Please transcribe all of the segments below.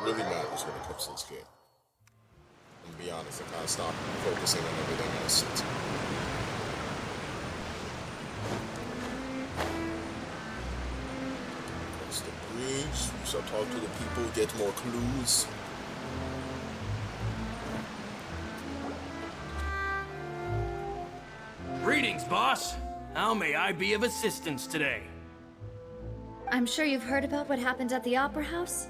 really matters when it comes to this game. And to be honest, I kind of stopped focusing on everything else. Cross the bridge, we shall talk to the people, get more clues. Greetings, boss. How may I be of assistance today? I'm sure you've heard about what happened at the Opera House.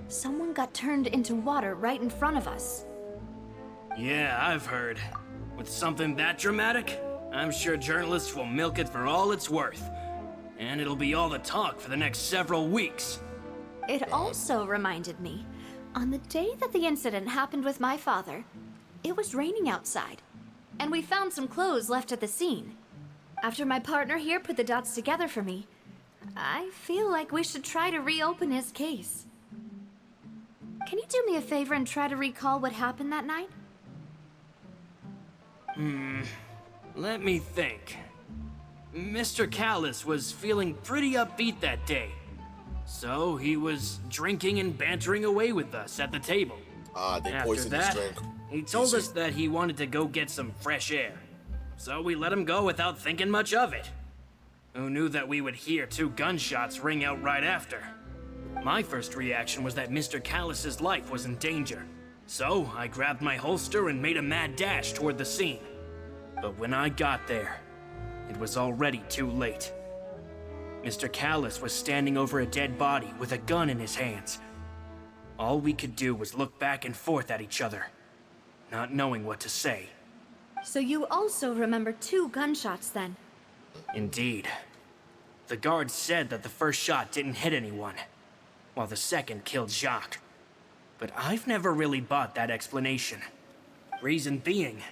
Someone got turned into water right in front of us. Yeah, I've heard. With something that dramatic, I'm sure journalists will milk it for all it's worth. And it'll be all the talk for the next several weeks. It also reminded me, on the day that the incident happened with my father, it was raining outside, and we found some clothes left at the scene. After my partner here put the dots together for me, I feel like we should try to reopen his case. Can you do me a favor and try to recall what happened that night? Let me think. Mr. Callis was feeling pretty upbeat that day. So he was drinking and bantering away with us at the table. They After poisoned his that, drink. he told us that he wanted to go get some fresh air. So we let him go without thinking much of it. Who knew that we would hear 2 gunshots ring out right after? My first reaction was that Mr. Callis's life was in danger. So I grabbed my holster and made a mad dash toward the scene. But when I got there, it was already too late. Mr. Callis was standing over a dead body with a gun in his hands. All we could do was look back and forth at each other, not knowing what to say. So you also remember 2 gunshots then? Indeed. The guard said that the first shot didn't hit anyone, while the second killed Jacques. But I've never really bought that explanation. Reason being,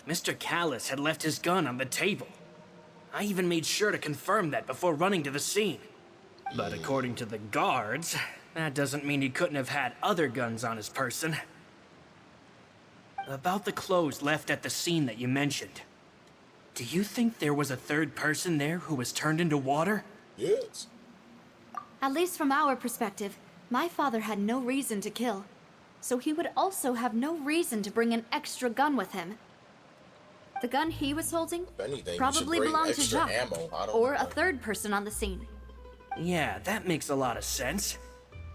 Mr. Callis had left his gun on the table. I even made sure to confirm that before running to the scene. But according to the guards, that doesn't mean he couldn't have had other guns on his person. About the clothes left at the scene that you mentioned. Do you think there was a third person there who was turned into water? Yes. At least from our perspective, my father had no reason to kill. So he would also have no reason to bring an extra gun with him. The gun he was holding If anything, you should probably bring belonged to extra Jacques, ammo. I don't or know. a third person on the scene. Yeah, that makes a lot of sense.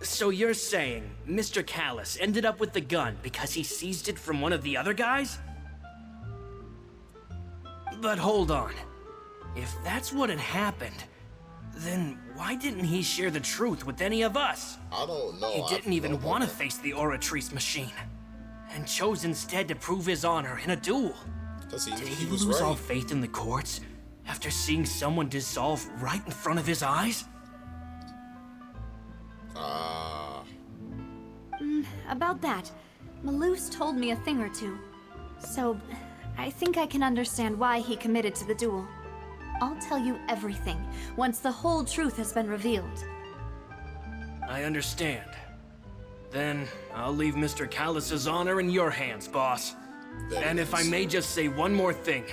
So you're saying Mr. Callis ended up with the gun because he seized it from one of the other guys? But hold on. If that's what had happened, then why didn't he share the truth with any of us? I don't know. He I didn't don't even know want to about face the Oratrice machine, and chose instead to prove his honor in a duel. that. 'Cause Did he he was lose all right. faith in the courts after seeing someone dissolve right in front of his eyes? About that, Malouse told me a thing or two. So, I think I can understand why he committed to the duel. I'll tell you everything once the whole truth has been revealed. I understand. Then I'll leave Mr. Callis's honor in your hands, boss. That And if I is- may just say one more thing.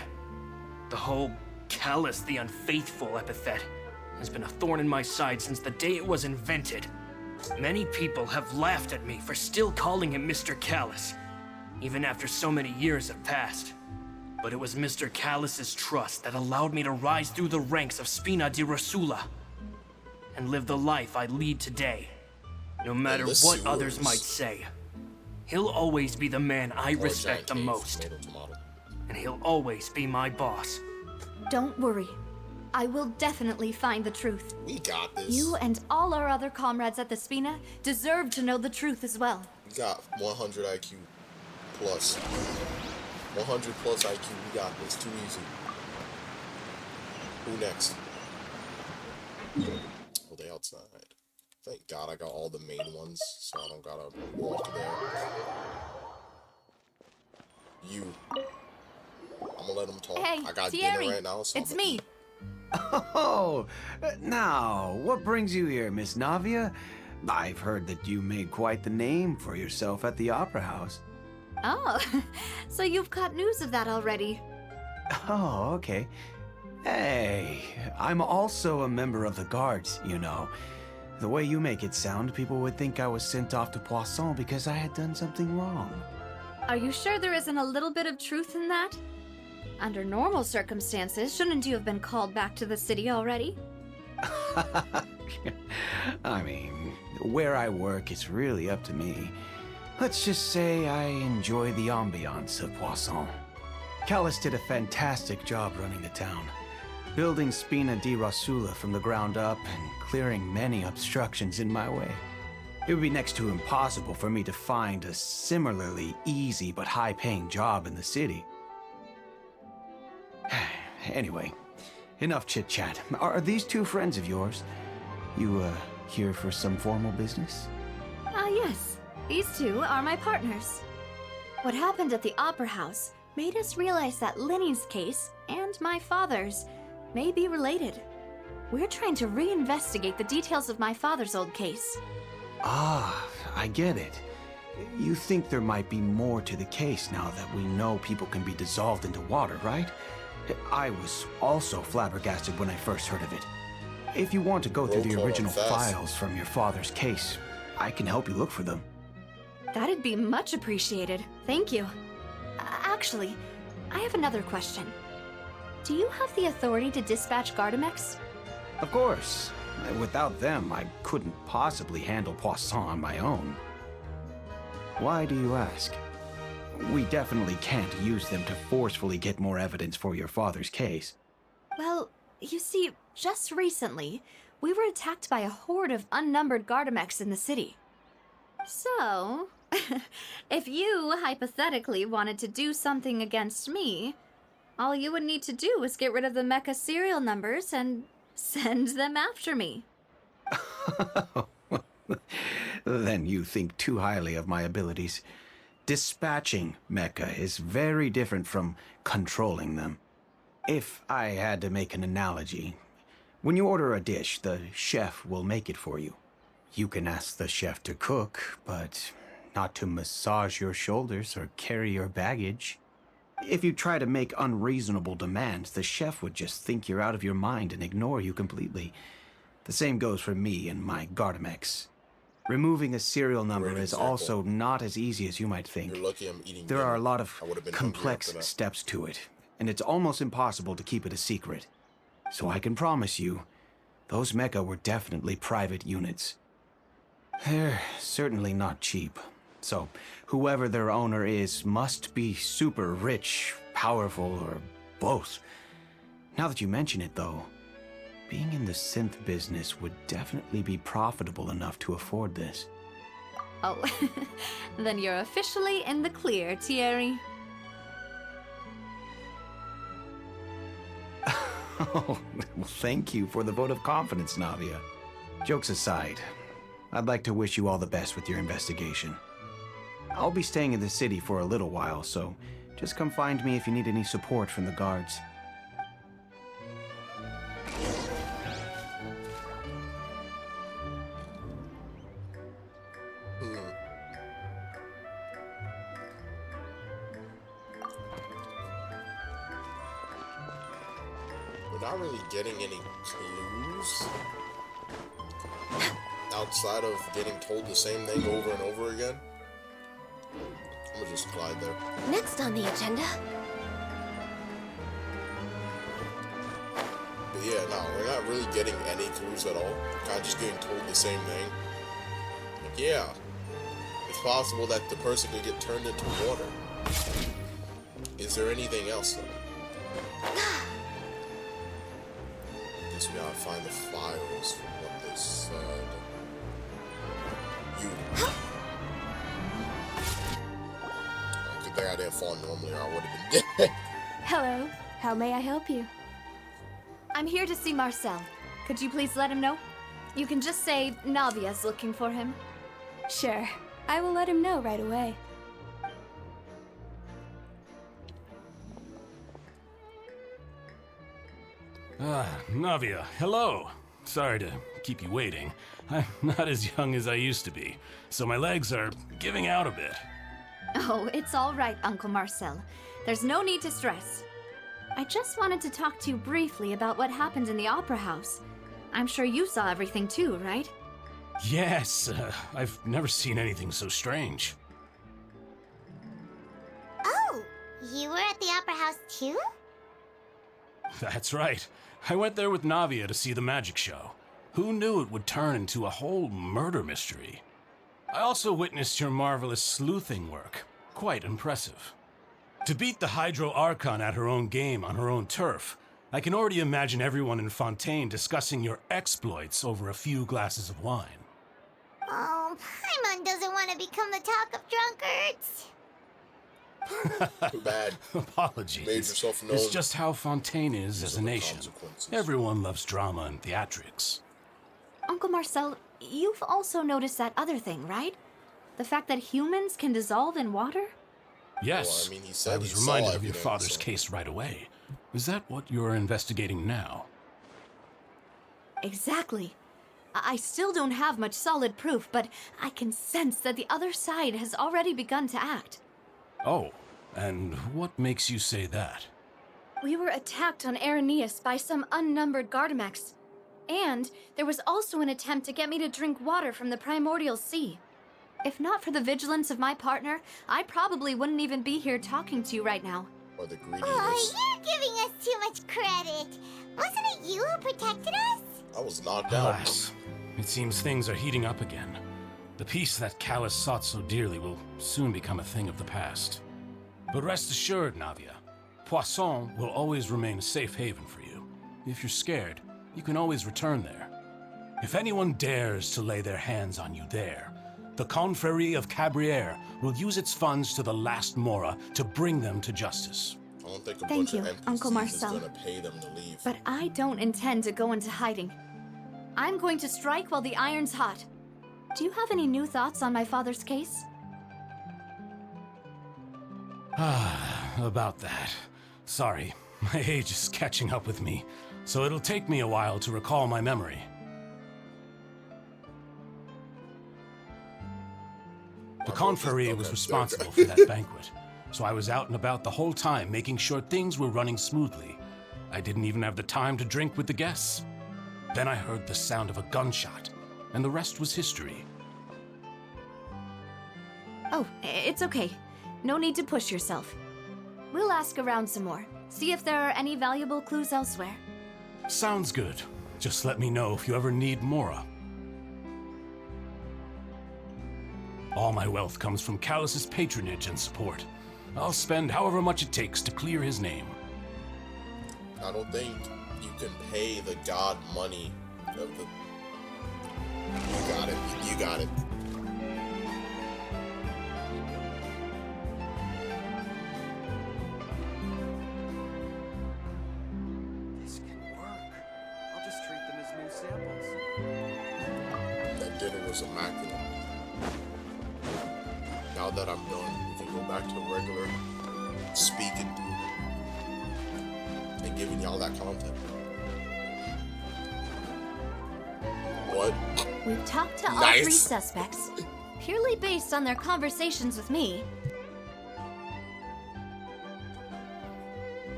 The whole Callis the Unfaithful epithet has been a thorn in my side since the day it was invented. Many people have laughed at me for still calling him Mr. Callis, even after so many years have passed. But it was Mr. Callis's trust that allowed me to rise through the ranks of Spina di Rosula and live the life I lead today. No matter the what others sewers. might say, he'll always be the man I Or a respect the giant cave, most, tomato. and he'll always be my boss. Don't worry. I will definitely find the truth. We got this. You and all our other comrades at the Spina deserve to know the truth as well. We got 100 IQ plus. 100 plus IQ. We got this. Too easy. Who next? Oh, they outside. Thank God I got all the main ones, so I don't gotta walk there. You. I'm gonna let them talk. Hey, I got Thierry, dinner right now, so it's I'm gonna me. eat. Oh, now, what brings you here, Miss Navia? I've heard that you made quite the name for yourself at the Opera House. Oh, so you've got news of that already. Oh, okay. Hey, I'm also a member of the guards, you know. The way you make it sound, people would think I was sent off to Poisson because I had done something wrong. Are you sure there isn't a little bit of truth in that? Under normal circumstances, shouldn't you have been called back to the city already? I mean, where I work is really up to me. Let's just say I enjoy the ambiance of Poisson. Callus did a fantastic job running the town, building Spina di Rosula from the ground up and clearing many obstructions in my way. It would be next to impossible for me to find a similarly easy but high-paying job in the city. Anyway, enough chit-chat. Are these two friends of yours? You, here for some formal business? Yes. These two are my partners. What happened at the Opera House made us realize that Linny's case and my father's may be related. We're trying to reinvestigate the details of my father's old case. Ah, I get it. You think there might be more to the case now that we know people can be dissolved into water, right? I was also flabbergasted when I first heard of it. If you want to go through the original files from your father's case, I can help you look for them. That'd be much appreciated. Thank you. Actually, I have another question. Do you have the authority to dispatch Gardamex? Of course. Without them, I couldn't possibly handle Poisson on my own. Why do you ask? We definitely can't use them to forcefully get more evidence for your father's case. Well, you see, just recently, we were attacked by a horde of unnumbered Gardamex in the city. So, if you hypothetically wanted to do something against me, all you would need to do is get rid of the mecha serial numbers and send them after me. Then you think too highly of my abilities. Dispatching mecha is very different from controlling them. If I had to make an analogy, when you order a dish, the chef will make it for you. You can ask the chef to cook, but not to massage your shoulders or carry your baggage. If you try to make unreasonable demands, the chef would just think you're out of your mind and ignore you completely. The same goes for me and my Gardamex. Removing a serial number is also not as easy as you might think. You're lucky I'm eating There are a dinner. lot of I would've been complex hungry after that. steps to it, and it's almost impossible to keep it a secret. So I can promise you, those mecha were definitely private units. They're certainly not cheap. So, whoever their owner is must be super rich, powerful, or both. Now that you mention it, though, being in the synth business would definitely be profitable enough to afford this. Oh, then you're officially in the clear, Thierry. Oh, well, thank you for the vote of confidence, Navia. Jokes aside, I'd like to wish you all the best with your investigation. I'll be staying in the city for a little while, so just come find me if you need any support from the guards. We're not really getting any clues outside of getting told the same thing over and over again. I'm gonna just glide there. Next on the agenda. But yeah, no, we're not really getting any clues at all. Kind of just getting told the same thing. Like, yeah, it's possible that the person could get turned into water. Is there anything else though? Guess we gotta find the files from what they said. You. Good thing I didn't fall normally, or I would have been dead. Hello. How may I help you? I'm here to see Marcel. Could you please let him know? You can just say Navia's looking for him. Sure. I will let him know right away. Navia, hello. Sorry to keep you waiting. I'm not as young as I used to be, so my legs are giving out a bit. Oh, it's all right, Uncle Marcel. There's no need to stress. I just wanted to talk to you briefly about what happened in the Opera House. I'm sure you saw everything too, right? Yes, I've never seen anything so strange. Oh, you were at the Opera House too? That's right. I went there with Navia to see the magic show. Who knew it would turn into a whole murder mystery? I also witnessed your marvelous sleuthing work. Quite impressive. To beat the Hydro Archon at her own game on her own turf, I can already imagine everyone in Fontaine discussing your exploits over a few glasses of wine. Oh, Paimon doesn't want to become the talk of drunkards. Too bad. Apologies. Made yourself known. It's just how Fontaine is as a Some nation. consequences. Everyone loves drama and theatrics. Uncle Marcel, you've also noticed that other thing, right? The fact that humans can dissolve in water? Yes, Well, I mean, he said I was he saw reminded of your evidence, father's so- case right away. Is that what you're investigating now? Exactly. I still don't have much solid proof, but I can sense that the other side has already begun to act. Oh, and what makes you say that? We were attacked on Araneus by some unnumbered Gardamex. And there was also an attempt to get me to drink water from the primordial sea. If not for the vigilance of my partner, I probably wouldn't even be here talking to you right now. Or the greediness. Oh, you're giving us too much credit. Wasn't it you who protected us? I was knocked out. Alas, it seems things are heating up again. The peace that Callus sought so dearly will soon become a thing of the past. But rest assured, Navia, Poisson will always remain a safe haven for you. If you're scared, you can always return there. If anyone dares to lay their hands on you there, the Confrérie of Cabrières will use its funds to the last Mora to bring them to justice. I don't think a Thank bunch you, of NPCs Uncle is Marcel. gonna pay them to leave. But I don't intend to go into hiding. I'm going to strike while the iron's hot. Do you have any new thoughts on my father's case? About that. Sorry, my age is catching up with me, so it'll take me a while to recall my memory. The Confrérie was responsible for that banquet, so I was out and about the whole time making sure things were running smoothly. I didn't even have the time to drink with the guests. Then I heard the sound of a gunshot, and the rest was history. Oh, it's okay. No need to push yourself. We'll ask around some more. See if there are any valuable clues elsewhere. Sounds good. Just let me know if you ever need Mora. All my wealth comes from Callus's patronage and support. I'll spend however much it takes to clear his name. I don't think you can pay the god money of the... You got it. You got it. This can work. I'll just treat them as new samples. That dinner was immaculate. Now that I'm done, we can go back to regular speaking through and giving y'all that content. What? We've talked to all Nice. 3 suspects, purely based on their conversations with me.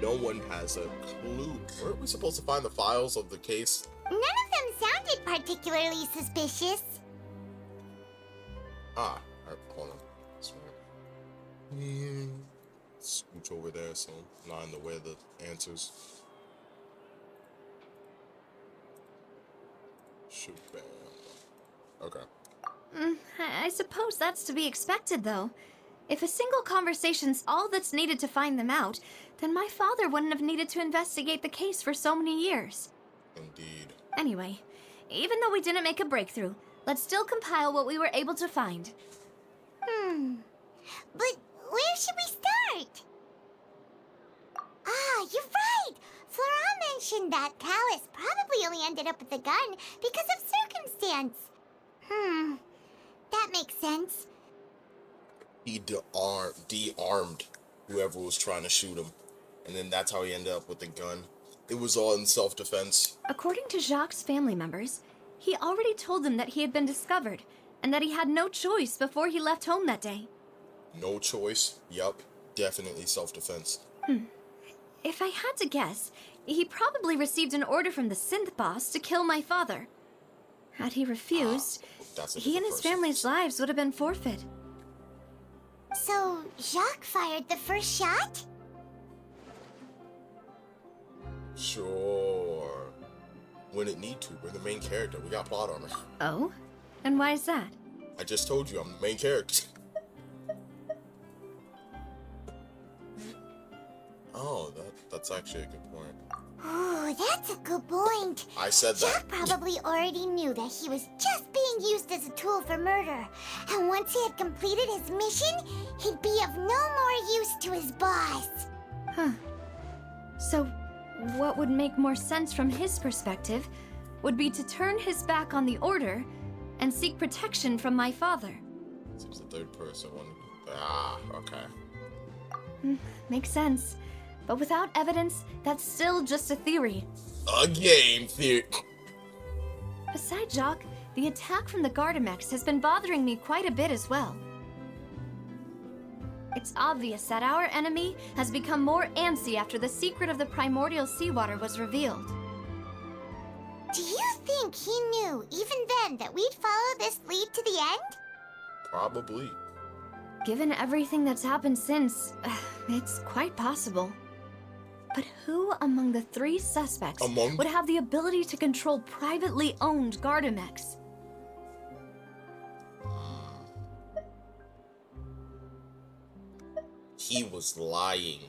No one has a clue. Weren't we supposed to find the files of the case? None of them sounded particularly suspicious. Ah, alright, hold on. Smart. Scooch over there so I'm not in the way of the answers. Shoot, bam. Okay. I suppose that's to be expected, though. If a single conversation's all that's needed to find them out, then my father wouldn't have needed to investigate the case for so many years. Indeed. Anyway, even though we didn't make a breakthrough, let's still compile what we were able to find. But where should we start? Ah, you're right! Flora mentioned that Callus probably only ended up with the gun because of circumstance. That makes sense. He de-armed whoever was trying to shoot him. And then that's how he ended up with the gun. It was all in self-defense. According to Jacques' family members, he already told them that he had been discovered, and that he had no choice before he left home that day. No choice. Yup. Definitely self-defense. If I had to guess, he probably received an order from the synth boss to kill my father. Had he refused, That's a he and different his person. family's lives would have been forfeit. So, Jacques fired the first shot? Sure. When it need to, we're the main character. We got plot armor. Oh? And why is that? I just told you I'm the main character. Oh, that's actually a good point. Ooh, that's a good point. I said that. Jacques probably already knew that he was just being used as a tool for murder. And once he had completed his mission, he'd be of no more use to his boss. Huh. So, what would make more sense from his perspective would be to turn his back on the Order and seek protection from my father. Seems the third person one. Okay. Makes sense. But without evidence, that's still just a theory. A game theory. Besides Jacques, the attack from the Gardamex has been bothering me quite a bit as well. It's obvious that our enemy has become more antsy after the secret of the primordial seawater was revealed. Do you think he knew, even then, that we'd follow this lead to the end? Probably. Given everything that's happened since, it's quite possible. But who among the three suspects would have the ability to control privately owned Gardamex? He was lying.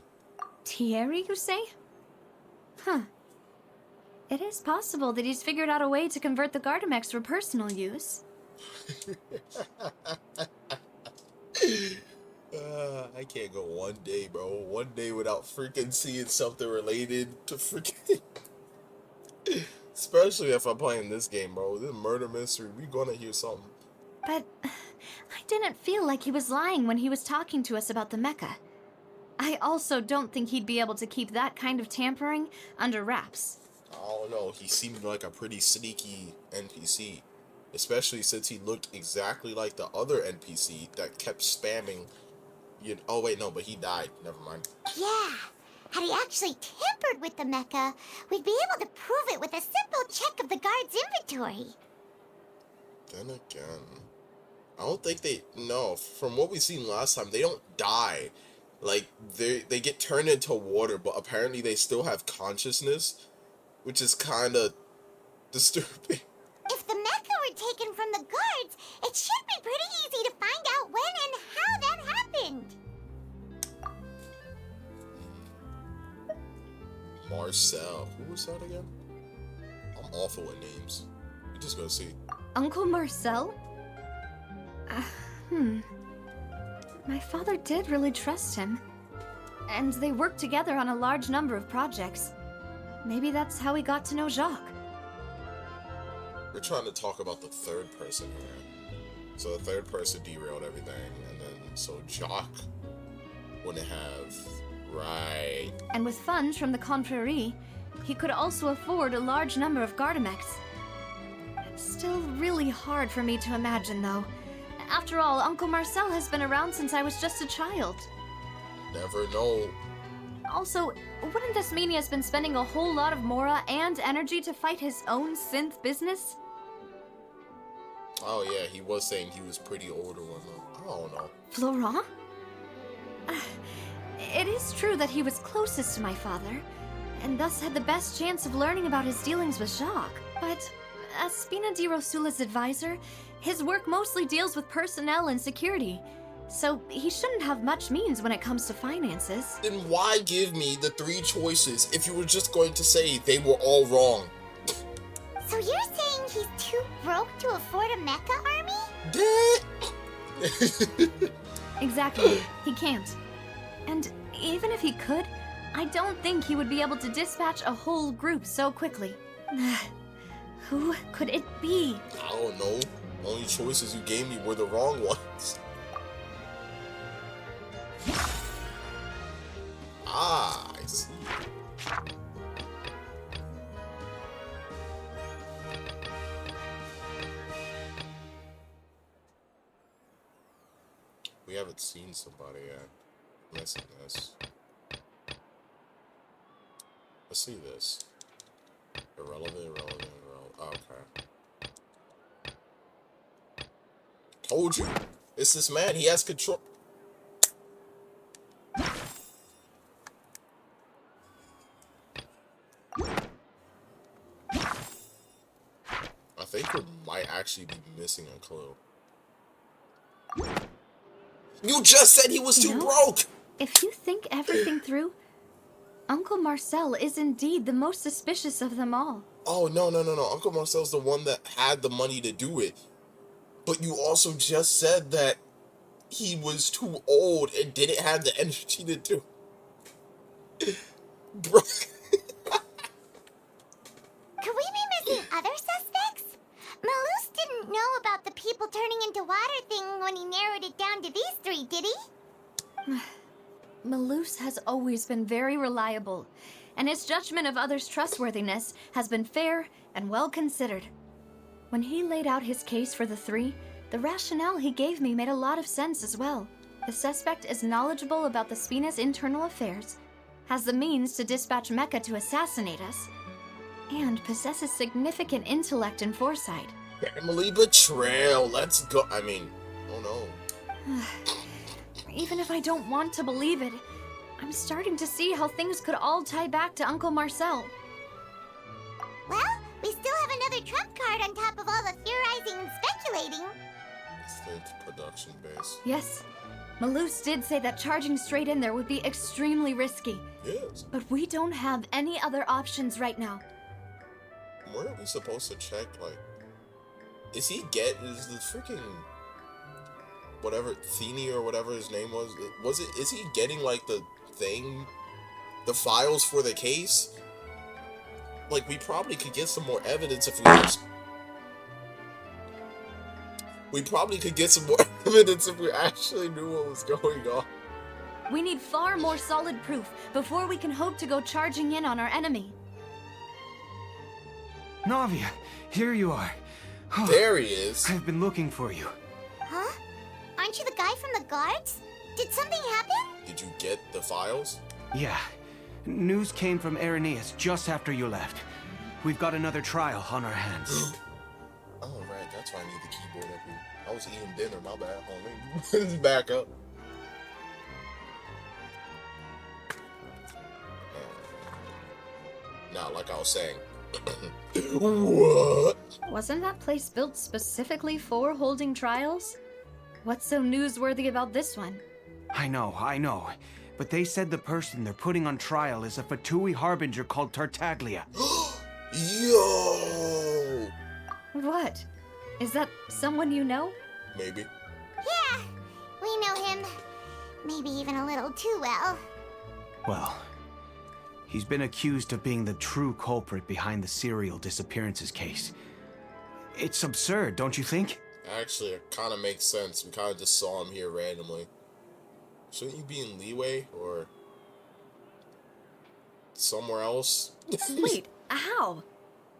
Thierry, you say? Huh. It is possible that he's figured out a way to convert the Gardamex for personal use. I can't go one day, bro. One day without freaking seeing something related to freaking... Especially if I'm playing this game, bro. This murder mystery, we gonna hear something. But I didn't feel like he was lying when he was talking to us about the mecha. I also don't think he'd be able to keep that kind of tampering under wraps. I don't know. He seemed like a pretty sneaky NPC. Especially since he looked exactly like the other NPC that kept spamming... Oh, wait, no, but he died. Never mind. Yeah. Had he actually tampered with the mecha, we'd be able to prove it with a simple check of the guard's inventory. Then again... I don't think they... No, from what we seen last time, they don't die. Like, they get turned into water, but apparently they still have consciousness, which is kind of disturbing. If the mecha were taken from the guards, it should be pretty easy to find out when and how that happened. Marcel. Who was that again? I'm awful at names. We just gonna see. Uncle Marcel? My father did really trust him. And they worked together on a large number of projects. Maybe that's how he got to know Jacques. We're trying to talk about the third person here. So the third person derailed everything, and then so Jacques wouldn't have... Right. And with funds from the Confrérie, he could also afford a large number of Gardamex. It's still really hard for me to imagine, though. After all, Uncle Marcel has been around since I was just a child. Never know. Also, wouldn't this mean he has been spending a whole lot of mora and energy to fight his own synth business? Oh yeah, he was saying he was pretty older one though. I don't know. Florent? It is true that he was closest to my father, and thus had the best chance of learning about his dealings with Jacques. But as Spina di Rosula's advisor, his work mostly deals with personnel and security, so he shouldn't have much means when it comes to finances. Then why give me the three choices if you were just going to say they were all wrong? So you're saying he's too broke to afford a mecha army? Exactly, he can't. And even if he could, I don't think he would be able to dispatch a whole group so quickly. Who could it be? I don't know. The only choices you gave me were the wrong ones. Ah, I see. We haven't seen somebody yet. Missing this. Let's see this. Irrelevant. Okay. Told you. It's this man. He has control. I think we might actually be missing a clue. You just said he was too broke! If you think everything through, Uncle Marcel is indeed the most suspicious of them all. Oh, no. Uncle Marcel's the one that had the money to do it. But you also just said that he was too old and didn't have the energy to do it. Bro. Could we be missing other suspects? Malus didn't know about the people turning into water thing when he narrowed it down to these three, did he? Malus has always been very reliable, and his judgment of others' trustworthiness has been fair and well considered. When he laid out his case for the three, the rationale he gave me made a lot of sense as well. The suspect is knowledgeable about the Spina's internal affairs, has the means to dispatch Mecha to assassinate us, and possesses significant intellect and foresight. Family betrayal. Let's go. I mean, oh no. Even if I don't want to believe it, I'm starting to see how things could all tie back to Uncle Marcel. Well, we still have another trump card on top of all the theorizing and speculating. It's the production base. Yes, Malus did say that charging straight in there would be extremely risky. Yes. But we don't have any other options right now. Weren't we supposed to check, like, is the freaking whatever Thenie or whatever his name is he getting like the files for the case? Like, we probably could get some more evidence if we probably could get some more evidence if we actually knew what was going on. We need far more solid proof before we can hope to go charging in on our enemy. Navia, here you are. Oh, there he is. I've been looking for you. Huh? Aren't you the guy from the guards? Did something happen? Did you get the files? Yeah. News came from Irenaeus just after you left. We've got another trial on our hands. Oh, right. That's why I need the keyboard up here. I was eating dinner. My bad, homie. Let's back up. Now, like I was saying. What? Wasn't that place built specifically for holding trials? What's so newsworthy about this one? I know. But they said the person they're putting on trial is a Fatui harbinger called Tartaglia. Yo! What? Is that someone you know? Maybe. Yeah, we know him. Maybe even a little too well. Well, he's been accused of being the true culprit behind the serial disappearances case. It's absurd, don't you think? Actually, it kind of makes sense. We kind of just saw him here randomly. Shouldn't you be in Leeway or somewhere else? Wait, how?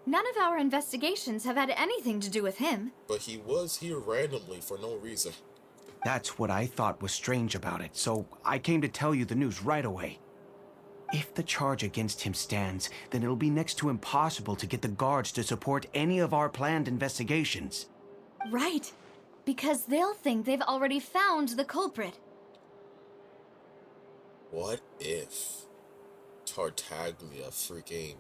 None of our investigations have had anything to do with him. But he was here randomly for no reason. That's what I thought was strange about it, so I came to tell you the news right away. If the charge against him stands, then it'll be next to impossible to get the guards to support any of our planned investigations. Right, because they'll think they've already found the culprit. What if Tartaglia freaking...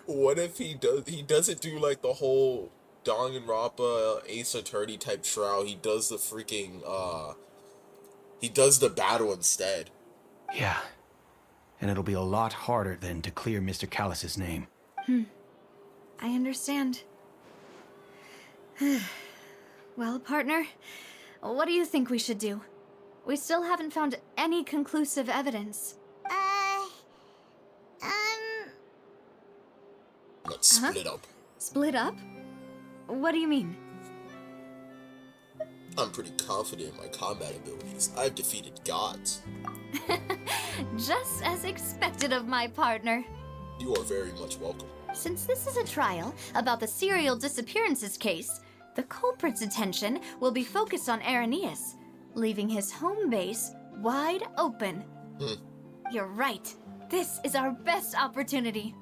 What if he doesn't do like the whole Danganronpa Ace Attorney type trial? He does the freaking, he does the battle instead. Yeah. And it'll be a lot harder then to clear Mr. Callus's name. I understand. Well, partner, what do you think we should do? We still haven't found any conclusive evidence. Let's split up. Split up? What do you mean? I'm pretty confident in my combat abilities. I've defeated gods. Just as expected of my partner. You are very much welcome. Since this is a trial about the serial disappearances case, the culprit's attention will be focused on Irenaeus, leaving his home base wide open. You're right. This is our best opportunity.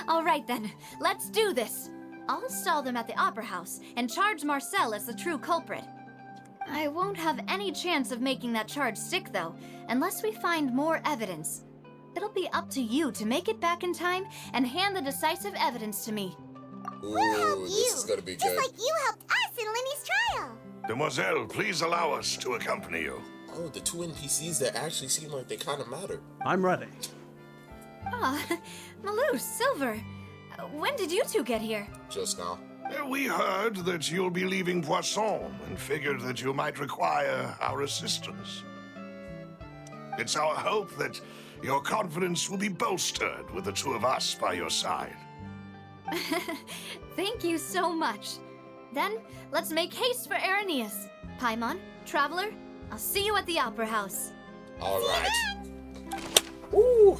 All right then, let's do this. I'll stall them at the Opera House and charge Marcel as the true culprit. I won't have any chance of making that charge stick, though, unless we find more evidence. It'll be up to you to make it back in time and hand the decisive evidence to me. We'll help Ooh, you, this is gonna be just good. like you helped us in Lenny's trial. Demoiselle, please allow us to accompany you. Oh, the two NPCs that actually seem like they kind of matter. I'm ready. Ah, Malou, Silver, when did you two get here? Just now. We heard that you'll be leaving Poisson and figured that you might require our assistance. It's our hope that your confidence will be bolstered with the two of us by your side. Thank you so much. Then, let's make haste for Irenaeus. Paimon, Traveler, I'll see you at the Opera House. All right. Ooh.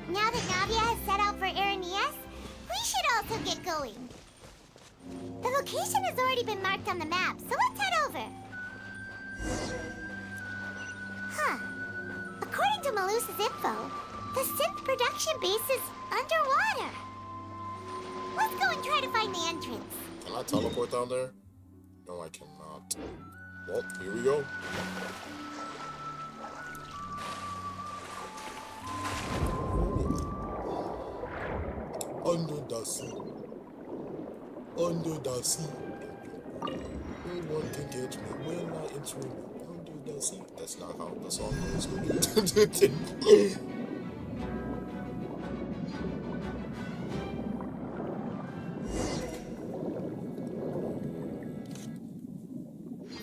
Now that Navia has set out for Irenaeus, we should also get going. The location has already been marked on the map, so let's head over. Huh. According to Malusa's info, the synth production base is underwater. Let's go and try to find the entrance. Can I teleport down there? No, I cannot. Well, here we go. Under the sea. Under the sea. No one can catch me when I am swimming under the sea. That's not how the song goes.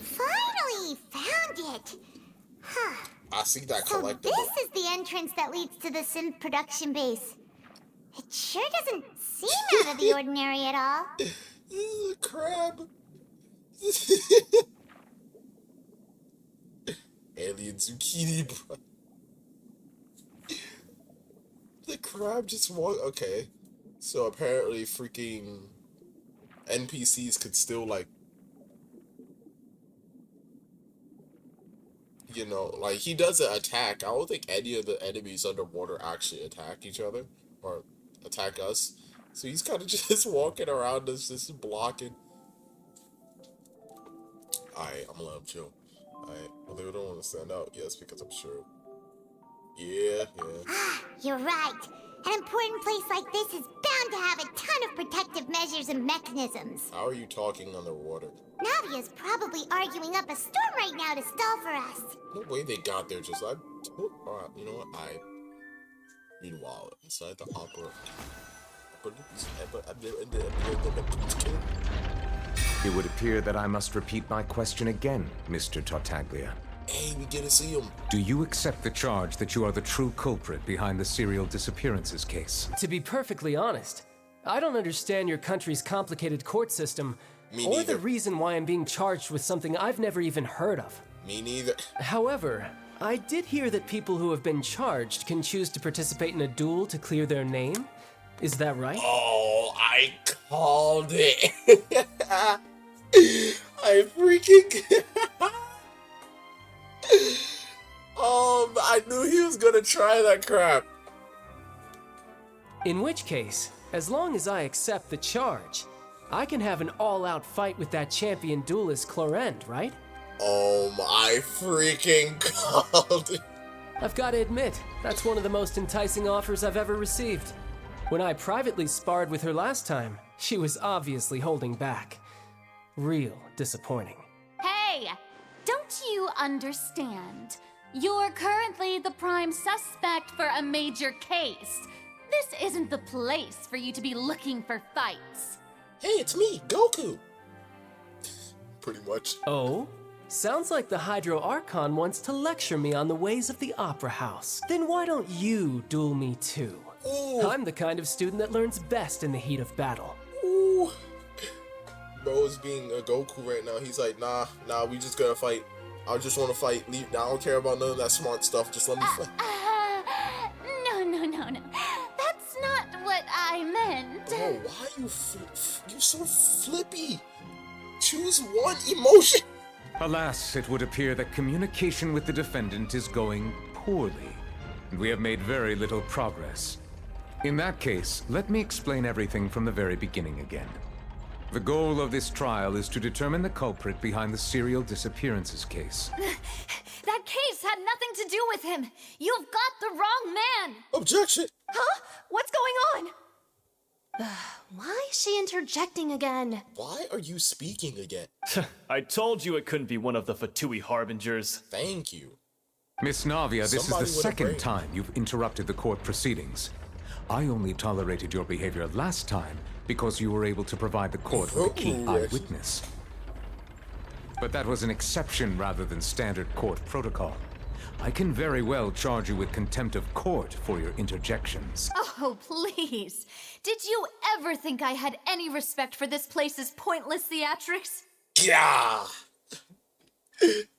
Finally found it. Huh. I see that So collectible. this is the entrance that leads to the synth production base. It sure doesn't seem out of the ordinary at all. Crab. Alien zucchini, bro. The crab just walked. Okay. So apparently freaking NPCs could still, like, you know, like, he doesn't attack. I don't think any of the enemies underwater actually attack each other or attack us. So he's kind of just walking around us, just blocking. Alright, I'm gonna let him chill. Alright, well, they don't want to stand out. Yes, because I'm sure. Yeah. You're right. An important place like this is bound to have a ton of protective measures and mechanisms. How are you talking underwater? Navia's probably arguing up a storm right now to stall for us. No way they got there just like. Alright, you know what? Meanwhile, inside the opera. It would appear that I must repeat my question again, Mr. Tartaglia. Hey, we get to see him. Do you accept the charge that you are the true culprit behind the serial disappearances case? To be perfectly honest, I don't understand your country's complicated court system, Me or neither. the reason why I'm being charged with something I've never even heard of. Me neither. However, I did hear that people who have been charged can choose to participate in a duel to clear their name. Is that right? Oh, I called it. I freaking. I knew he was gonna try that crap. In which case, as long as I accept the charge, I can have an all-out fight with that champion duelist Clorend, right? I freaking called it. I've got to admit, that's one of the most enticing offers I've ever received. When I privately sparred with her last time, she was obviously holding back. Real disappointing. Hey, don't you understand? You're currently the prime suspect for a major case. This isn't the place for you to be looking for fights. Hey, it's me, Goku. Pretty much. Oh? Sounds like the Hydro Archon wants to lecture me on the ways of the Opera House. Then why don't you duel me too? Ooh. I'm the kind of student that learns best in the heat of battle. Ooh. Bro is being a Goku right now. He's like, nah, we just gotta fight. I just want to fight. I don't care about none of that smart stuff. Just let me fight. No. That's not what I meant. Bro, why are you you're so flippy? Choose one emotion. Alas, it would appear that communication with the defendant is going poorly. and we have made very little progress. In that case, let me explain everything from the very beginning again. The goal of this trial is to determine the culprit behind the serial disappearances case. That case had nothing to do with him. You've got the wrong man. Objection! Huh? What's going on? Why is she interjecting again? Why are you speaking again? I told you it couldn't be one of the Fatui Harbingers. Thank you. Miss Navia, this Somebody is the with a second brain. time you've interrupted the court proceedings. I only tolerated your behavior last time because you were able to provide the court with a key Ooh, eyewitness. But that was an exception rather than standard court protocol. I can very well charge you with contempt of court for your interjections. Oh, please. Did you ever think I had any respect for this place's pointless theatrics? Yeah.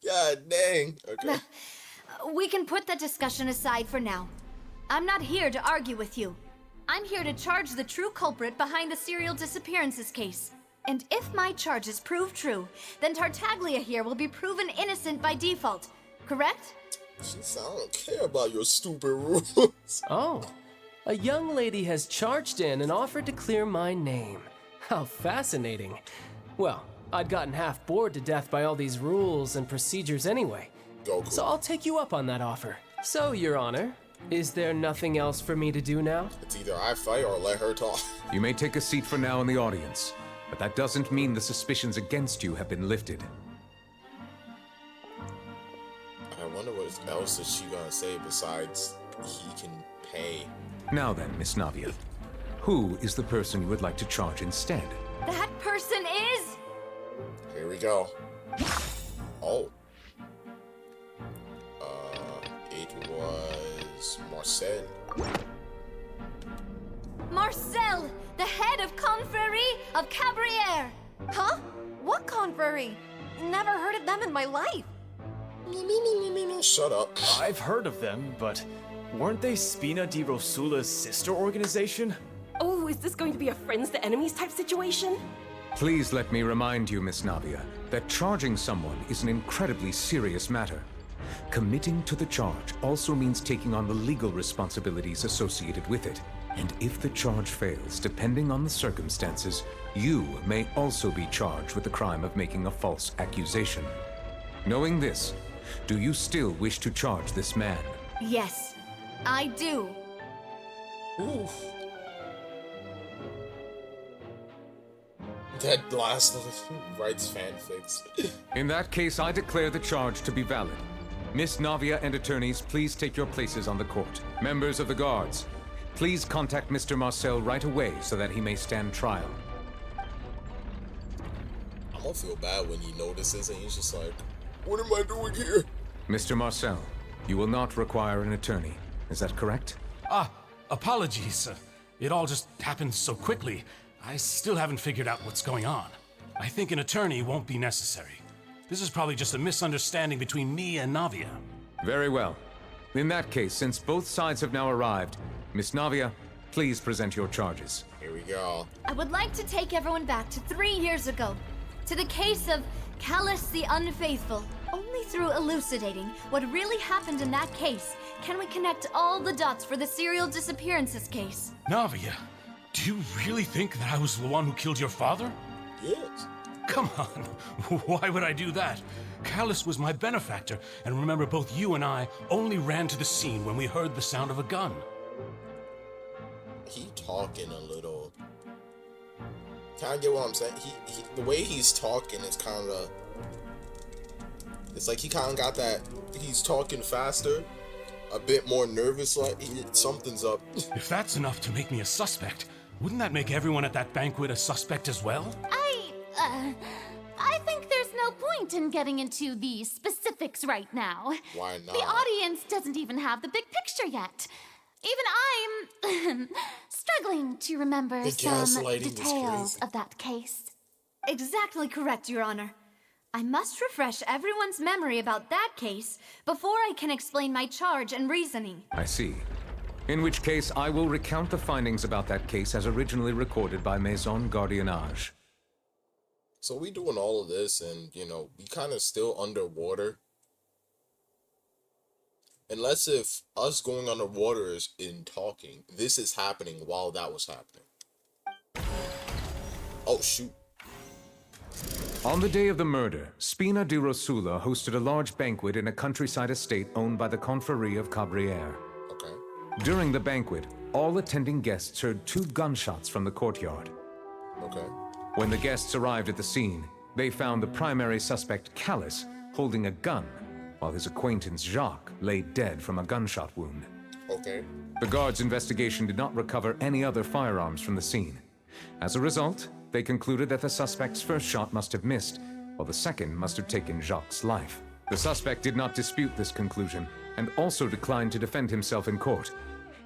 God dang. Okay. We can put that discussion aside for now. I'm not here to argue with you. I'm here to charge the true culprit behind the serial disappearances case. And if my charges prove true, then Tartaglia here will be proven innocent by default. Correct? I don't care about your stupid rules. Oh, a young lady has charged in and offered to clear my name. How fascinating. Well, I'd gotten half bored to death by all these rules and procedures anyway. Goku. So I'll take you up on that offer. So, Your Honor, is there nothing else for me to do now? It's either I fight or let her talk. You may take a seat for now in the audience, but that doesn't mean the suspicions against you have been lifted. I wonder what else is she gonna say besides he can pay. Now then, Miss Navia, who is the person you would like to charge instead? That person is... Here we go. Oh. It was Marcel. Marcel, the head of Confrérie of Cabrières. Huh? What confrérie? Never heard of them in my life. Shut up. I've heard of them, but weren't they Spina di Rosula's sister organization? Oh, is this going to be a friends to enemies type situation? Please let me remind you, Miss Navia, that charging someone is an incredibly serious matter. Committing to the charge also means taking on the legal responsibilities associated with it. And if the charge fails, depending on the circumstances, you may also be charged with the crime of making a false accusation. Knowing this, do you still wish to charge this man? Yes, I do. Oof. That last one writes fanfics. In that case, I declare the charge to be valid. Miss Navia and attorneys, please take your places on the court. Members of the guards, please contact Mr. Marcel right away so that he may stand trial. I'm gonna feel bad when he notices and he's just like, what am I doing here? Mr. Marcel, you will not require an attorney. Is that correct? Apologies. It all just happened so quickly. I still haven't figured out what's going on. I think an attorney won't be necessary. This is probably just a misunderstanding between me and Navia. Very well. In that case, since both sides have now arrived, Miss Navia, please present your charges. Here we go. I would like to take everyone back to 3 years ago, to the case of Callus the Unfaithful. Only through elucidating what really happened in that case can we connect all the dots for the serial disappearances case. Navia, do you really think that I was the one who killed your father? Yes. Come on, why would I do that? Callus was my benefactor, and remember both you and I only ran to the scene when we heard the sound of a gun. He talking a little. Kind of get what I'm saying? The way he's talking is kind of... It's like he kind of got that... He's talking faster, a bit more nervous, like something's up. If that's enough to make me a suspect, wouldn't that make everyone at that banquet a suspect as well? I think there's no point in getting into the specifics right now. Why not? The audience doesn't even have the big picture yet. Even I'm struggling to remember The some gaslighting is details crazy. of that case. Exactly correct, Your Honor. I must refresh everyone's memory about that case before I can explain my charge and reasoning. I see. In which case, I will recount the findings about that case as originally recorded by Maison Gardiennage. So we doing all of this and, you know, we kind of still underwater. Unless if us going underwater is in talking, this is happening while that was happening. Oh, shoot. On the day of the murder, Spina di Rosula hosted a large banquet in a countryside estate owned by the Confrérie of Cabrières. Okay. During the banquet, all attending guests heard 2 gunshots from the courtyard. Okay. When the guests arrived at the scene, they found the primary suspect, Callus, holding a gun, while his acquaintance, Jacques, lay dead from a gunshot wound. Okay. The guards' investigation did not recover any other firearms from the scene. As a result, they concluded that the suspect's first shot must have missed, while the second must have taken Jacques' life. The suspect did not dispute this conclusion, and also declined to defend himself in court.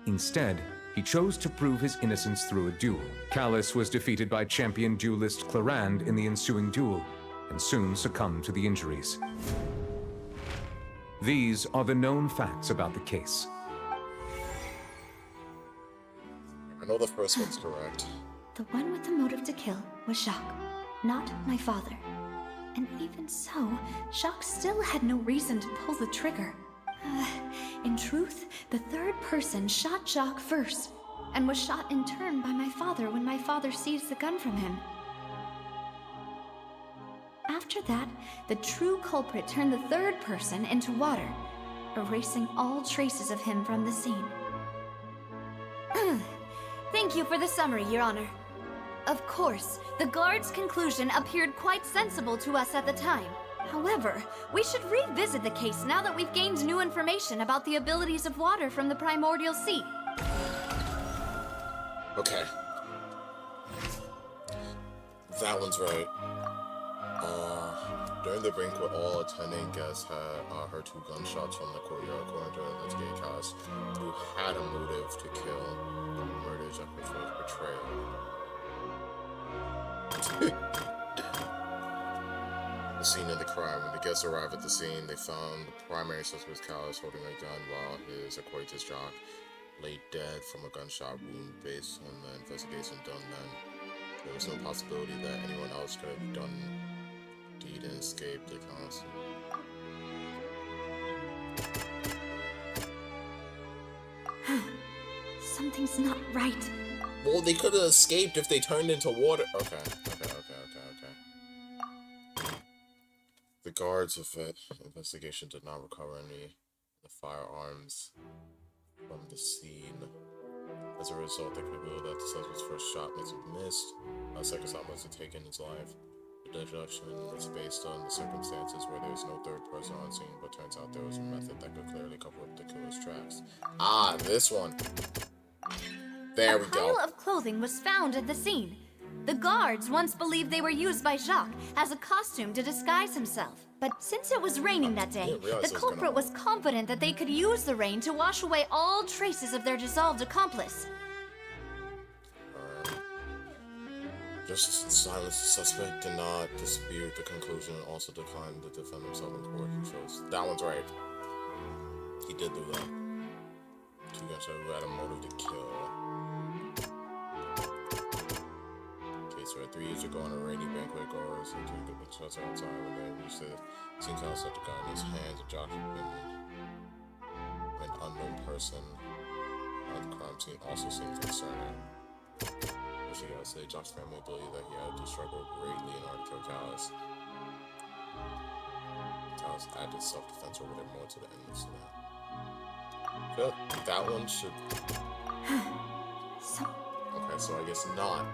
Instead, he chose to prove his innocence through a duel. Callus was defeated by champion duelist Clarande in the ensuing duel, and soon succumbed to the injuries. These are the known facts about the case. I know the first one's correct. The one with the motive to kill was Jacques, not my father. And even so, Jacques still had no reason to pull the trigger. In truth, the third person shot Jacques first, and was shot in turn by my father when my father seized the gun from him. After that, the true culprit turned the third person into water, erasing all traces of him from the scene. Thank you for the summary, Your Honor. Of course, the guard's conclusion appeared quite sensible to us at the time. However, we should revisit the case now that we've gained new information about the abilities of water from the primordial sea. Okay. That one's right. During the banquet, all attending guests had heard 2 gunshots from the courtyard, according to the investigating Callus, who had a motive to kill. The murder Jacques was betrayal. The scene of the crime. When the guests arrived at the scene, they found the primary suspect Callus holding a gun while his acquaintance Jacques lay dead from a gunshot wound. Based on the investigation done then, there was no possibility that anyone else could have done the deed and escaped the council. Something's not right. Well, they could have escaped if they turned into water. Okay. The guards of the investigation did not recover any of the firearms from the scene. As a result, they concluded that the suspect's first shot must have missed, a second shot must have taken his life. The deduction is based on the circumstances where there is no third person on scene, but turns out there was a method that could clearly cover up the killer's tracks. Ah, this one. There we go. A pile of clothing was found at the scene. The guards once believed they were used by Jacques as a costume to disguise himself. But since it was raining that day, the culprit was confident that they could use the rain to wash away all traces of their dissolved accomplice. Justice silenced the suspect, did not dispute the conclusion, and also declined to defend himself in court. He chose. That one's right. He did do that. 2 gunshots who had a motive to kill. So 3 years ago on a rainy banquet, goers and 2 good shots outside when they reached the scene. Callus had the gun in his hands, and Jacques had been an unknown person at the crime scene also seemed concerning. What you gotta say, Jacques' family believed that he had to struggle greatly in order to kill Callus. Callus added self-defense or whatever more to the incident. But that one should... Okay, so I guess not.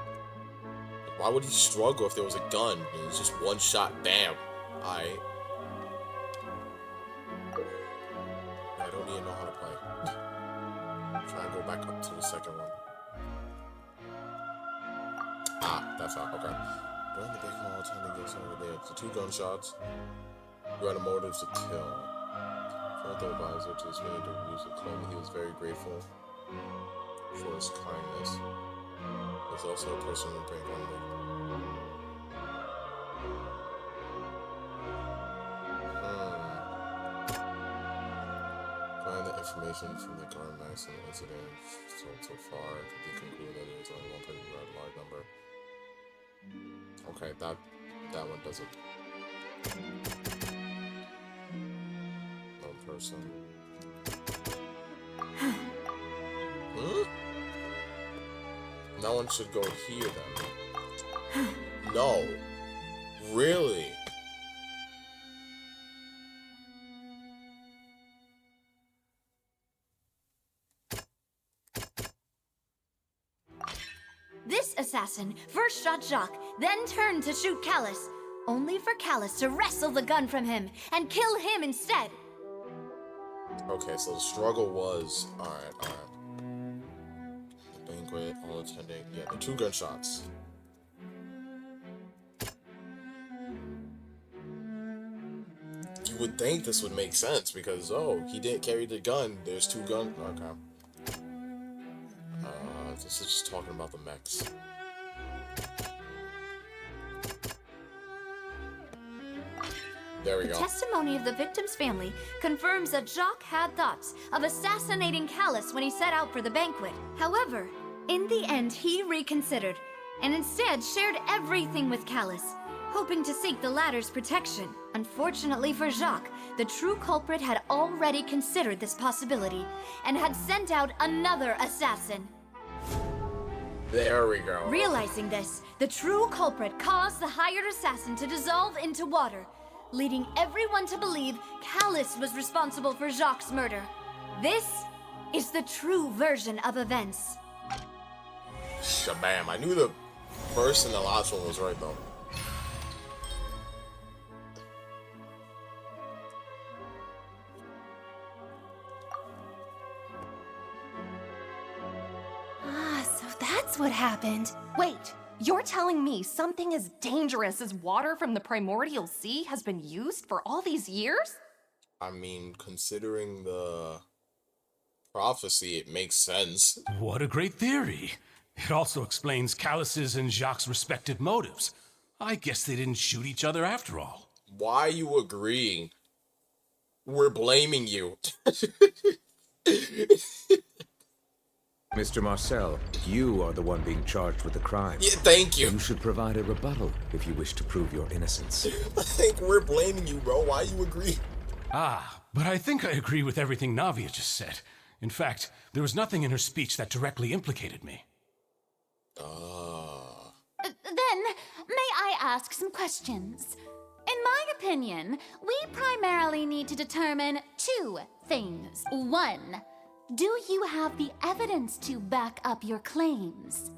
Why would he struggle if there was a gun? It was just one shot, bam. I don't even know how to play. Try and go back up to the second one. Ah, that's how, okay. During the big hall, attending guests over there, the 2 gunshots, who had a motive to kill. Further advisor to his manager to use the claim he was very grateful for his kindness. There's also a person who bring on the Find the information from the car accident incident so far could be concluded that there was only one person who had a large number. Okay, that one doesn't. One person. Hmm? No one should go here then. No. Really? This assassin first shot Jacques, then turned to shoot Callus, only for Callus to wrestle the gun from him and kill him instead. Okay, so the struggle was... Alright. The banquet, all attending... Yeah, the 2 gunshots. You would think this would make sense, because, oh, he didn't carry the gun. There's 2 guns. Okay. This is just talking about the mechs. There we go. The testimony of the victim's family confirms that Jacques had thoughts of assassinating Callus when he set out for the banquet. However, in the end, he reconsidered and instead shared everything with Callus, hoping to seek the latter's protection. Unfortunately for Jacques, the true culprit had already considered this possibility and had sent out another assassin. There we go. Realizing this, the true culprit caused the hired assassin to dissolve into water, leading everyone to believe Callus was responsible for Jacques' murder. This is the true version of events. Shabam. I knew the first and the last one was right, though. That's what happened. Wait, you're telling me something as dangerous as water from the primordial sea has been used for all these years? I mean, considering the prophecy, it makes sense. What a great theory. It also explains Callus's and Jacques' respective motives. I guess they didn't shoot each other after all. Why are you agreeing? We're blaming you. Mr. Marcel, you are the one being charged with the crime. Yeah, thank you. You should provide a rebuttal if you wish to prove your innocence. I think we're blaming you, bro. Why you agree? But I think I agree with everything Navia just said. In fact, there was nothing in her speech that directly implicated me. Then, may I ask some questions? In my opinion, we primarily need to determine 2 things. 1, do you have the evidence to back up your claims?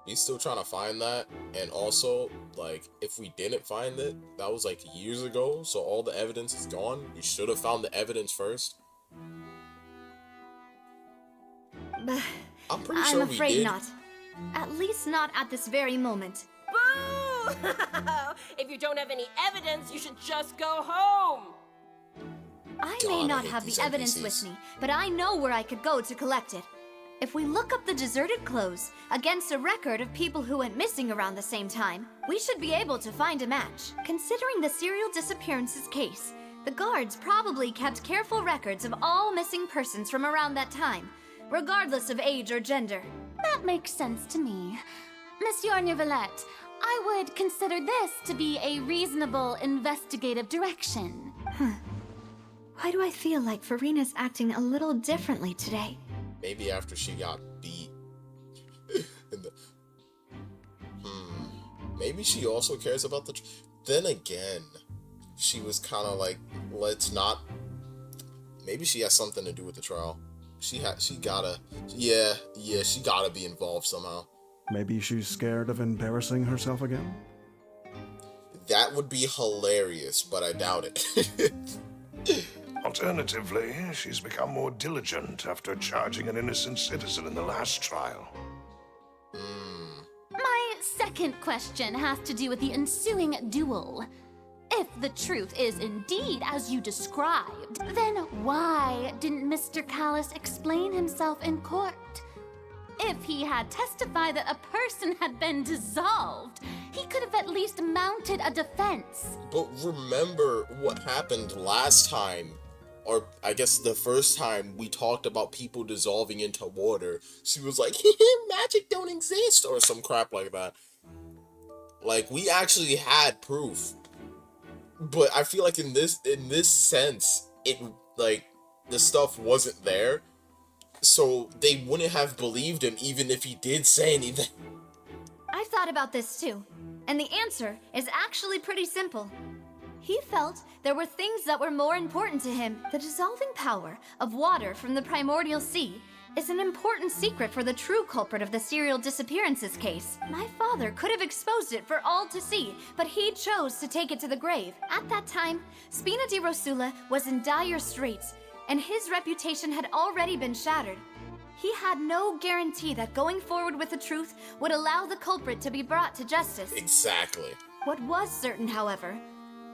He's still trying to find that, and also, like, if we didn't find it, that was like years ago, so all the evidence is gone. We should have found the evidence first. I'm pretty sure I'm we afraid did. not. At least not at this very moment. Boo! If you don't have any evidence, you should just go home. I God, may I not hate have these the evidence NPCs. with me, but I know where I could go to collect it. If we look up the deserted clothes against a record of people who went missing around the same time, we should be able to find a match. Considering the serial disappearances case, the guards probably kept careful records of all missing persons from around that time, regardless of age or gender. That makes sense to me. Monsieur Neuvillette, I would consider this to be a reasonable investigative direction. Why do I feel like Farina's acting a little differently today? Maybe after she got beat. Maybe she also cares about the... Then again, she was kind of like, let's not... Maybe she has something to do with the trial. She gotta... Yeah, she gotta be involved somehow. Maybe she's scared of embarrassing herself again? That would be hilarious, but I doubt it. Alternatively, she's become more diligent after charging an innocent citizen in the last trial. My second question has to do with the ensuing duel. If the truth is indeed as you described, then why didn't Mr. Callus explain himself in court? If he had testified that a person had been dissolved, he could have at least mounted a defense. But remember what happened last time, or I guess the first time we talked about people dissolving into water. She was like, magic don't exist, or some crap like that. Like, we actually had proof. But I feel like in this sense, it, like, the stuff wasn't there. So they wouldn't have believed him even if he did say anything. I've thought about this too, and the answer is actually pretty simple. He felt there were things that were more important to him. The dissolving power of water from the primordial sea is an important secret for the true culprit of the serial disappearances case. My father could have exposed it for all to see, but he chose to take it to the grave. At that time, Spina di Rosula was in dire straits, and his reputation had already been shattered. He had no guarantee that going forward with the truth would allow the culprit to be brought to justice. Exactly. What was certain, however,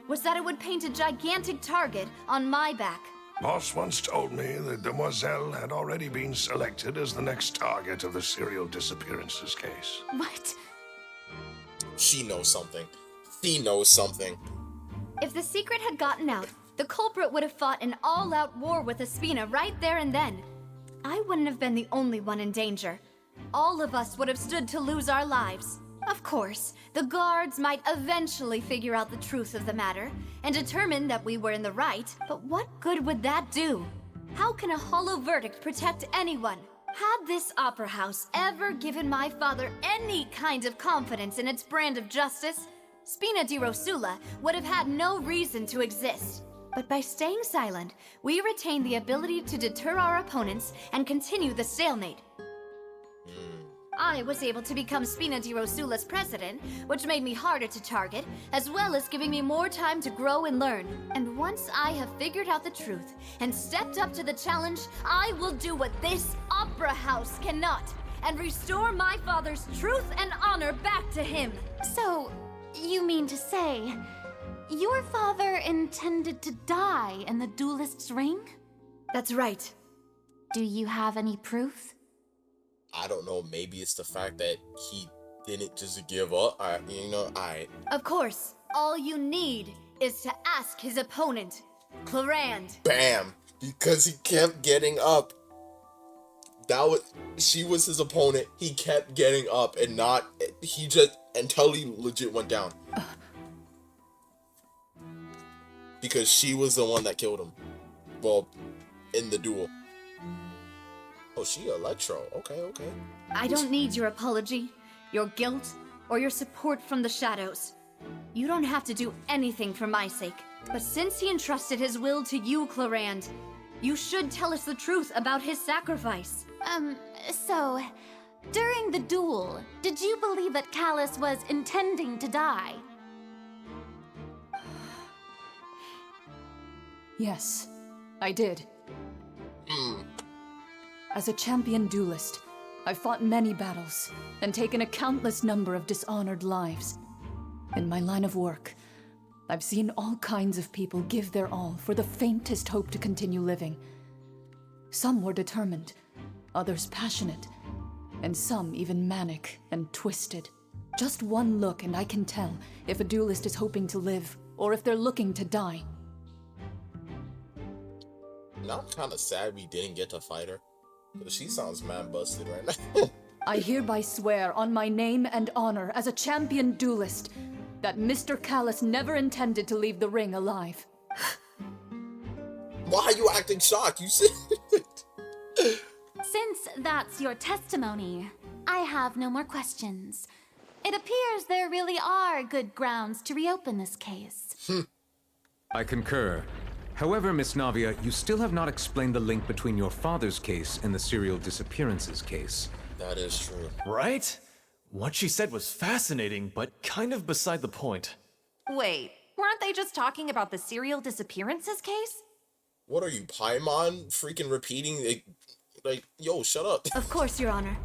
was that it would paint a gigantic target on my back. Boss once told me that Demoiselle had already been selected as the next target of the serial disappearances case. What? She knows something. She knows something. If the secret had gotten out, the culprit would have fought an all-out war with Espina right there and then. I wouldn't have been the only one in danger. All of us would have stood to lose our lives. Of course, the guards might eventually figure out the truth of the matter and determine that we were in the right, but what good would that do? How can a hollow verdict protect anyone? Had this opera house ever given my father any kind of confidence in its brand of justice, Spina di Rosula would have had no reason to exist. But by staying silent, we retain the ability to deter our opponents and continue the stalemate. I was able to become Spina di Rosula's president, which made me harder to target, as well as giving me more time to grow and learn. And once I have figured out the truth and stepped up to the challenge, I will do what this opera house cannot, and restore my father's truth and honor back to him. So, you mean to say, your father intended to die in the duelist's ring? That's right. Do you have any proof? I don't know, maybe it's the fact that he didn't just give up. Of course, all you need is to ask his opponent, Clarand. Bam! Because he kept getting up. She was his opponent. He kept getting up until he legit went down. Because she was the one that killed him. Well, in the duel. Oh, she Electro. Okay. I don't need your apology, your guilt, or your support from the shadows. You don't have to do anything for my sake. But since he entrusted his will to you, Clarand, you should tell us the truth about his sacrifice. So, during the duel, did you believe that Callus was intending to die? Yes, I did. As a champion duelist, I've fought many battles and taken a countless number of dishonored lives. In my line of work, I've seen all kinds of people give their all for the faintest hope to continue living. Some were determined, others passionate, and some even manic and twisted. Just one look and I can tell if a duelist is hoping to live or if they're looking to die. Now I'm kind of sad we didn't get to fight her. She sounds man busted right now. I hereby swear on my name and honor as a champion duelist that Mr. Callus never intended to leave the ring alive. Why are you acting shocked? You said it. Since that's your testimony, I have no more questions. It appears there really are good grounds to reopen this case. I concur. However, Miss Navia, you still have not explained the link between your father's case and the serial disappearances case. That is true. Right? What she said was fascinating, but kind of beside the point. Wait, weren't they just talking about the serial disappearances case? What are you, Paimon? Freaking repeating it? Like, yo, shut up. Of course, Your Honor.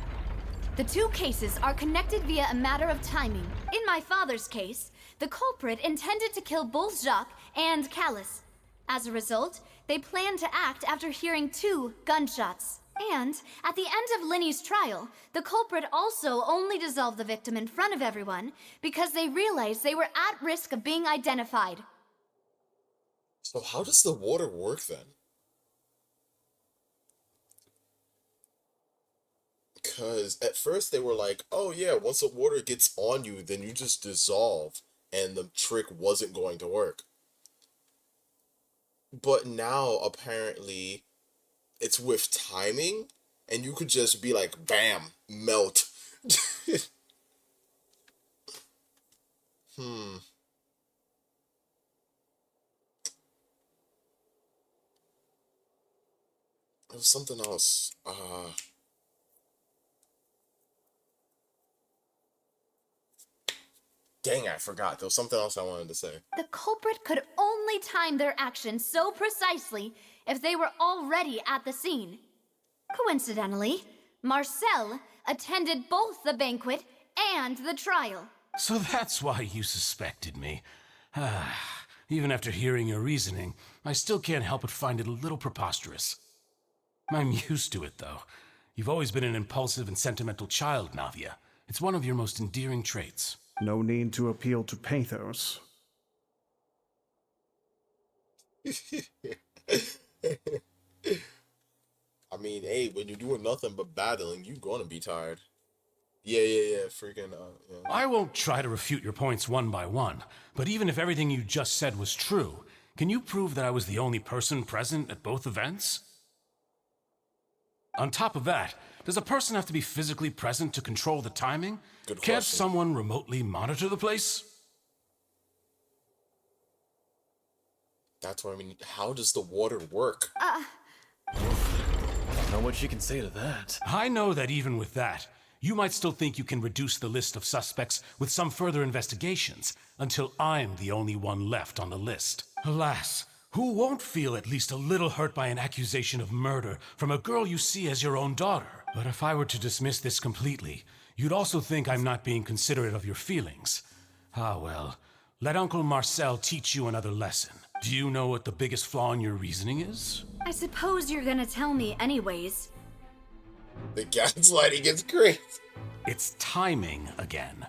The two cases are connected via a matter of timing. In my father's case, the culprit intended to kill both Jacques and Callus. As a result, they planned to act after hearing 2 gunshots. And, at the end of Linny's trial, the culprit also only dissolved the victim in front of everyone because they realized they were at risk of being identified. So how does the water work then? Because at first they were like, oh yeah, once the water gets on you, then you just dissolve, and the trick wasn't going to work. But now, apparently, it's with timing, and you could just be like, bam, melt. There was something else. Dang, I forgot. There was something else I wanted to say. The culprit could only time their actions so precisely if they were already at the scene. Coincidentally, Marcel attended both the banquet and the trial. So that's why you suspected me. Even after hearing your reasoning, I still can't help but find it a little preposterous. I'm used to it, though. You've always been an impulsive and sentimental child, Navia. It's one of your most endearing traits. No need to appeal to pathos. I mean, hey, when you're doing nothing but battling, you're gonna be tired. Yeah, freaking, yeah. I won't try to refute your points one by one, but even if everything you just said was true, can you prove that I was the only person present at both events? On top of that, does a person have to be physically present to control the timing? Good Can't question. someone remotely monitor the place? That's what I mean. How does the water work? I don't know what you can say to that. I know that even with that, you might still think you can reduce the list of suspects with some further investigations until I'm the only one left on the list. Alas, who won't feel at least a little hurt by an accusation of murder from a girl you see as your own daughter? But if I were to dismiss this completely, you'd also think I'm not being considerate of your feelings. Ah well, let Uncle Marcel teach you another lesson. Do you know what the biggest flaw in your reasoning is? I suppose you're gonna tell me anyways. The gaslighting is great. It's timing again.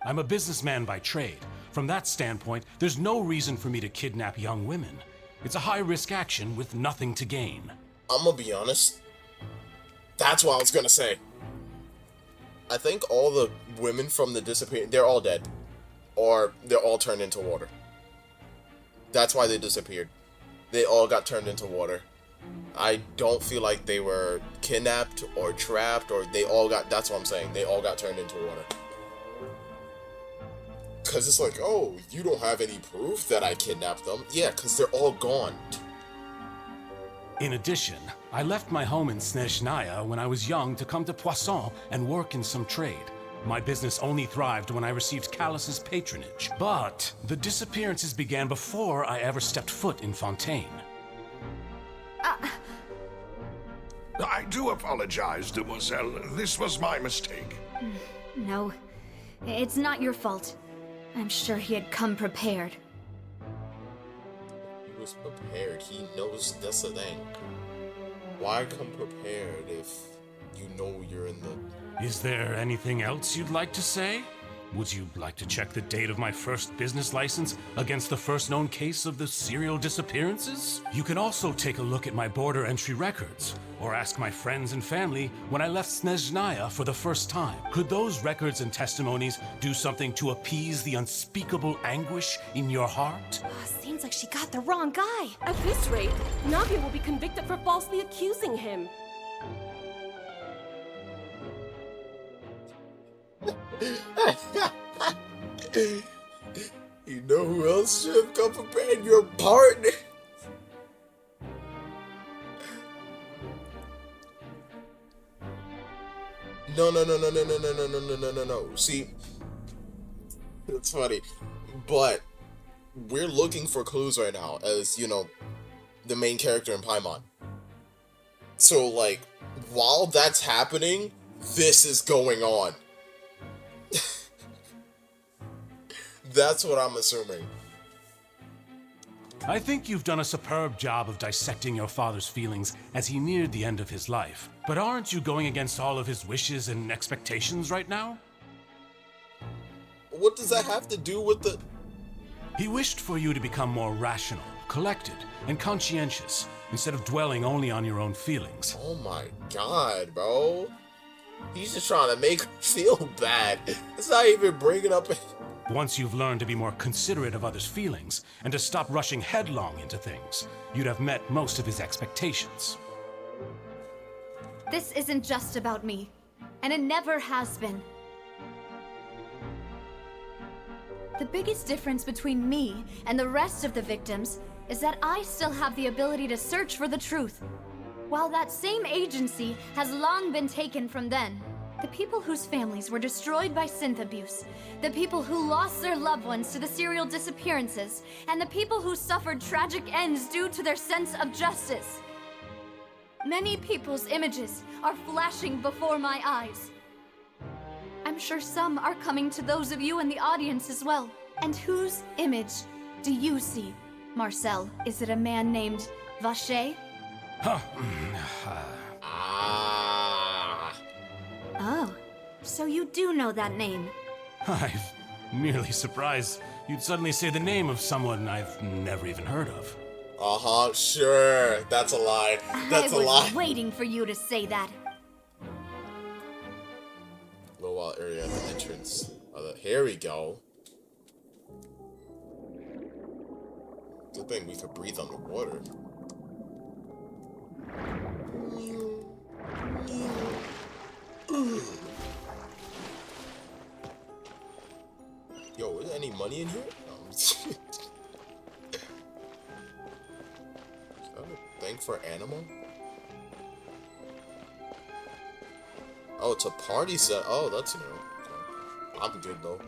I'm a businessman by trade. From that standpoint, there's no reason for me to kidnap young women. It's a high-risk action with nothing to gain. I'm gonna be honest. That's what I was gonna say. I think all the women from the disappearing, they're all dead. Or they're all turned into water. That's why they disappeared. They all got turned into water. I don't feel like they were kidnapped or trapped, or they all got, that's what I'm saying, they all got turned into water. Because it's like, oh, you don't have any proof that I kidnapped them. Yeah, because they're all gone. In addition, I left my home in Snezhnaya when I was young to come to Poisson and work in some trade. My business only thrived when I received Callus's patronage. But the disappearances began before I ever stepped foot in Fontaine. I do apologize, demoiselle. This was my mistake. No, it's not your fault. I'm sure he had come prepared. He was prepared. He knows that's the thing. Why come prepared if you know you're in the... Is there anything else you'd like to say? Would you like to check the date of my first business license against the first known case of the serial disappearances? You can also take a look at my border entry records, or ask my friends and family when I left Snezhnaya for the first time. Could those records and testimonies do something to appease the unspeakable anguish in your heart? Seems like she got the wrong guy. At this rate, Navia will be convicted for falsely accusing him. You know who else should have come prepared? Your partner. No. See, it's funny, but we're looking for clues right now as, you know, the main character in Paimon. So, like, while that's happening, this is going on. That's what I'm assuming. I think you've done a superb job of dissecting your father's feelings as he neared the end of his life. But aren't you going against all of his wishes and expectations right now? What does that have to do with the... He wished for you to become more rational, collected, and conscientious, instead of dwelling only on your own feelings. Oh my god, bro. He's just trying to make her feel bad. It's not even bringing up... Once you've learned to be more considerate of others' feelings, and to stop rushing headlong into things, you'd have met most of his expectations. This isn't just about me, and it never has been. The biggest difference between me and the rest of the victims is that I still have the ability to search for the truth. While that same agency has long been taken from them, the people whose families were destroyed by synth abuse, the people who lost their loved ones to the serial disappearances, and the people who suffered tragic ends due to their sense of justice. Many people's images are flashing before my eyes. I'm sure some are coming to those of you in the audience as well. And whose image do you see, Marcel? Is it a man named Vacher? Oh, so you do know that name. I'm merely surprised you'd suddenly say the name of someone I've never even heard of. Uh-huh, sure. That's a lie. That's a lie. I was waiting for you to say that. Low wall area at the entrance. Here we go. Good thing we could breathe underwater. Yo, is there any money in here? Is that a thing for animal? Oh, it's a party set. Oh, that's new. Okay. I'm good though.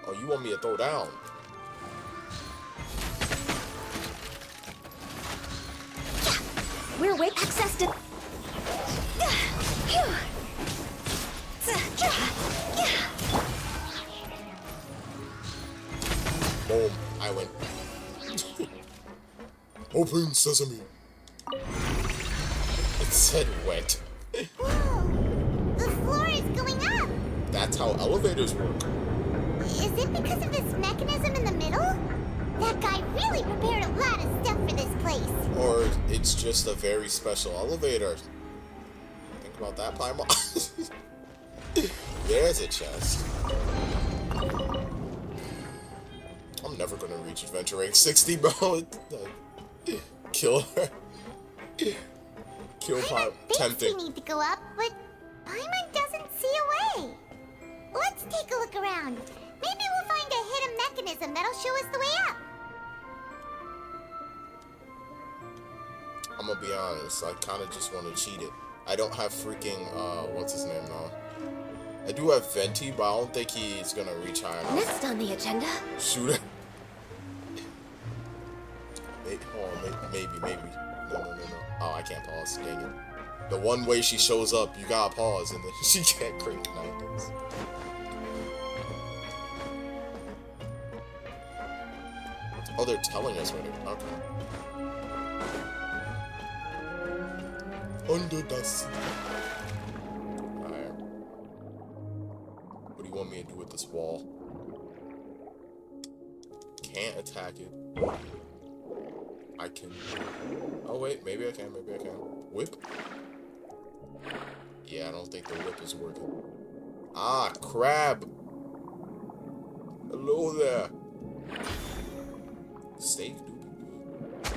Oh, you want me to throw down? We're with access to... Boom. I win. Open sesame. It said wet. Whoa! The floor is going up! That's how elevators work. Is it because of this mechanism in the middle? That guy really prepared a lot of stuff for this place. Or it's just a very special elevator. Think about that, Paimon. There's a chest. I'm never gonna reach adventure rank 60, bro. Kill her. Kill Paimon. Tempting. We need to go up, but Paimon doesn't see a way. Let's take a look around. Maybe we'll find a hidden mechanism that'll show us the way up. I'm gonna be honest, I kinda just wanna cheat it. I don't have freaking, what's his name now? I do have Venti, but I don't think he's gonna reach high enough. Next on the agenda. Shooter. Maybe. No. Oh, I can't pause, dang it. The one way she shows up, you gotta pause, and then she can't crank nowadays. Oh, they're telling us where to... Okay. Under the sea. Alright. What do you want me to do with this wall? Can't attack it. I can... Oh wait, maybe I can. Whip? Yeah, I don't think the whip is working. Ah, crab! Hello there. Steak do be good.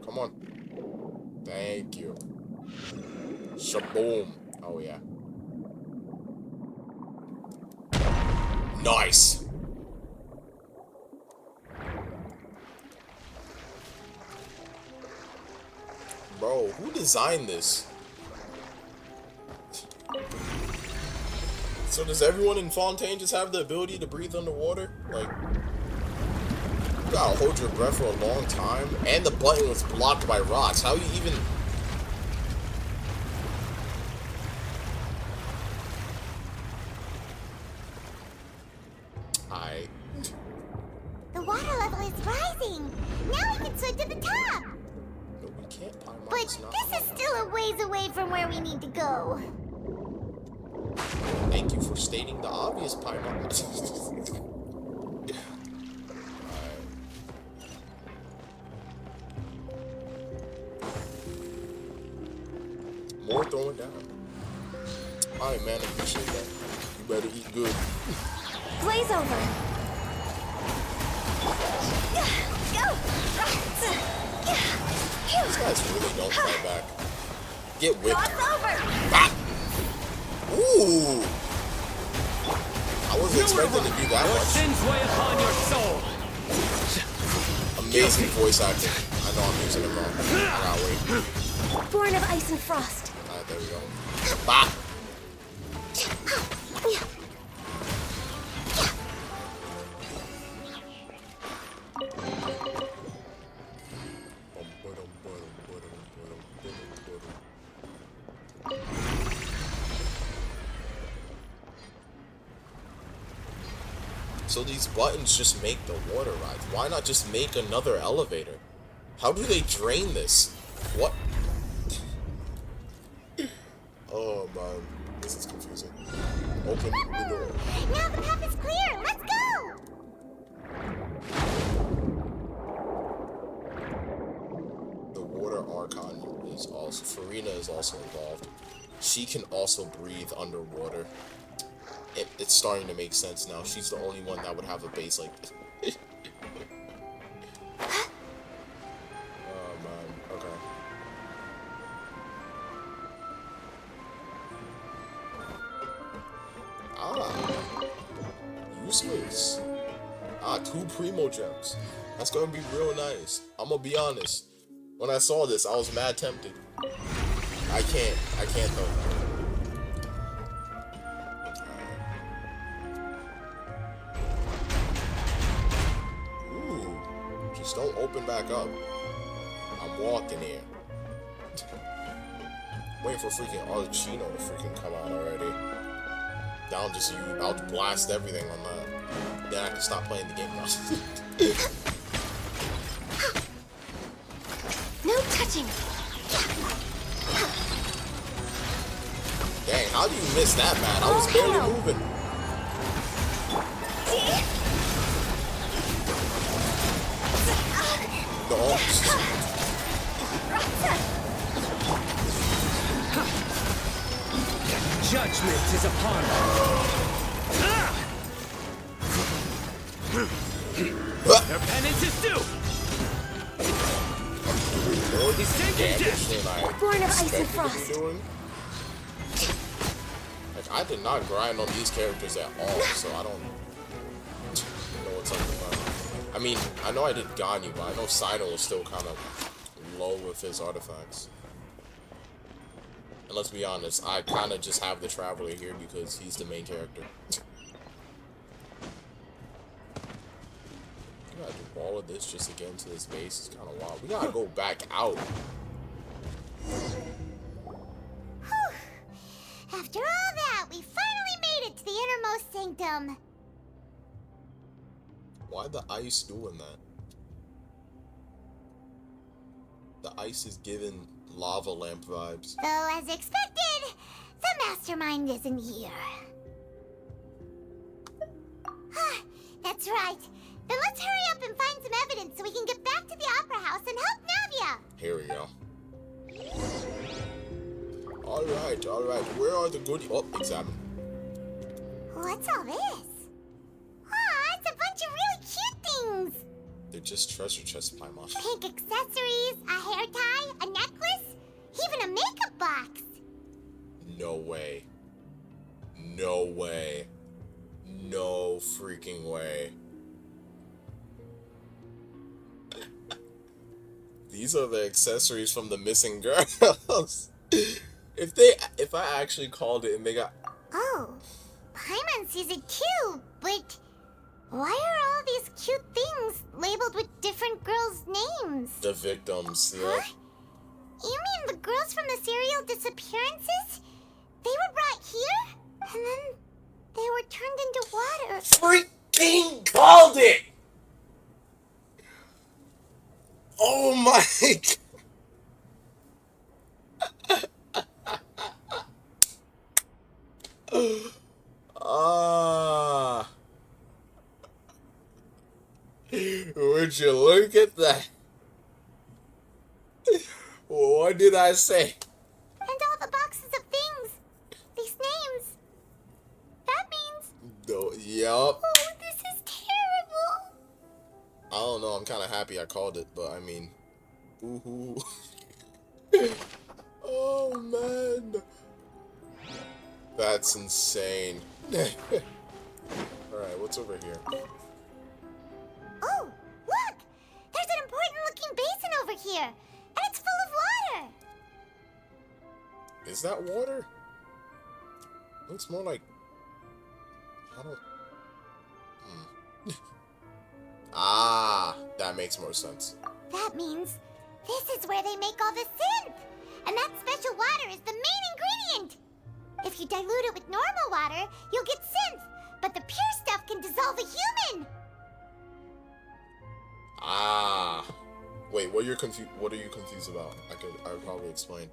Come on. Thank you. Shaboom. Oh yeah. Nice. Bro, who designed this? So does everyone in Fontaine just have the ability to breathe underwater? Like, you gotta hold your breath for a long time, and the button was blocked by rocks. How you even... The water level is rising. Now we can swim to the top. No, we can't. But this is still a ways away from where we need to go. Thank you for stating the obvious, Paimon. More throwing down. Alright, man, I appreciate that. You better eat good. Blaze over. These guys really don't fight back. Get whipped. Ah. Ooh. I wasn't expecting to do that much. Sins weigh upon your soul. Amazing voice acting. I know I'm using it wrong. I gotta wait. Born of ice and frost. Alright, there we go. Bah! So these buttons just make the water rise. Why not just make another elevator? How do they drain this? What? Oh man, this is confusing. Open the door. Now the path is clear. Let's go. The water Archon is also, Farina is also involved. She can also breathe underwater. It's starting to make sense now. She's the only one that would have a base like this. Oh man, okay. Ah, useless. Ah, 2 primo gems. That's gonna be real nice. I'm gonna be honest. When I saw this, I was mad tempted. I can't though. Just don't open back up. I'm walking here. Waiting for freaking Archon to freaking come out already. I'll blast everything on that. Then I can stop playing the game now. No touching. Dang, how do you miss that bad? I was barely moving. Judgment is upon us. Their penance is due. He's taking death. Born of ice and frost. Like, I did not grind on these characters at all, so I don't know what's up with that. I mean, I know I did Ganyu, but I know Sino is still kind of low with his artifacts. And let's be honest, I kind of just have the Traveler here because he's the main character. We gotta do all of this just to get into this base. It's kind of wild. We gotta go back out. After all that, we finally made it to the innermost sanctum. Why the ice doing that? The ice is giving lava lamp vibes. Though, as expected, the mastermind isn't here. That's right. Then let's hurry up and find some evidence so we can get back to the Opera House and help Navia. Here we go. Alright, alright. Where are the goodies? Oh, examine. What's all this? Aw, it's a bunch of really cute things. They're just treasure chest Paimon. Pink accessories, a hair tie, a necklace, even a makeup box. No way. No way. No freaking way. These are the accessories from the missing girls. If I actually called it and they got... Oh, Paimon sees it too, but why are all these cute things labeled with different girls' names? The victims, yeah. Huh? You mean the girls from the serial disappearances? They were brought here, and then they were turned into water. Freaking called it! Oh my God. Would you look at that? What did I say? And all the boxes of things. These names. That means... No, yup. Oh, this is terrible. I don't know, I'm kind of happy I called it, but I mean... Woohoo. Oh, man. That's insane. Alright, what's over here? Oh, look! There's an important-looking basin over here, and it's full of water! Is that water? Looks more like... I don't... Ah, that makes more sense. That means this is where they make all the synth! And that special water is the main ingredient! If you dilute it with normal water, you'll get synth, but the pure stuff can dissolve a human! Ah. Wait, what are you confused about? I would probably explain.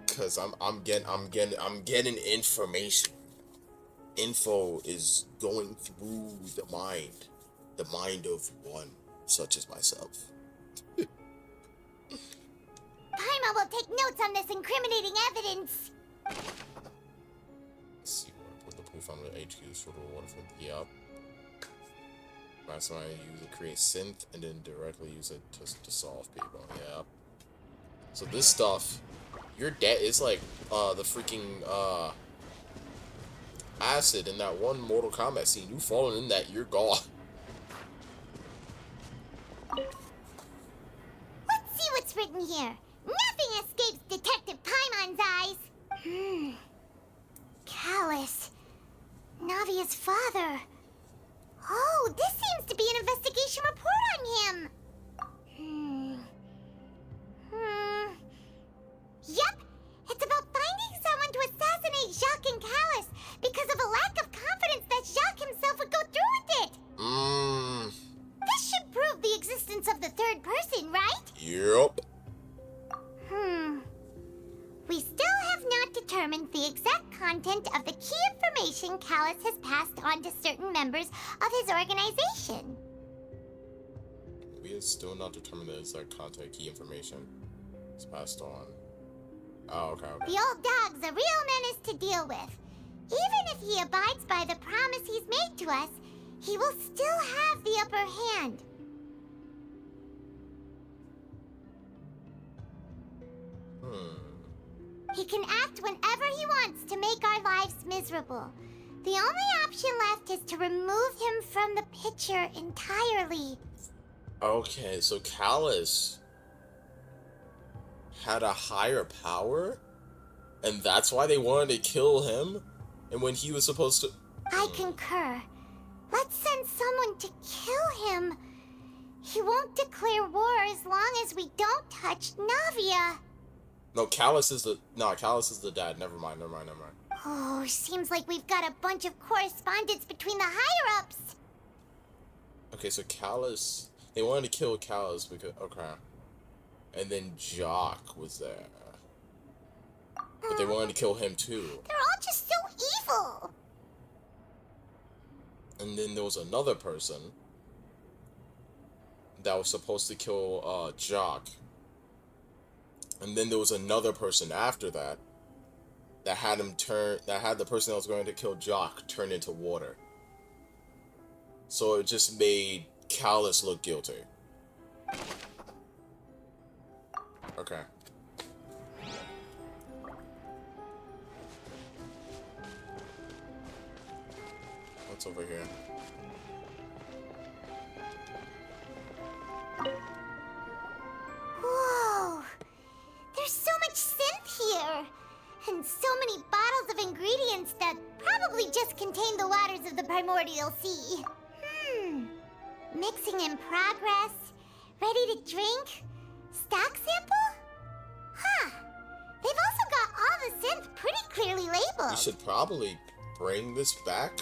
Cause I'm getting information. Info is going through the mind of one such as myself. Paimon will take notes on this incriminating evidence. Let's see where I put the proof on the HQs for the water from. Yep. Last time I use it create synth and then directly use it to solve people. Yep. So this stuff, you're dead. It's like the freaking acid in that one Mortal Kombat scene. You falling in that, you're gone. Let's see what's written here. Nothing escapes Detective Paimon's eyes. Callus. Navia's father. Oh, this seems to be an investigation report on him. Yep, it's about finding someone to assassinate Jacques and Callus because of a lack of confidence that Jacques himself would go through with it. This should prove the existence of the third person, right? Yep. We still have not determined the exact content of the key information Callus has passed on to certain members of his organization. We have still not determined the exact content key information is passed on. Oh, okay. The old dog's a real menace to deal with. Even if he abides by the promise he's made to us, he will still have the upper hand. He can act whenever he wants to make our lives miserable. The only option left is to remove him from the picture entirely. Okay, so Callus had a higher power? And that's why they wanted to kill him? And when he was supposed to... I concur. Let's send someone to kill him. He won't declare war as long as we don't touch Navia. No, Callus is the dad. Never mind. Oh, seems like we've got a bunch of correspondence between the higher-ups. Okay, so Callus... They wanted to kill Callus because... Okay. And then Jacques was there. But they wanted to kill him too. They're all just so evil. And then there was another person that was supposed to kill Jacques. And then there was another person after that that had the person that was going to kill Jacques turn into water. So it just made Callus look guilty. Okay. What's over here? Whoa! There's so much synth here! And so many bottles of ingredients that probably just contain the waters of the primordial sea. Mixing in progress. Ready to drink? Stock sample? Huh. They've also got all the synth pretty clearly labeled. We should probably bring this back.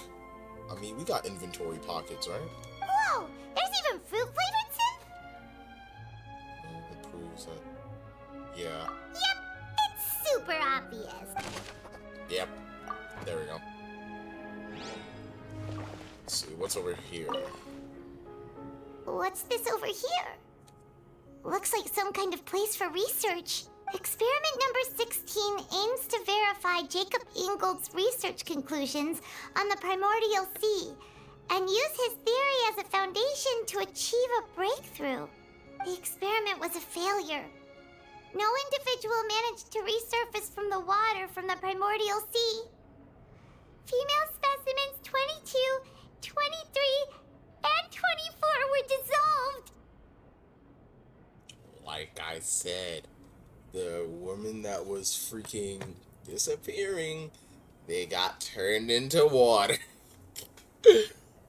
I mean, we got inventory pockets, right? Whoa! There's even fruit-flavored synth? It proves that... Yeah. Yep, it's super obvious. Yep. There we go. Let's see, what's over here? What's this over here? Looks like some kind of place for research. Experiment number 16 aims to verify verify Jacob Ingold's research conclusions on the primordial sea and use his theory as a foundation to achieve a breakthrough. The experiment was a failure. No individual managed to resurface from the water from the primordial sea. Female specimens 22, 23, and 24 were dissolved. Like I said, the woman that was freaking disappearing, they got turned into water.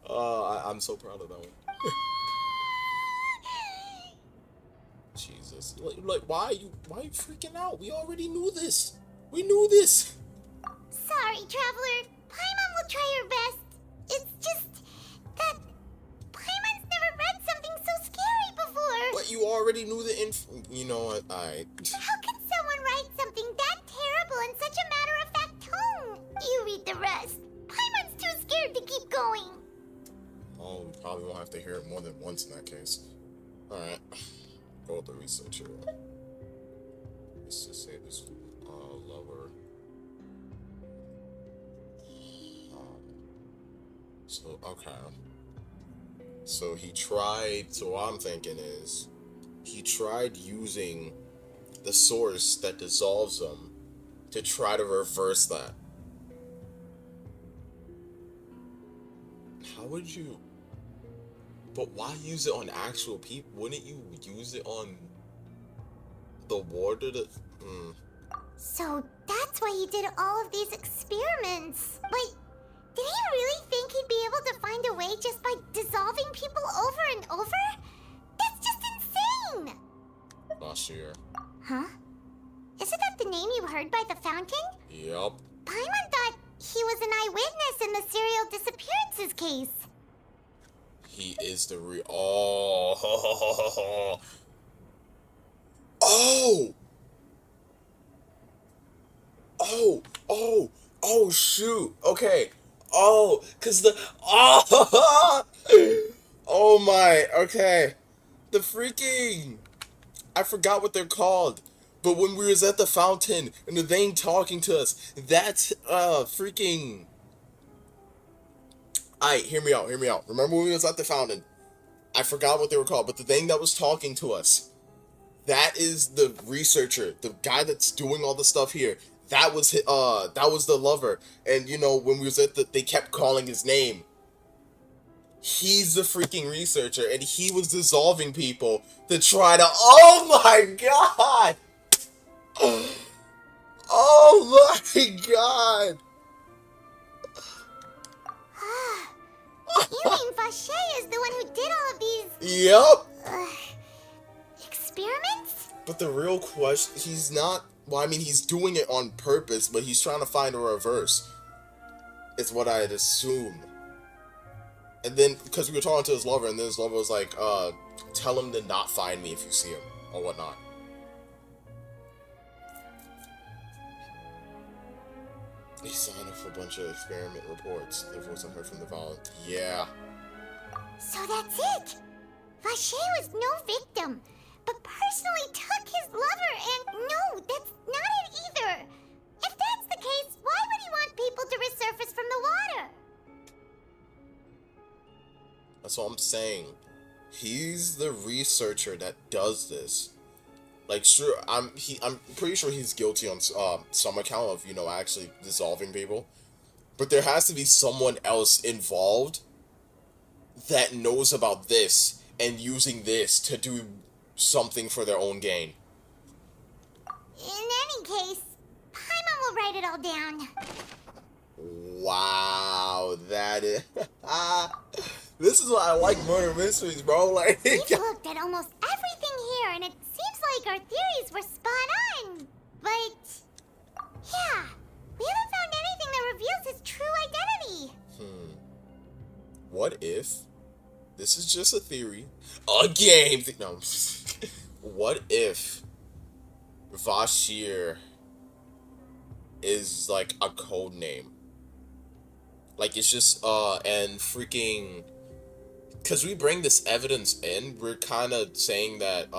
I'm so proud of that one. Jesus, like why are you freaking out? We already knew this. We knew this. Sorry, Traveler. Paimon will try her best. It's just that Paimon's never read something so scary before. But you already knew the You know what? How can someone write something that terrible in such a matter-of-fact tone? You read the rest. Paimon's too scared to keep going. Oh, we probably won't have to hear it more than once in that case. Alright. Go with the researcher. Let's just say this lover. So, okay. So he tried, so what I'm thinking is, he tried using the source that dissolves them to try to reverse that. How would you? But why use it on actual people? Wouldn't you use it on the water? So that's why he did all of these experiments. Wait, did he really think he'd be able to find a way just by dissolving people over and over? That's just insane! Last year. Huh? Isn't that the name you heard by the fountain? Yep. Paimon thought he was an eyewitness in the serial disappearances case. He is the Oh! Oh! Oh! Oh! Oh, shoot! Okay. Oh, cause the... Oh! Oh my, okay. The freaking... I forgot what they're called. But when we was at the fountain, and the thing talking to us, that's, freaking... Alright, hear me out. Remember when we was at the fountain? I forgot what they were called, but the thing that was talking to us, that is the researcher, the guy that's doing all the stuff here. That was the lover. And you know, when we was at they kept calling his name. He's the freaking researcher, and he was dissolving people to try to... Oh my god! Oh my god! You mean Vache is the one who did all of these... Yep! Experiments? But the real question, he's not... Well, I mean, he's doing it on purpose, but he's trying to find a reverse. It's what I had assumed. And then, because we were talking to his lover, and then his lover was like, tell him to not find me if you see him, or whatnot. He signed up for a bunch of experiment reports. If it wasn't heard from the violent. Yeah. So that's it! Vache was no victim, but personally took his lover, and no, that's not it either! If that's the case, why would he want people to resurface from the water? That's what I'm saying. He's the researcher that does this. Like, sure, I'm pretty sure he's guilty on some account of, you know, actually dissolving people. But there has to be someone else involved that knows about this and using this to do something for their own gain. In any case, Paimon will write it all down. Wow, that is... This is why I like murder mysteries, bro. Like, We've looked at almost everything here, and it seems like our theories were spot on. But, yeah, we haven't found anything that reveals his true identity. What if this is just a theory, a game? No. What if Vashir is like a code name? Like, it's just and freaking, because we bring this evidence in, we're kind of saying that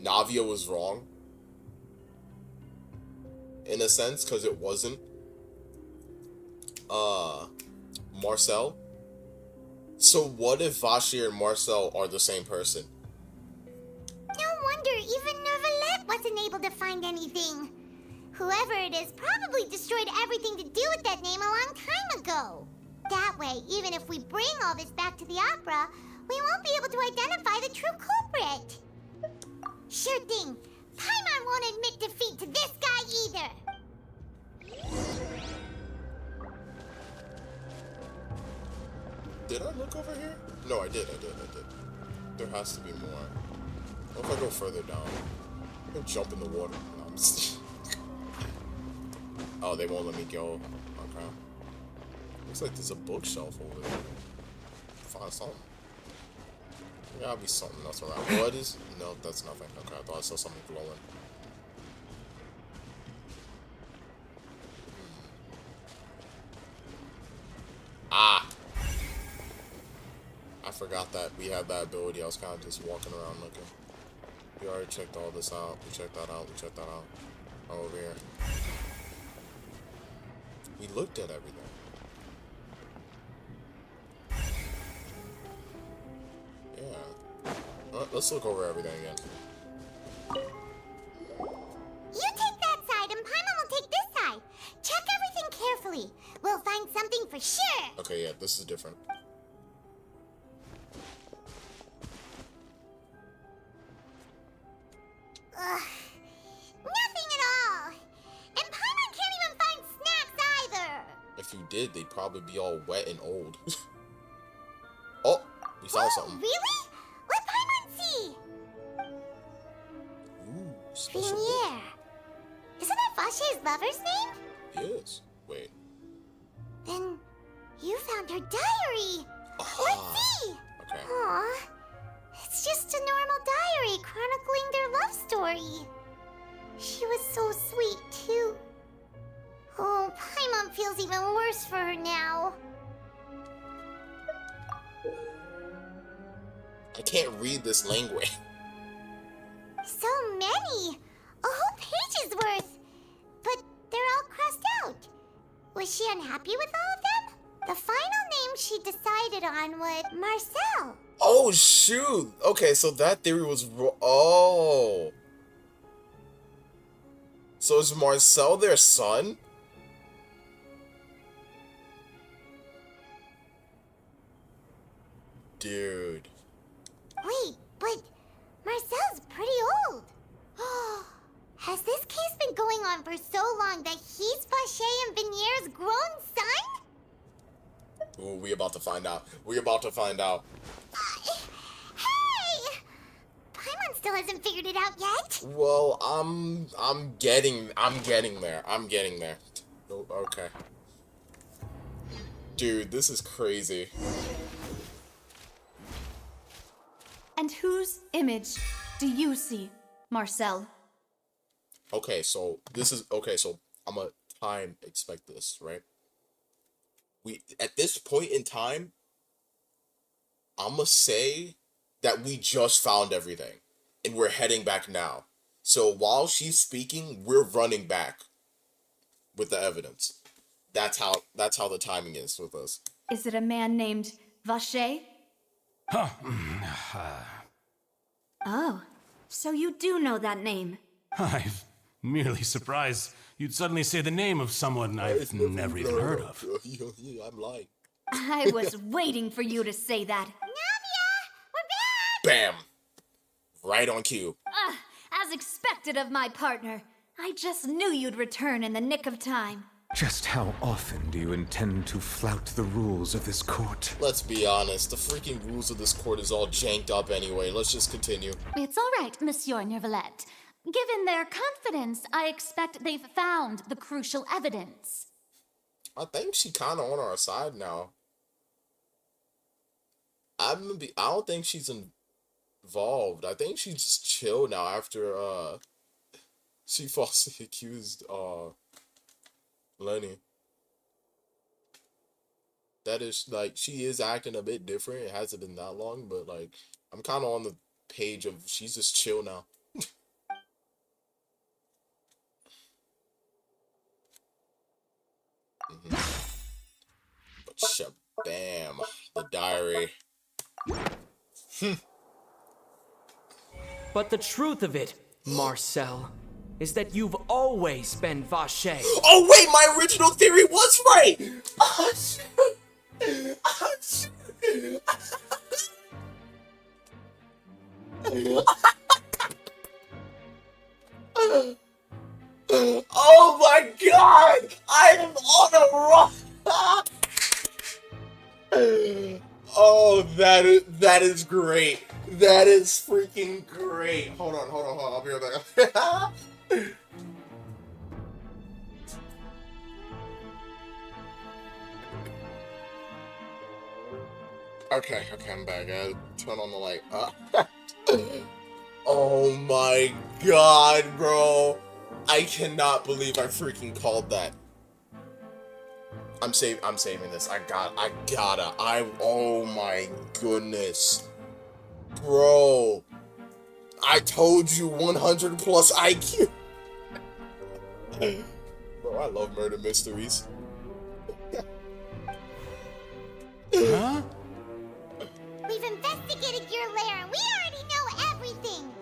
Navia was wrong. in a sense, because it wasn't Marcel. So what if Vashi and Marcel are the same person? No wonder even Nervalette wasn't able to find anything. Whoever it is probably destroyed everything to do with that name a long time ago. That way, even if we bring all this back to the opera, we won't be able to identify the true culprit. Sure thing. Paimon won't admit defeat to this guy either. Did I look over here? No, I did. There has to be more. What if I go further down? I'm gonna jump in the water. No, I'm just... Oh, they won't let me go. Okay. Looks like there's a bookshelf over there. Find something. There gotta be something else around. What is? No, that's nothing. Okay, I thought I saw something glowing. Ah! I forgot that we had that ability. I was kind of just walking around looking. We already checked all this out. We checked that out. We checked that out. Oh, over here. We looked at everything. Yeah. Let's look over everything again. You take that side and Paimon will take this side. Check everything carefully. We'll find something for sure. Okay, yeah, this is different. Ugh. Nothing at all. And Paimon can't even find snacks either. If you did, they'd probably be all wet and old. Oh, we found something. Really? What Paimon see? Ooh, special book. Vinier. Isn't that Vache's lover's name? Yes. Wait. Then you found her diary. Let's see. Okay. Aw. It's just a normal diary chronicling their love story. She was so sweet, too. Oh, Paimon feels even worse for her now. I can't read this language. So many! A whole page's worth! But they're all crossed out. Was she unhappy with all of them? The final name she decided on was Marcel. Oh, shoot. Okay, so that theory was... Oh. So is Marcel their son? Dude. Wait, but Marcel's pretty old. Has this case been going on for so long that he's Vache and Vinier's grown son? Ooh, we about to find out. We about to find out. Hey! Paimon still hasn't figured it out yet. Well, I'm getting there. I'm getting there. Oh, okay. Dude, this is crazy. And whose image do you see, Marcel? Okay, so this is okay, so I'm gonna time expect this, right? We at this point in time, I'm gonna say that we just found everything and we're heading back now. So while she's speaking, we're running back with the evidence. That's how the timing is with us. Is it a man named Vache? Oh, so you do know that name. I'm merely surprised you'd suddenly say the name of someone I've never even heard of. I'm lying. I was waiting for you to say that. Bam! Right on cue. As expected of my partner. I just knew you'd return in the nick of time. Just how often do you intend to flout the rules of this court? Let's be honest, the freaking rules of this court is all janked up anyway. Let's just continue. It's all right, Monsieur Nervalette. Given their confidence, I expect they've found the crucial evidence. I think she kind of on our side now. I don't think she's involved. I think she's just chill now after she falsely accused Lenny. That is like she is acting a bit different. It hasn't been that long, but like I'm kind of on the page of she's just chill now. Shabam. The diary. But the truth of it, Marcel, is that you've always been Vache. Oh wait, my original theory was right! Oh shit! Oh shit! Oh my god! I am on a roll! Oh, that is great. That is freaking great. Hold on. I'll be right back. Okay, I'm back. I turn on the light. Oh my god, bro. I cannot believe I freaking called that. I'm saving this. I gotta. Oh my goodness. Bro. I told you 100 plus IQ. Bro, I love murder mysteries. Huh? We've investigated your lair and we already know everything.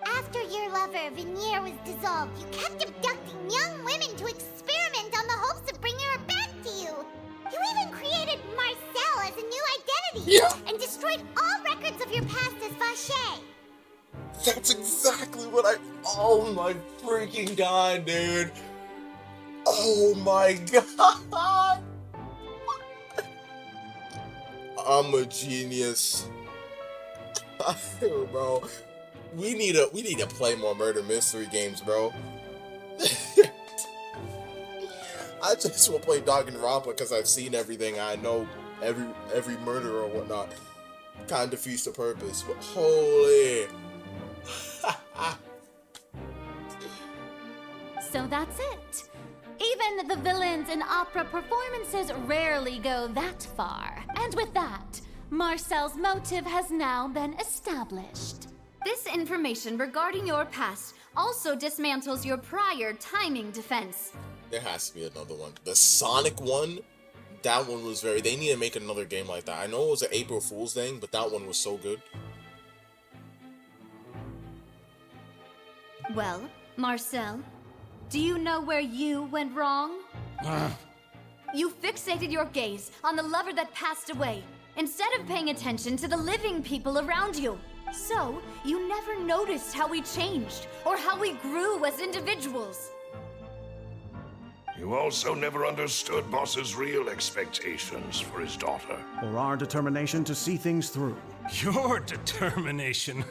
After your lover, Veneer, was dissolved, you kept abducting young women to experiment on the hopes of bringing her back to you. You even created Marcel as a new identity and destroyed all records of your past as Vache. That's exactly what oh my freaking god, dude. Oh my god. I'm a genius. Bro, we need to play more murder mystery games, bro. I just want to play Danganronpa because I've seen everything. I know every murder or whatnot. Kind of defeats the purpose, but holy. So that's it. Even the villains in opera performances rarely go that far. And with that, Marcel's motive has now been established. This information regarding your past also dismantles your prior timing defense. There has to be another one. The Sonic one, that one was they need to make another game like that. I know it was an April Fool's thing, but that one was so good. Well, Marcel, do you know where you went wrong? You fixated your gaze on the lover that passed away, instead of paying attention to the living people around you. So, you never noticed how we changed, or how we grew as individuals. You also never understood Boss's real expectations for his daughter. Or our determination to see things through. Your determination.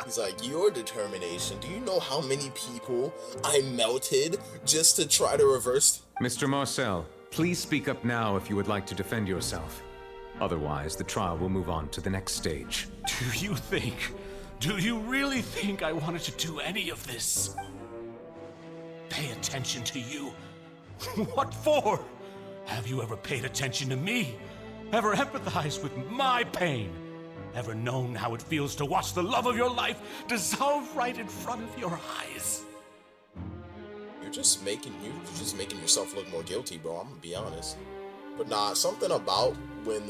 He's like, your determination. Do you know how many people I melted just to try to reverse? Mr. Marcel, please speak up now if you would like to defend yourself. Otherwise, the trial will move on to the next stage. Do you really think I wanted to do any of this? Pay attention to you? What for? Have you ever paid attention to me? Ever empathized with my pain? Ever known how it feels to watch the love of your life dissolve right in front of your eyes? You're just making yourself look more guilty, bro. I'm gonna be honest. But nah, something about when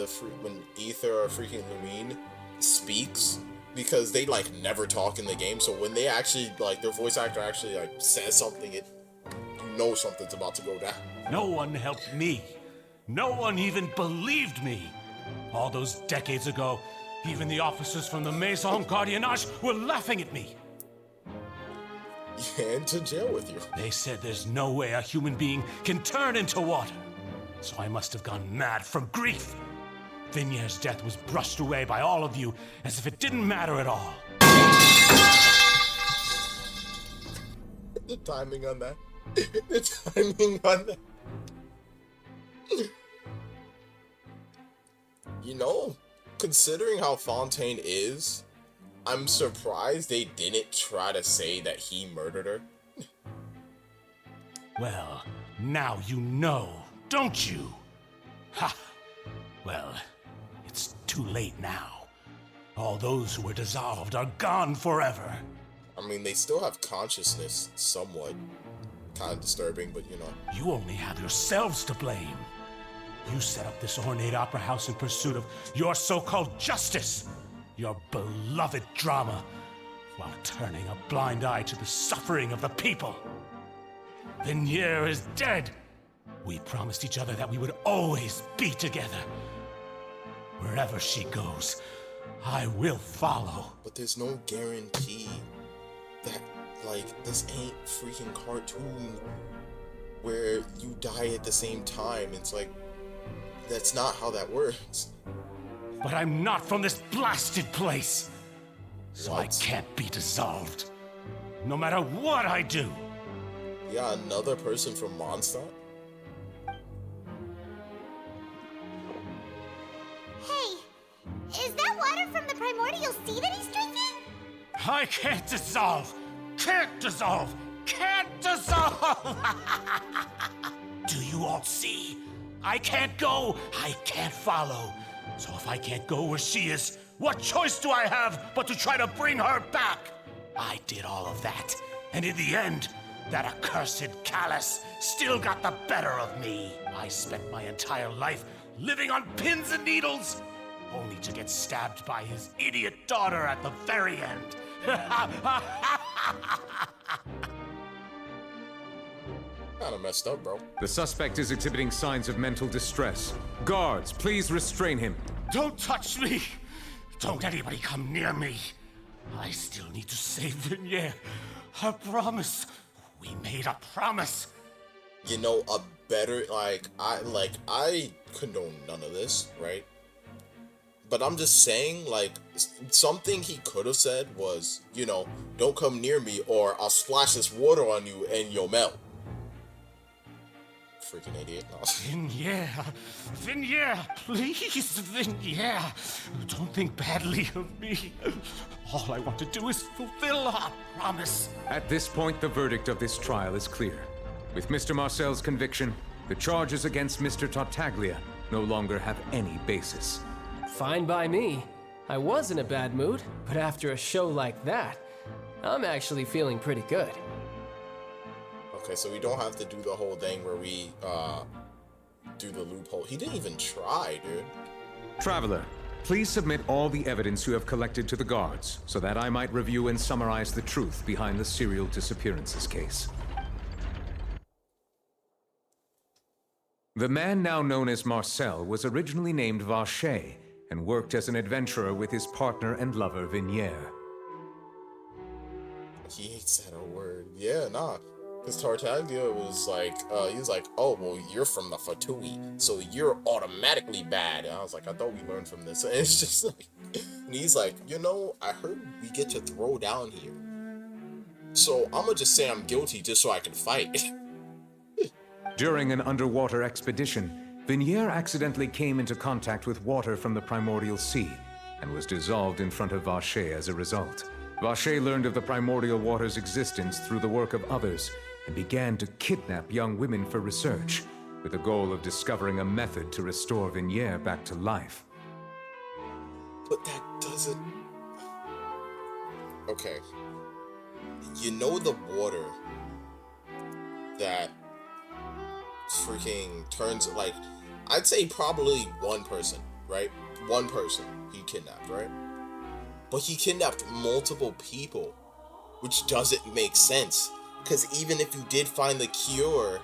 Ether or freaking Lumine speaks, because they like never talk in the game. So when they actually their voice actor actually says something, you know something's about to go down. No one helped me. No one even believed me. All those decades ago, even the officers from the Maison Gardiennage were laughing at me. And to jail with you. They said there's no way a human being can turn into water. So I must have gone mad from grief. Vignere's death was brushed away by all of you as if it didn't matter at all. The timing on that. The timing on that. You know, considering how Fontaine is, I'm surprised they didn't try to say that he murdered her. Well, now you know, don't you? Ha! Well, it's too late now. All those who were dissolved are gone forever. I mean, they still have consciousness, somewhat. Kind of disturbing, but you know. You only have yourselves to blame. You set up this ornate opera house in pursuit of your so-called justice, your beloved drama, while turning a blind eye to the suffering of the people. Vignier is dead. We promised each other that we would always be together. Wherever she goes, I will follow. But there's no guarantee that, like, this ain't freaking cartoon where you die at the same time. It's like, that's not how that works. But I'm not from this blasted place, so What? I can't be dissolved. No matter what I do. Yeah, another person from Mondstadt? Hey, is that water from the primordial sea that he's drinking? I can't dissolve! Can't dissolve! Can't dissolve! Do you all see? I can't go, I can't follow. So if I can't go where she is, what choice do I have but to try to bring her back? I did all of that, and in the end, that accursed Callus still got the better of me. I spent my entire life living on pins and needles, only to get stabbed by his idiot daughter at the very end. Kinda messed up, bro. The suspect is exhibiting signs of mental distress. Guards, please restrain him. Don't touch me! Don't anybody come near me! I still need to save Vignier. A promise. We made a promise. You know, a better, I condone none of this, right? But I'm just saying, like, something he could have said was, you know, don't come near me or I'll splash this water on you and you'll melt. Freaking idiot. No. Vignier, please, Vignier. Don't think badly of me. All I want to do is fulfill our promise. At this point, the verdict of this trial is clear. With Mr. Marcel's conviction, the charges against Mr. Tartaglia no longer have any basis. Fine by me. I was in a bad mood, but after a show like that, I'm actually feeling pretty good. Okay, so we don't have to do the whole thing where we, do the loophole. He didn't even try, dude. Traveler, please submit all the evidence you have collected to the guards, so that I might review and summarize the truth behind the serial disappearances case. The man now known as Marcel was originally named Vacher and worked as an adventurer with his partner and lover Vignier. He hates that word. Yeah, nah. Because Tartaglia was like, he was like, oh, well, you're from the Fatui, so you're automatically bad. And I was like, I thought we learned from this. And it's just like, and he's like, you know, I heard we get to throw down here. So I'm gonna just say I'm guilty just so I can fight. During an underwater expedition, Vignier accidentally came into contact with water from the primordial sea and was dissolved in front of Vacher as a result. Vacher learned of the primordial water's existence through the work of others and began to kidnap young women for research, with the goal of discovering a method to restore Vignier back to life. But that doesn't... Okay. You know the water that freaking turns, like, I'd say probably one person, right? One person he kidnapped, right? But he kidnapped multiple people, which doesn't make sense. Because even if you did find the cure,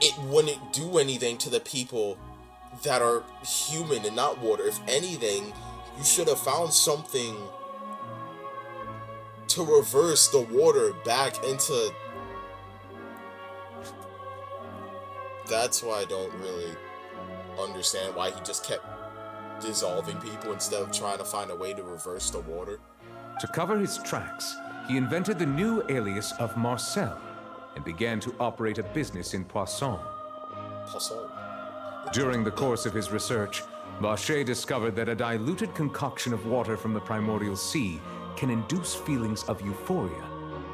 it wouldn't do anything to the people that are human and not water. If anything, you should have found something to reverse the water back into... That's why I don't really understand why he just kept dissolving people instead of trying to find a way to reverse the water. To cover his tracks, he invented the new alias of Marcel and began to operate a business in Poisson. Poisson. During the course of his research, Vacher discovered that a diluted concoction of water from the primordial sea can induce feelings of euphoria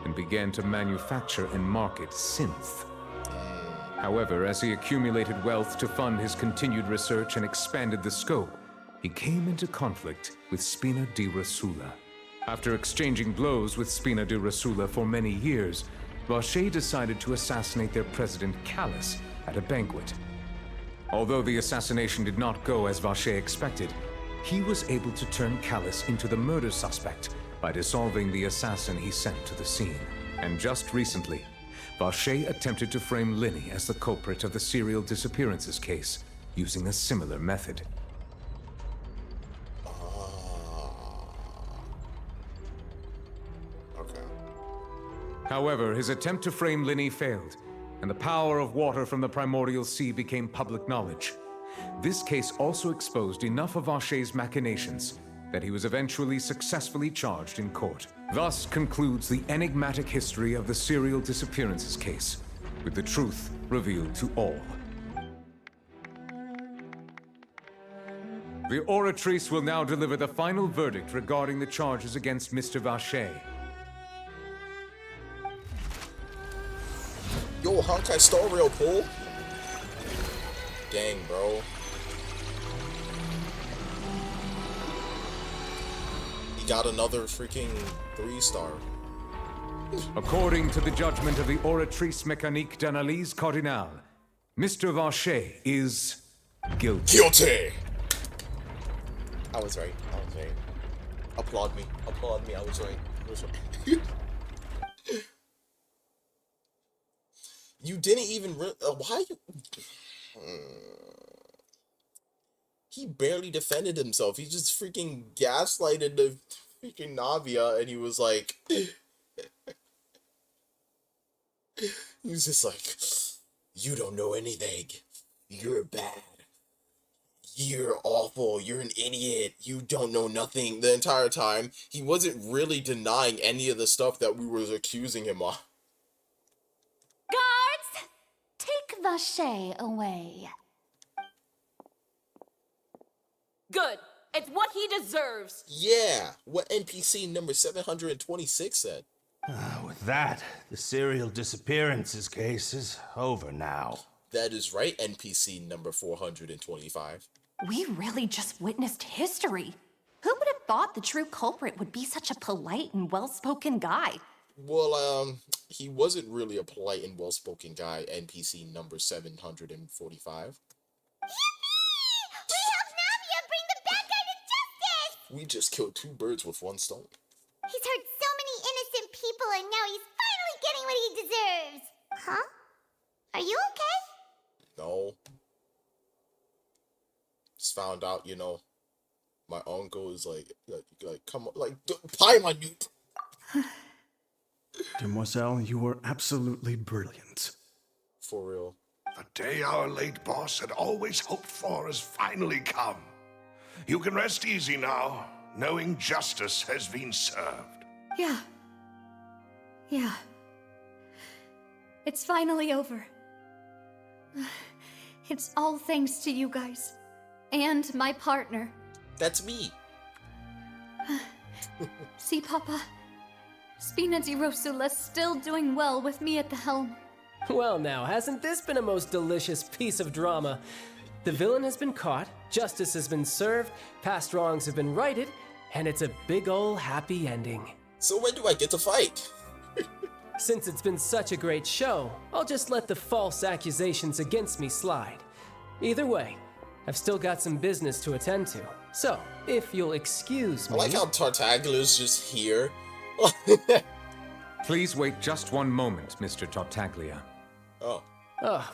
and began to manufacture and market synth. However, as he accumulated wealth to fund his continued research and expanded the scope, he came into conflict with Spina di Rosula. After exchanging blows with Spina di Rosula for many years, Vacher decided to assassinate their president Callus at a banquet. Although the assassination did not go as Vacher expected, he was able to turn Callus into the murder suspect by dissolving the assassin he sent to the scene. And just recently, Vacher attempted to frame Linny as the culprit of the serial disappearances case, using a similar method. Okay. However, his attempt to frame Linny failed, and the power of water from the primordial sea became public knowledge. This case also exposed enough of Vacher's machinations that he was eventually successfully charged in court. Thus concludes the enigmatic history of the serial disappearances case, with the truth revealed to all. The Oratrice will now deliver the final verdict regarding the charges against Mr. Vacher. Yo, Honkai Star Rail pull? Dang, bro. He got another freaking 3-star. According to the judgment of the Oratrice Mécanique d'Analyse Cardinale, Mr. Vacher is guilty. Guilty! I was right. I was right. Applaud me. Applaud me. I was right. I was right. You didn't even why you... He barely defended himself. He just freaking gaslighted the freaking Navia, and he was like... He was just like, you don't know anything. You're bad. You're awful. You're an idiot. You don't know nothing. The entire time, he wasn't really denying any of the stuff that we were accusing him of. Guards, take Vacher away. Good. It's what he deserves. Yeah, what NPC number 726 said. With that, the serial disappearances case is over now. That is right, NPC number 425. We really just witnessed history. Who would have thought the true culprit would be such a polite and well-spoken guy? Well, he wasn't really a polite and well-spoken guy, NPC number 745. We just killed 2 birds with 1 stone. He's hurt so many innocent people, and now he's finally getting what he deserves. Huh? Are you okay? No. Just found out, you know, my uncle is like come on, like, pie my newt. Demoiselle, you were absolutely brilliant. For real. The day our late boss had always hoped for has finally come. You can rest easy now, knowing justice has been served. Yeah. Yeah. It's finally over. It's all thanks to you guys. And my partner. That's me. See, Papa? Spina di Rosula's still doing well with me at the helm. Well now, hasn't this been a most delicious piece of drama? The villain has been caught, justice has been served, past wrongs have been righted, and it's a big ol' happy ending. So when do I get to fight? Since it's been such a great show, I'll just let the false accusations against me slide. Either way, I've still got some business to attend to. So, if you'll excuse me... I like how Tartaglia's just here. Please wait just one moment, Mr. Tartaglia. Oh.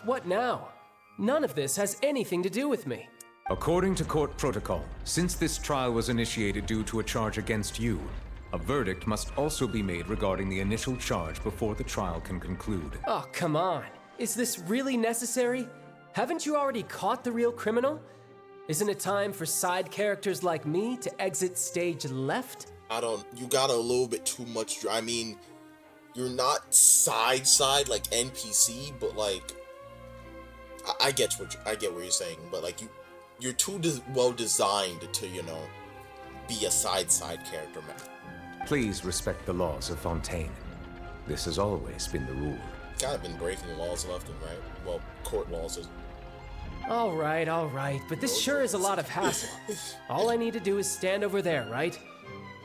What now? None of this has anything to do with me. According to court protocol, since this trial was initiated due to a charge against you, a verdict must also be made regarding the initial charge before the trial can conclude. Oh, come on. Is this really necessary? Haven't you already caught the real criminal? Isn't it time for side characters like me to exit stage left? You got a little bit too much, I mean, you're not side like NPC, but like, I get what you're saying, but like you're too well designed to, you know, be a side character, man. Please respect the laws of Fontaine. This has always been the rule. Kind of been breaking laws left and right. Well, court laws is... All right, but this sure is a lot of hassle. All I need to do is stand over there, right?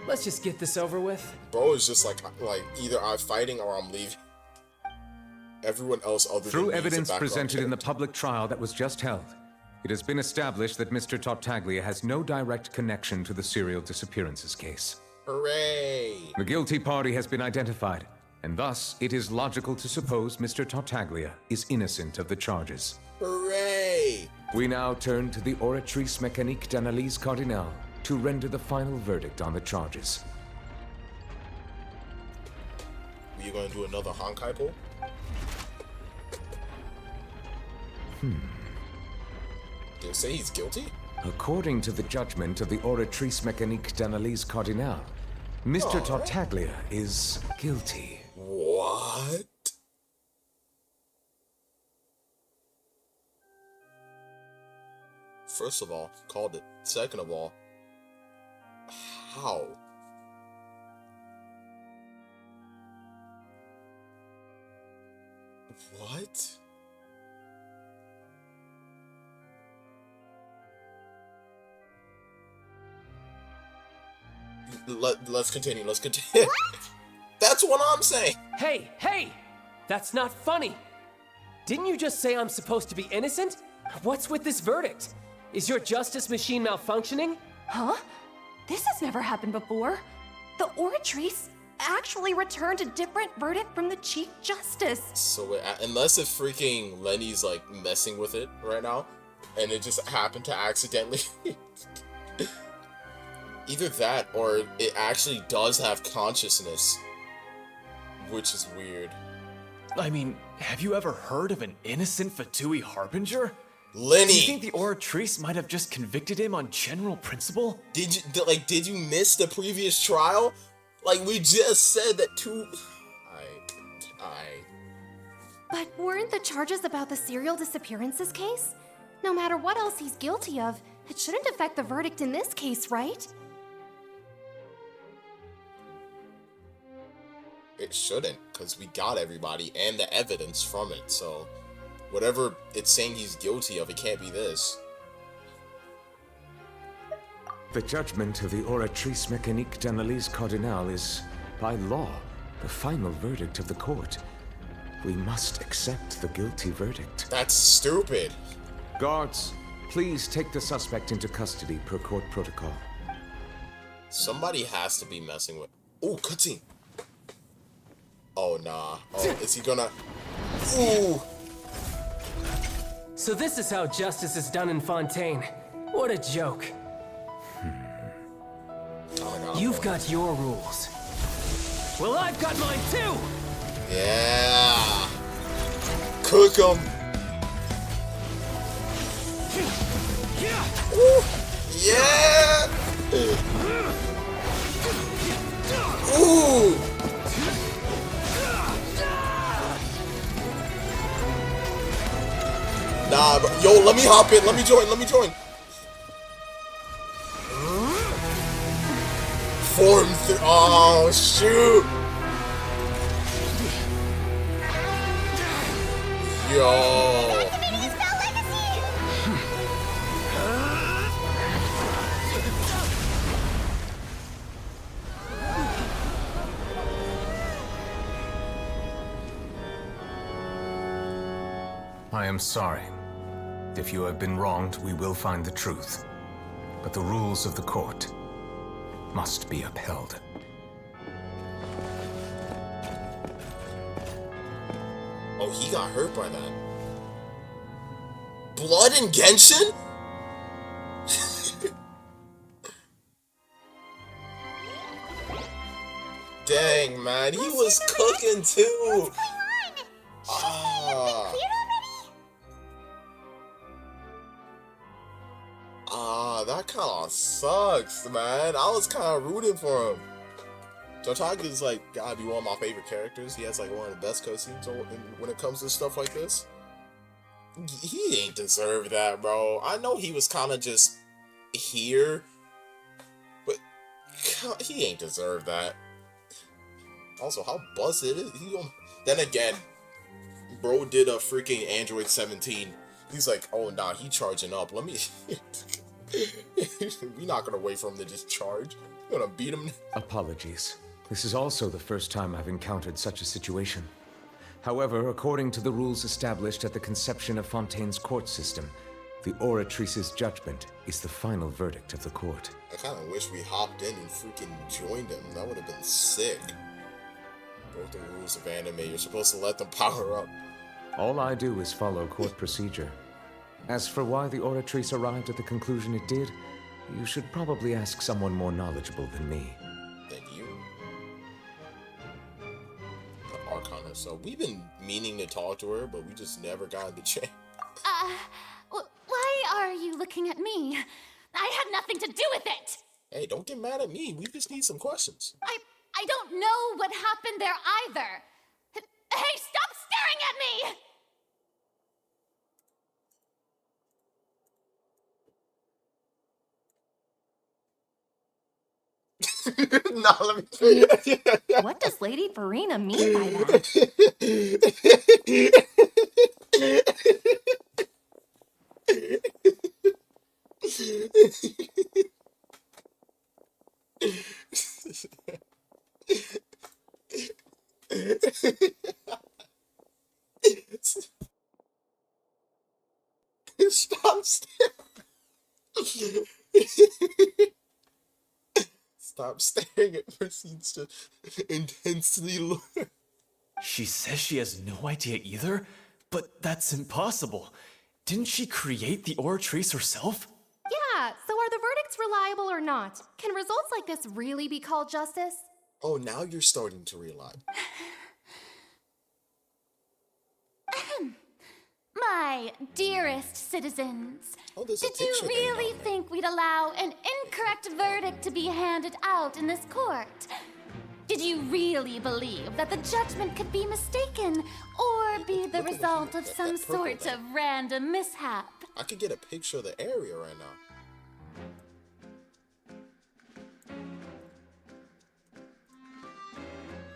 Let's just get this over with. Bro is just like either I'm fighting or I'm leaving. Everyone else other than Through me is a evidence background presented in the character. public trial that was just held, It has been established that Mr. Tartaglia has no direct connection to the serial disappearances case. Hooray! The guilty party has been identified, and thus it is logical to suppose Mr. Tartaglia is innocent of the charges. Hooray! We now turn to the Oratrice Mécanique d'Analyse Cardinale to render the final verdict on the charges. Are you gonna do another Honkai poll? Did it say he's guilty? According to the judgment of the Oratrice Mécanique d'Analyse Cardinale, Mr. Tartaglia is guilty. What? First of all, called it. Second of all, how? What? Let's continue. Let's continue. That's what I'm saying. Hey! That's not funny. Didn't you just say I'm supposed to be innocent? What's with this verdict? Is your justice machine malfunctioning? Huh? This has never happened before. The Oratrice actually returned a different verdict from the Chief Justice. So unless if freaking Lenny's like messing with it right now, and it just happened to accidentally... Either that, or it actually does have consciousness. Which is weird. I mean, have you ever heard of an innocent Fatui Harbinger? Lenny! Do you think the Oratrice might have just convicted him on general principle? Did you miss the previous trial? Like, we just said that But weren't the charges about the serial disappearances case? No matter what else he's guilty of, it shouldn't affect the verdict in this case, right? It shouldn't, because we got everybody and the evidence from it, so... Whatever it's saying he's guilty of, it can't be this. The judgment of the Oratrice Mécanique d'Analyse Cardinale is, by law, the final verdict of the court. We must accept the guilty verdict. That's stupid. Guards, please take the suspect into custody per court protocol. Somebody has to be messing with... Ooh, cutscene! Oh, nah. Oh, is he gonna... Ooh! So this is how justice is done in Fontaine. What a joke. Oh my God, You've got your rules. Well, I've got mine too! Yeah! Cook 'em! Ooh! Yeah! Ooh! Nah, bro. Yo, let me hop in. Let me join. Oh, shoot. Yo. I am sorry. If you have been wronged, we will find the truth. But the rules of the court must be upheld. Oh, he got hurt by that. Blood in Genshin? Dang, man, he was cooking too. That kind of sucks, man. I was kind of rooting for him. Tartaglia's like, gotta be one of my favorite characters. He has like one of the best cutscenes when it comes to stuff like this. He ain't deserve that, bro. I know he was kind of just here, but he ain't deserve that. Also, how busted is he? Then again, bro did a freaking Android 17. He's like, oh nah, he charging up. Let me. We're not gonna wait for him to just charge. We're gonna beat him. Apologies. This is also the first time I've encountered such a situation. However, according to the rules established at the conception of Fontaine's court system, The Oratrice's judgment is the final verdict of the court. I kind of wish we hopped in and freaking joined them. That would have been sick. Broke the rules of anime. You're supposed to let them power up. All I do is follow court procedure. As for why the Oratrice arrived at the conclusion it did, you should probably ask someone more knowledgeable than me. Than you? The Archon herself. We've been meaning to talk to her, but we just never got the chance. Why are you looking at me? I had nothing to do with it! Hey, don't get mad at me. We just need some questions. I don't know what happened there either. Hey, stop staring at me! No, let me. What does Lady Farina mean by that? Stop staring. Stop staring at proceeds to intensely look. She says she has no idea either, but that's impossible. Didn't she create the Oratrice herself? Yeah, so are the verdicts reliable or not? Can results like this really be called justice? Oh, now you're starting to realize. My dearest citizens, did you really think we'd allow an incorrect verdict to be handed out in this court? Did you really believe that the judgment could be mistaken or be the result of some sort of random mishap? I could get a picture of the area right now.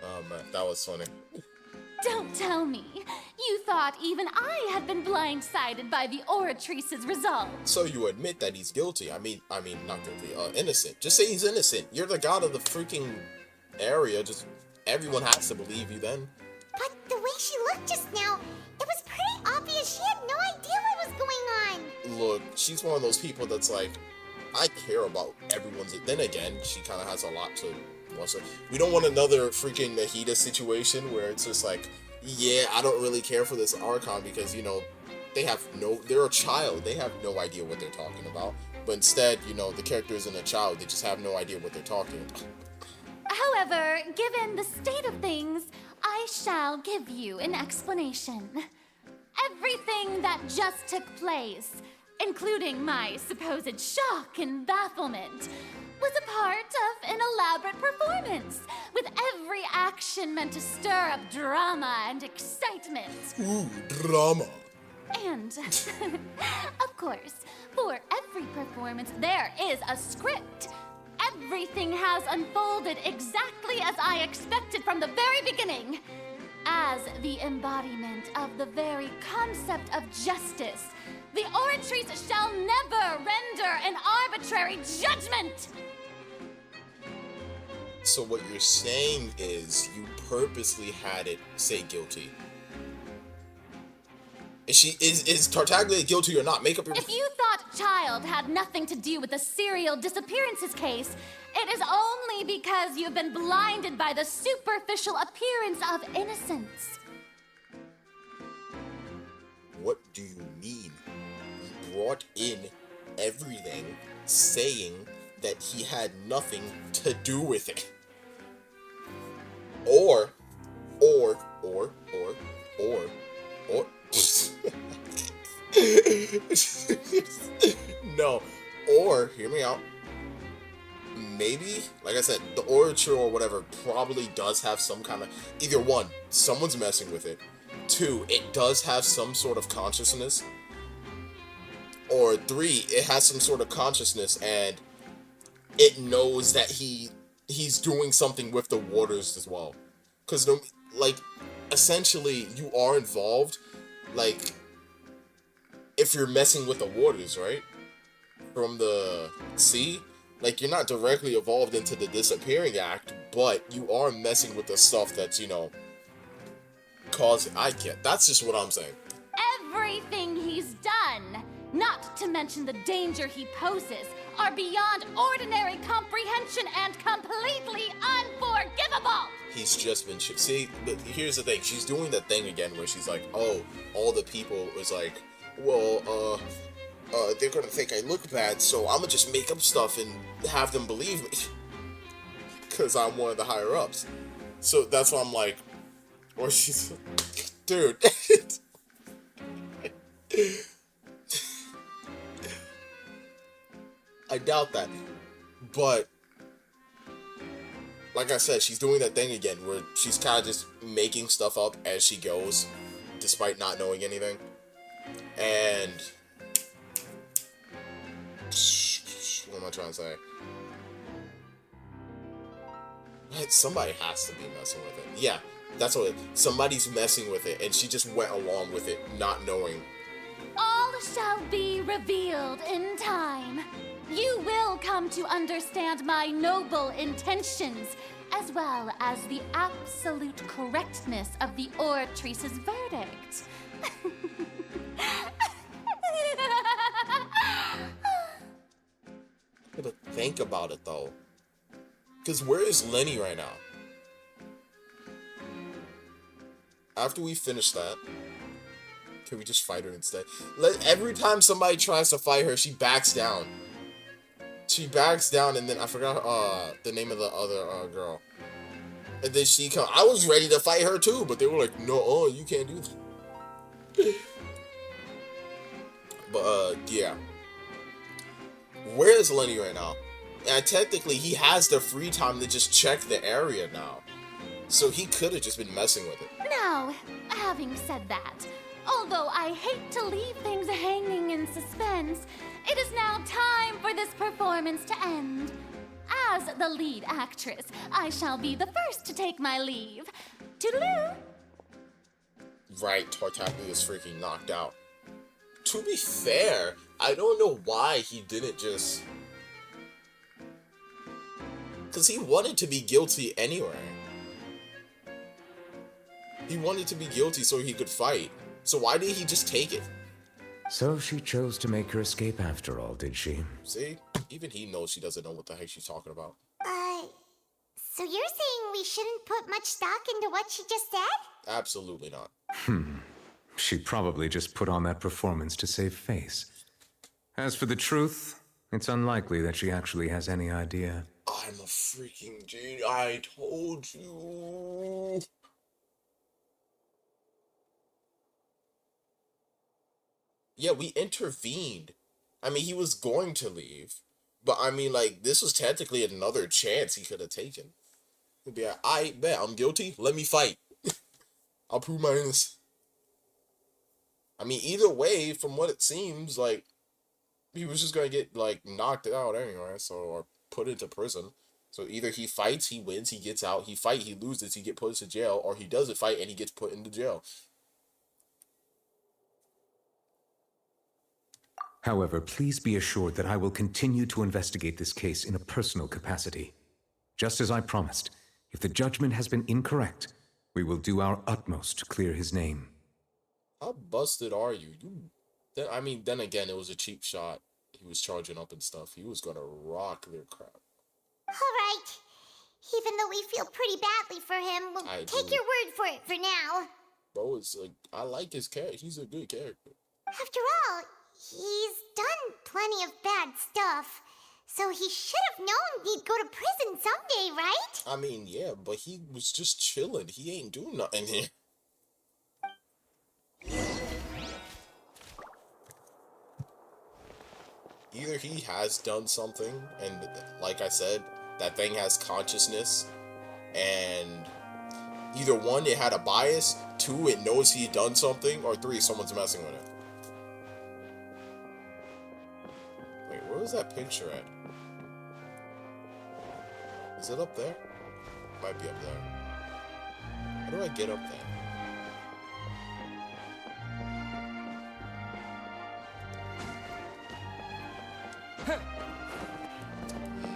Oh man, that was funny. Don't tell me. You thought even I had been blindsided by the Oratrice's result. So you admit that he's guilty. I mean, not guilty, innocent. Just say he's innocent. You're the god of the freaking area. Just, everyone has to believe you then. But the way she looked just now, it was pretty obvious she had no idea what was going on. Look, she's one of those people that's like, I care about everyone's... Then again, she kind of has a lot to... We don't want another freaking Nahida situation where it's just like, yeah, I don't really care for this Archon because, you know, they're a child. They have no idea what they're talking about. But instead, you know, the character isn't a child. They just have no idea what they're talking about. However, given the state of things, I shall give you an explanation. Everything that just took place, including my supposed shock and bafflement, was a part of an elaborate performance, with every action meant to stir up drama and excitement. Ooh, drama. And, of course, for every performance, there is a script. Everything has unfolded exactly as I expected from the very beginning. As the embodiment of the very concept of justice, the Oratrice shall never render an arbitrary judgment! So what you're saying is you purposely had it say guilty. Is Tartaglia guilty or not? Make up your... If you thought Child had nothing to do with the serial disappearances case, it is only because you've been blinded by the superficial appearance of innocence. What do you mean? You brought in everything saying that he had nothing to do with it. Or no, or hear me out. Maybe, like I said, the orature or whatever probably does have some kind of, either one, someone's messing with it. Two, it does have some sort of consciousness. Or three, it has some sort of consciousness and it knows that he's doing something with the waters as well. Because, like, essentially, you are involved, like, if you're messing with the waters, right? From the sea. Like, you're not directly involved into the disappearing act, but you are messing with the stuff that's, you know, causing... That's just what I'm saying. Everything he's done, not to mention the danger he poses, are beyond ordinary comprehension and completely unforgivable! He's just been see, but here's the thing, she's doing that thing again where she's like, oh, all the people was like, well, they're gonna think I look bad, so I'm gonna just make up stuff and have them believe me. Because I'm one of the higher ups. So that's why I'm like, or she's, dude. I doubt that. But, like I said, she's doing that thing again where she's kind of just making stuff up as she goes, despite not knowing anything. And what am I trying to say? Somebody has to be messing with it. Yeah, that's what somebody's messing with it, and she just went along with it, not knowing. All shall be revealed in time. You will come to understand my noble intentions, as well as the absolute correctness of the Oratrice's verdict. But think about it, though. Because where is Lenny right now? After we finish that, can we just fight her instead? Every time somebody tries to fight her, she backs down. She backs down, and then I forgot the name of the other girl. And then she come. I was ready to fight her too, but they were like, "No, you can't do that." But yeah, where is Lenny right now? And technically, he has the free time to just check the area now, so he could have just been messing with it. Now, having said that, although I hate to leave things hanging in suspense, it is now time for this performance to end. As the lead actress, I shall be the first to take my leave. Toodaloo! Right, Tartaglia is freaking knocked out. To be fair, I don't know why he didn't just... Because he wanted to be guilty anyway. He wanted to be guilty so he could fight. So why did he just take it? So she chose to make her escape after all, did she? See? Even he knows she doesn't know what the heck she's talking about. So you're saying we shouldn't put much stock into what she just said? Absolutely not. She probably just put on that performance to save face. As for the truth, it's unlikely that she actually has any idea. I'm a freaking genius. I told you. Yeah, we intervened. I mean, he was going to leave. But, I mean, like, this was technically another chance he could have taken. He'd be like, I bet I'm guilty. Let me fight. I'll prove my innocence. I mean, either way, from what it seems, like, he was just going to get, like, knocked out anyway, so, or put into prison. So either he fights, he wins, he gets out. He fight, he loses, he gets put into jail. Or he doesn't fight and he gets put into jail. However, please be assured that I will continue to investigate this case in a personal capacity. Just as I promised, if the judgment has been incorrect, we will do our utmost to clear his name. How busted are you? I mean, then again, it was a cheap shot. He was charging up and stuff. He was gonna rock their crap. Alright. Even though we feel pretty badly for him, we'll take your word for it for now. Bro, it's like, I like his character. He's a good character. After all, he's done plenty of bad stuff. So he should have known he'd go to prison someday, right? I mean, yeah, but he was just chilling. He ain't doing nothing here. Either he has done something, and like I said, that thing has consciousness, and either one, it had a bias, two, it knows he done something, or three, someone's messing with it. Wait, where was that picture at? Is it up there? Might be up there. How do I get up there?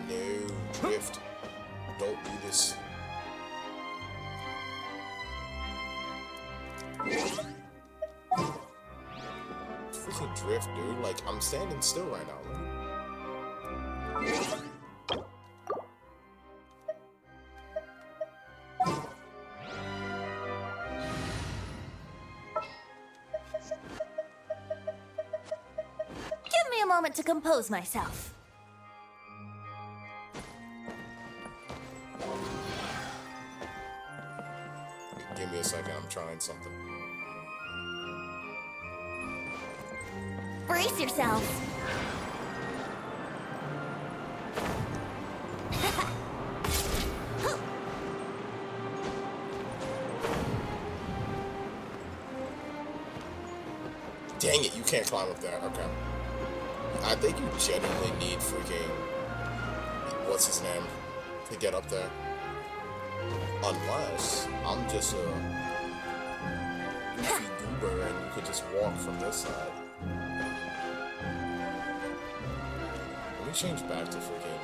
No, drift. Don't do this. a drift, dude. Like, I'm standing still right now. Give me a moment to compose myself. Give me a second, I'm trying something. Brace yourselves. Dang it, you can't climb up there. Okay. I think you genuinely need freaking... what's his name? To get up there. Unless I'm just a goofy goober and you could just walk from this side. Let me change back to freaking...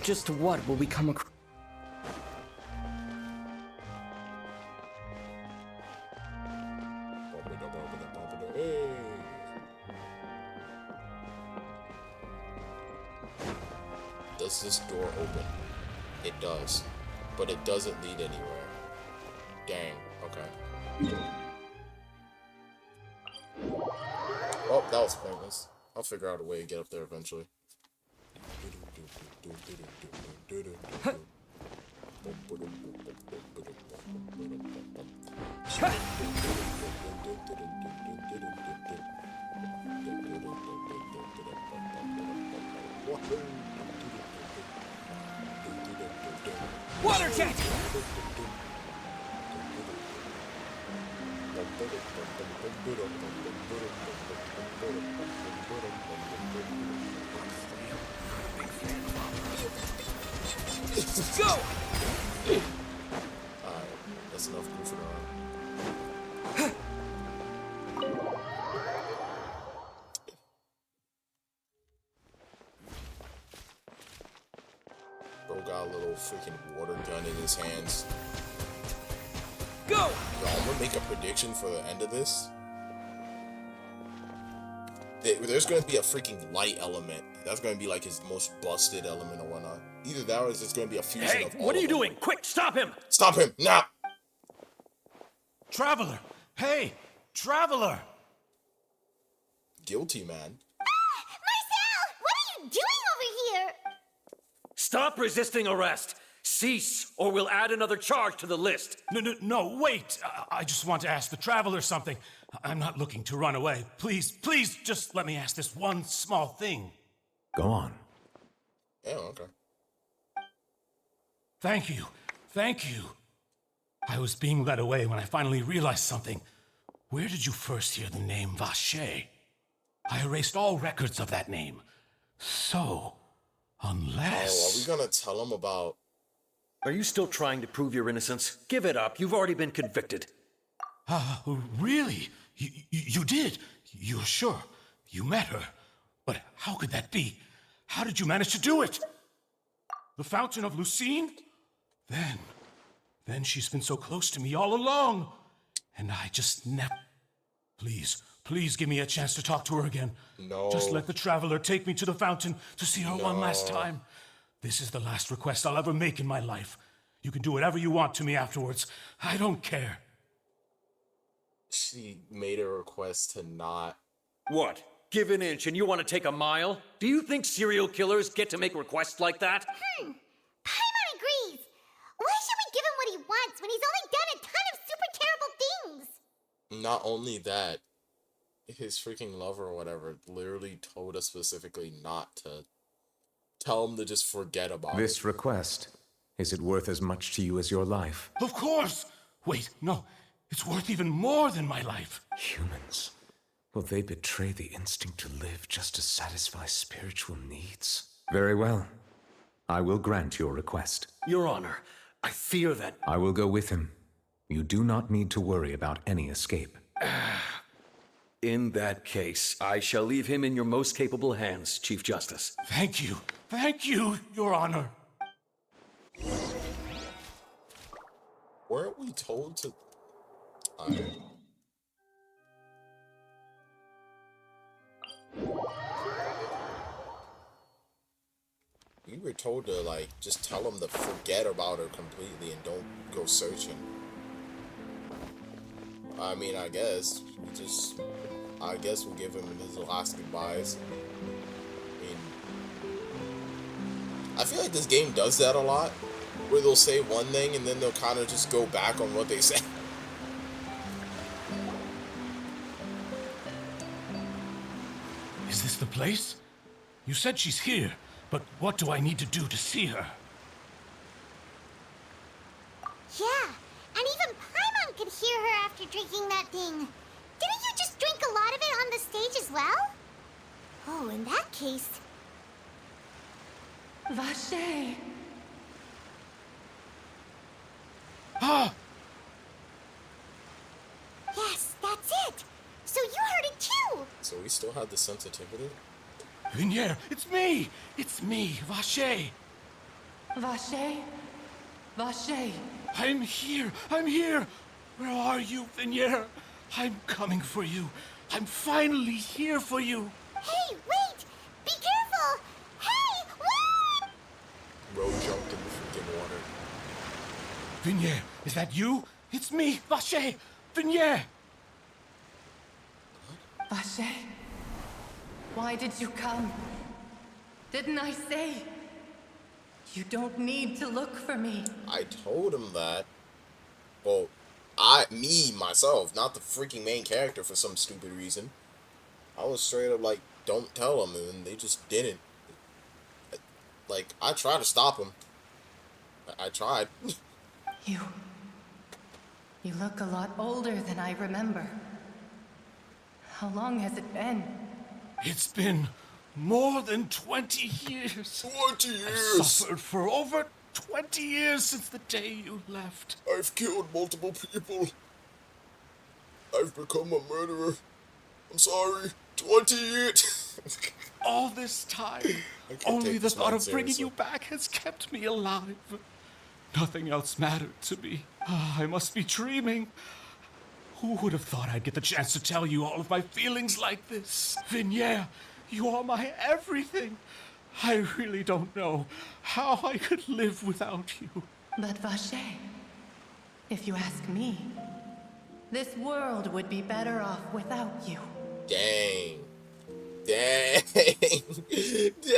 Just what will we come across? Does this door open? It does. But it doesn't lead anywhere. Dang. Okay. Oh, that was pointless. I'll figure out a way to get up there eventually. Water jet! Go! Alright, that's enough goofing around. Bro got a little freaking water gun in his hands. Go! Yo, I'm gonna make a prediction for the end of this. There's gonna be a freaking light element. That's gonna be like his most busted element or whatnot. Either that or it's just gonna be a fusion of all What are you of them. doing? Quick, stop him! Stop him, now! Traveler! Hey! Traveler! Guilty, man. Marcel! What are you doing over here? Stop resisting arrest! Cease, or we'll add another charge to the list. No, wait! I just want to ask the Traveler something. I'm not looking to run away. Please, just let me ask this one small thing. Go on. Yeah, okay. Thank you. I was being led away when I finally realized something. Where did you first hear the name Vacher? I erased all records of that name. So, unless... Oh, are we gonna tell him about... Are you still trying to prove your innocence? Give it up. You've already been convicted. Really? You did? You're sure? You met her? But how could that be? How did you manage to do it? The Fountain of Lucine? Then she's been so close to me all along. And I just never... Please give me a chance to talk to her again. No. Just let the Traveler take me to the fountain to see her one last time. This is the last request I'll ever make in my life. You can do whatever you want to me afterwards. I don't care. She made a request to not... What? Give an inch and you want to take a mile? Do you think serial killers get to make requests like that? Paimon agrees. Why should we give him what he wants when he's only done a ton of super terrible things? Not only that, his freaking lover or whatever literally told us specifically not to tell him to just forget about This it. request, is it worth as much to you as your life? Of course! Wait, no. It's worth even more than my life. Humans. Will they betray the instinct to live just to satisfy spiritual needs? Very well. I will grant your request. Your Honor, I fear that... I will go with him. You do not need to worry about any escape. In that case, I shall leave him in your most capable hands, Chief Justice. Thank you, Your Honor. Weren't we told to... Alright. We were told to, like, just tell him to forget about her completely and don't go searching. I mean, I guess. I guess we'll give him his last goodbyes. I mean... I feel like this game does that a lot. Where they'll say one thing and then they'll kind of just go back on what they said. Is this the place? You said she's here, but what do I need to do to see her? Yeah, and even Paimon could hear her after drinking that thing. Didn't you just drink a lot of it on the stage as well? Oh, in that case... Vache! Ah! Yes, that's it! So you heard it too! So we still have the sensitivity? Vinier, it's me! It's me, Vache! Vache? Vache! I'm here! I'm here! Where are you, Vinier? I'm coming for you. I'm finally here for you. Hey, wait! Be careful! Hey, wait! Ro jumped in the freaking water. Vinier, is that you? It's me, Vache! Vinier! Vache? Why did you come? Didn't I say? You don't need to look for me. I told him that. Well, myself, not the freaking main character for some stupid reason. I was straight up like, don't tell them, and they just didn't. Like, I tried to stop him. I tried. You look a lot older than I remember. How long has it been? It's been more than 20 years. 20 years! I've suffered for over 20 years since the day you left. I've killed multiple people. I've become a murderer. I'm sorry. 20 years! All this time, only the thought of bringing you back has kept me alive. Nothing else mattered to me. I must be dreaming. Who would have thought I'd get the chance to tell you all of my feelings like this? Vinier, you are my everything. I really don't know how I could live without you. But Vache, if you ask me, this world would be better off without you. Dang. Dang. Dang.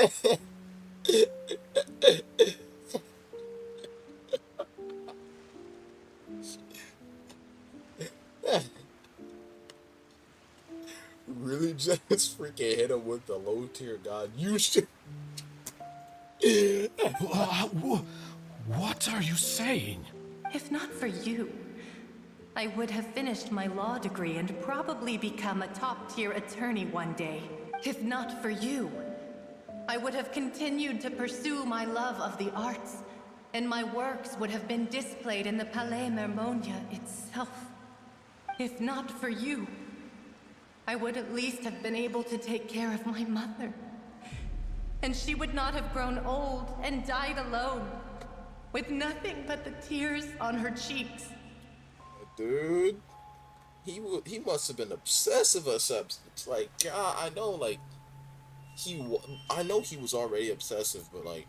Really just freaking hit him with the low tier god. You should. What are you saying? If not for you, I would have finished my law degree and probably become a top-tier attorney one day. If not for you, I would have continued to pursue my love of the arts, and my works would have been displayed in the Palais Mermonia itself. If not for you, I would at least have been able to take care of my mother. And she would not have grown old and died alone, with nothing but the tears on her cheeks. Dude, he must have been obsessive or something. Like, God, I know, like, I know he was already obsessive, but like,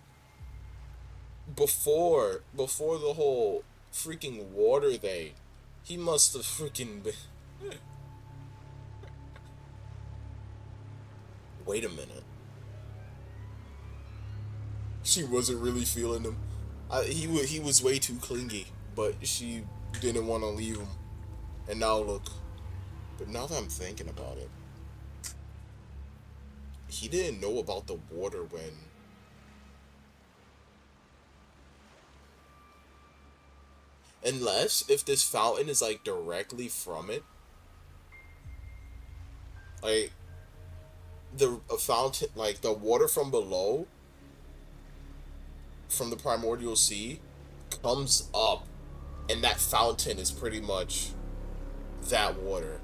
before the whole freaking water thing, he must have freaking been. Wait a minute. She wasn't really feeling him. He was way too clingy, but she didn't want to leave him. And now look. But now that I'm thinking about it, he didn't know about the water when... Unless if this fountain is like directly from it. Like a fountain, like the water from below, from the primordial sea, comes up, and that fountain is pretty much that water,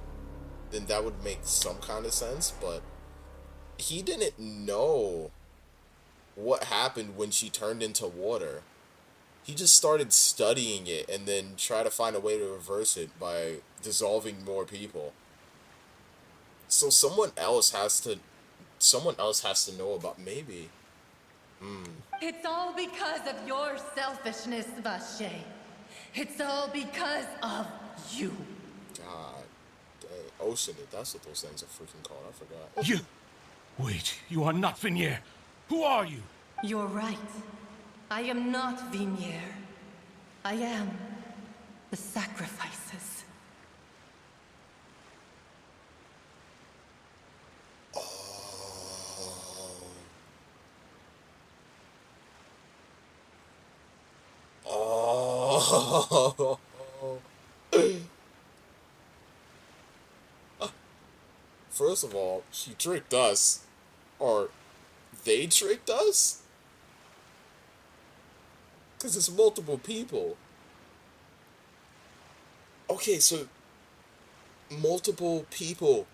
then that would make some kind of sense. But he didn't know what happened when she turned into water. He just started studying it and then try to find a way to reverse it by dissolving more people. So someone else has to know about, maybe. It's all because of your selfishness, Vache. It's all because of you. God dang. Oceanid, that's what those things are freaking called. I forgot. You... Wait, you are not Vinier. Who are you? You're right. I am not Vinier. I am the sacrifices. Oh. First of all, she tricked us. Or they tricked us? Because it's multiple people. Okay, so multiple people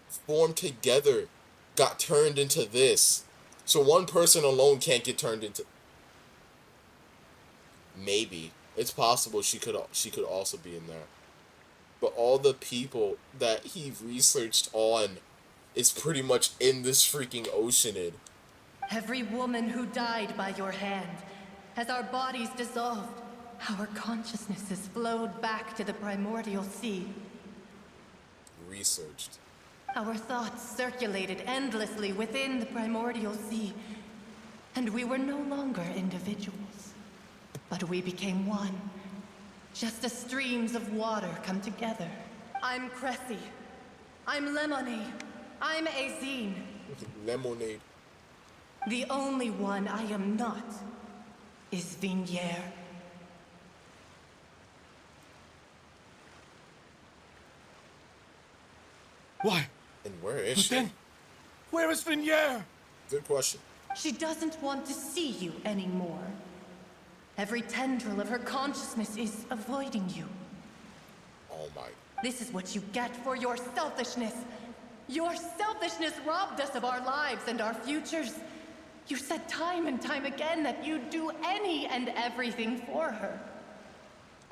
formed together got turned into this. So one person alone can't get turned into... Maybe. It's possible she could also be in there. But all the people that he researched on is pretty much in this freaking Oceanid. Every woman who died by your hand, as our bodies dissolved, our consciousnesses flowed back to the primordial sea. Researched. Our thoughts circulated endlessly within the primordial sea, and we were no longer individuals, but we became one, just as streams of water come together. I'm Cressy. I'm Lemonade. I'm Azine. Lemonade. The only one I am not is Vinier. Why? And where is But she? then, where is Vinier? Good question. She doesn't want to see you anymore. Every tendril of her consciousness is avoiding you. Oh my. This is what you get for your selfishness. Your selfishness robbed us of our lives and our futures. You said time and time again that you'd do any and everything for her.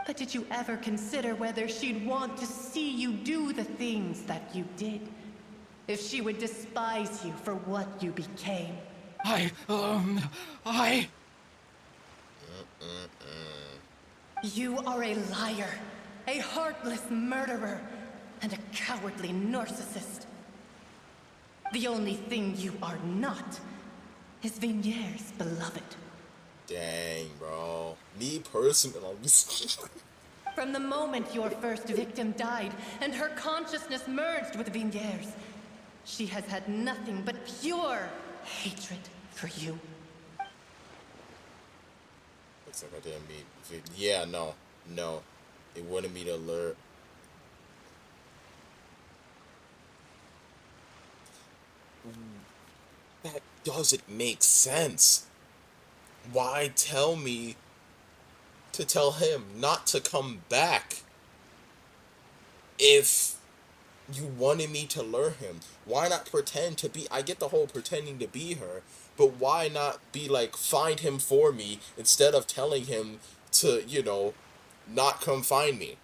But did you ever consider whether she'd want to see you do the things that you did? If she would despise you for what you became? You are a liar, a heartless murderer, and a cowardly narcissist. The only thing you are not is Vinier's beloved. Dang, bro. Me personally. From the moment your first victim died and her consciousness merged with Vinier's, she has had nothing but pure hatred for you. Looks like I didn't meet. Yeah, no. It wanted me to alert. That doesn't make sense. Why tell me to tell him not to come back if you wanted me to lure him? Why not pretend to be... I get the whole pretending to be her, but why not be like, find him for me instead of telling him to, you know, not come find me?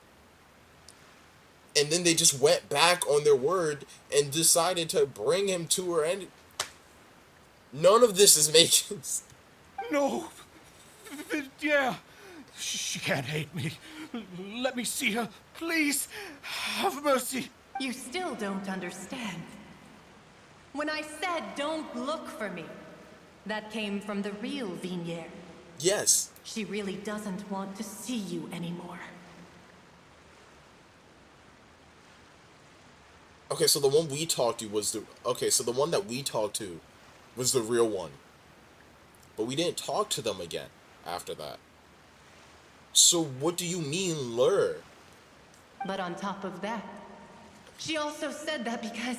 And then they just went back on their word and decided to bring him to her, and none of this is making sense. No. Yeah. She can't hate me. Let me see her. Please. Have mercy. You still don't understand. When I said don't look for me, that came from the real Vinier. Yes. She really doesn't want to see you anymore. Okay, so the one we talked to was the... Okay, so the one that we talked to was the real one. But we didn't talk to them again after that. So what do you mean, lure? But on top of that, she also said that because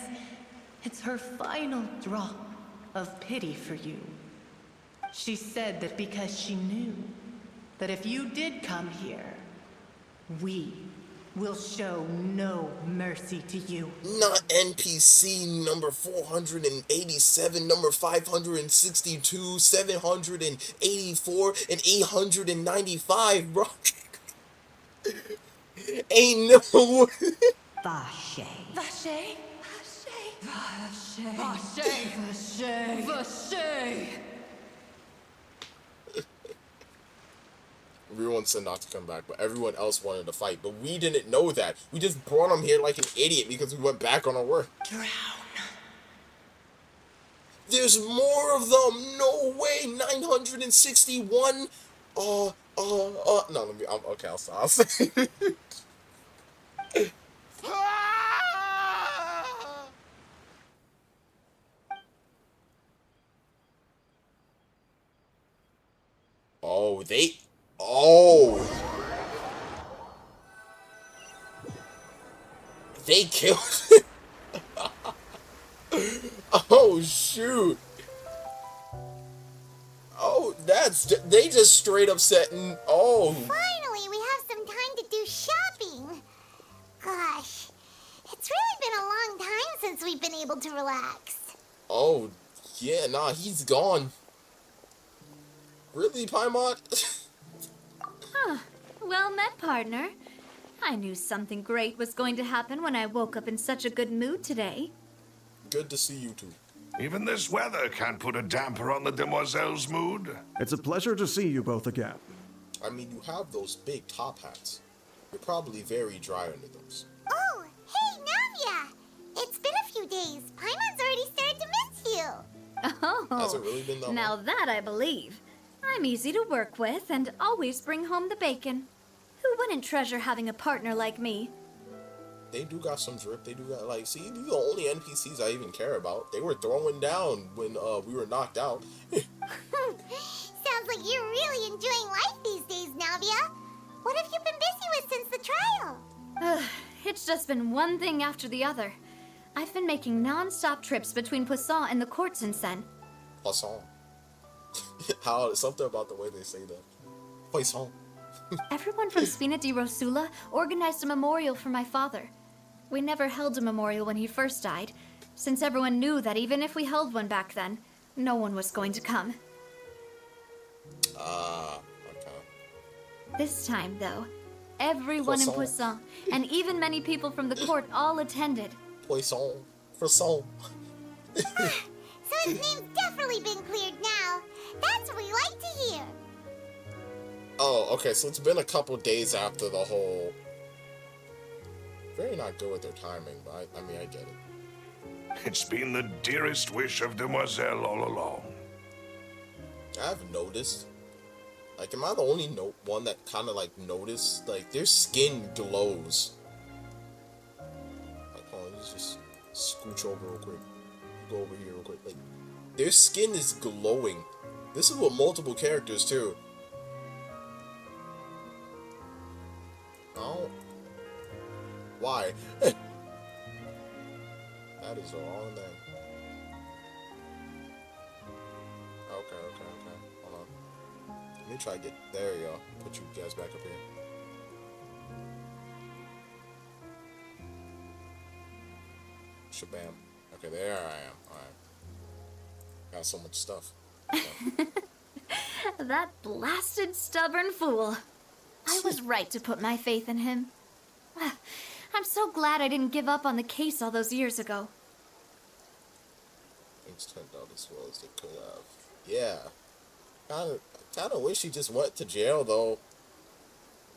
it's her final drop of pity for you. She said that because she knew that if you did come here, we will show no mercy to you. Not NPC number 487, number 562, 784, and 895, bro. Ain't no... Vache. Vache? Vache. Vache. Vache. Everyone said not to come back, but everyone else wanted to fight. But we didn't know that. We just brought him here like an idiot because we went back on our work. Drown. There's more of them. No way. 961. No, let me. Okay, I'll stop. Oh, they. Oh. They killed him. Oh, shoot. Oh, they just straight up setting, oh. Finally, we have some time to do shopping. Gosh, it's really been a long time since we've been able to relax. Oh, yeah, nah, he's gone. Really, Paimon? Huh. Well met, partner. I knew something great was going to happen when I woke up in such a good mood today. Good to see you two. Even this weather can't put a damper on the demoiselle's mood. It's a pleasure to see you both again. I mean, you have those big top hats. You're probably very dry under those. Oh, hey, Navia! It's been a few days. Paimon's already started to miss you. Oh, Has it really been that now long? that I believe. I'm easy to work with and always bring home the bacon. Who wouldn't treasure having a partner like me? They do got some drip. They do got, like, see, these are the only NPCs I even care about. They were throwing down when we were knocked out. Sounds like you're really enjoying life these days, Navia. What have you been busy with since the trial? It's just been one thing after the other. I've been making non-stop trips between Poisson and the courts in Sen. Poisson. How, something about the way they say that. Poisson. Everyone from Spina di Rosula organized a memorial for my father. We never held a memorial when he first died, since everyone knew that even if we held one back then, no one was going to come. Okay. This time, though, everyone in Poisson, and even many people from the court, all attended. Poisson. Poisson. So his name's definitely been cleared now. That's what we like to hear. Oh, okay, so it's been a couple days after the whole... Very not good with their timing, but I mean, I get it. It's been the dearest wish of Demoiselle all along. I've noticed. Like, am I the only one that kind of, like, noticed? Like, their skin glows. Like, hold on, let's just scooch over real quick. Go over here real quick. Like, their skin is glowing. This is with multiple characters, too. Oh. Why? That is the wrong thing. Okay. Hold on. Let me try to get... There you go. Put you guys back up here. Shabam. Okay, there I am. Alright. Got so much stuff. That blasted stubborn fool. I was right to put my faith in him. I'm so glad I didn't give up on the case all those years ago. Things turned out as well as they could have. Yeah. Kinda wish he just went to jail, though.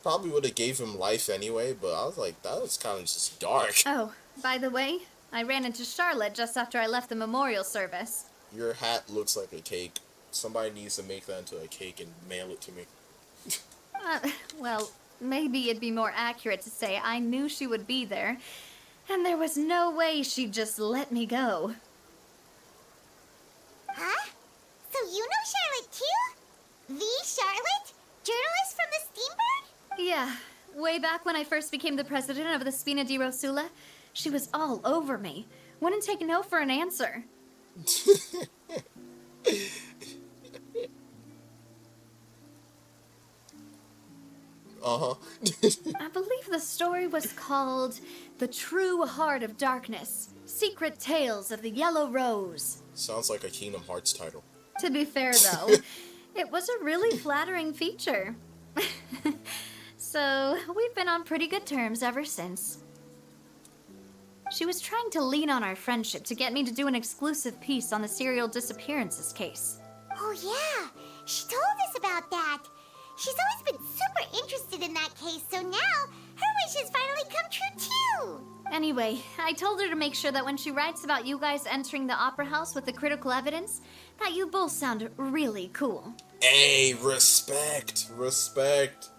Probably would have gave him life anyway, but I was like, that was kind of just dark. Oh, by the way, I ran into Charlotte just after I left the memorial service. Your hat looks like a cake. Somebody needs to make that into a cake and mail it to me. Well, maybe it'd be more accurate to say I knew she would be there, and there was no way she'd just let me go. Huh? So you know Charlotte too? The Charlotte? Journalist from the Steambird? Yeah, way back when I first became the president of the Spina di Rosula, she was all over me. Wouldn't take no for an answer. Uh-huh. I believe the story was called The True Heart of Darkness, Secret Tales of the Yellow Rose. Sounds like a Kingdom Hearts title. To be fair, though, it was a really flattering feature. So, we've been on pretty good terms ever since. She was trying to lean on our friendship to get me to do an exclusive piece on the serial disappearances case. Oh yeah, she told us about that. She's always been super interested in that case, so now her wishes finally come true too. Anyway, I told her to make sure that when she writes about you guys entering the opera house with the critical evidence, that you both sound really cool. Hey, respect. Respect.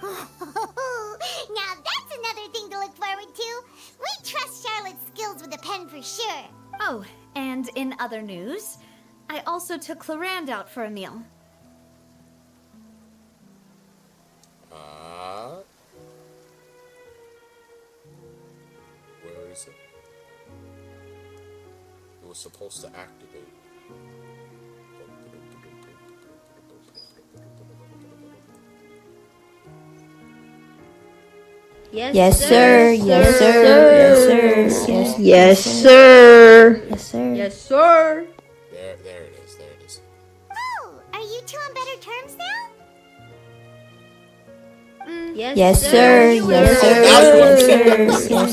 Now that's another thing to look forward to. We trust Charlotte's skills with a pen for sure. Oh, and in other news, I also took Clarand out for a meal. Where is it? It was supposed to activate. Yes, sir. Yes, sir. Yes, sir. Yes, sir. Yes, sir. Yes, sir. There it is. There it is. Oh, are you two on better terms now? Yes, sir. Yes, sir.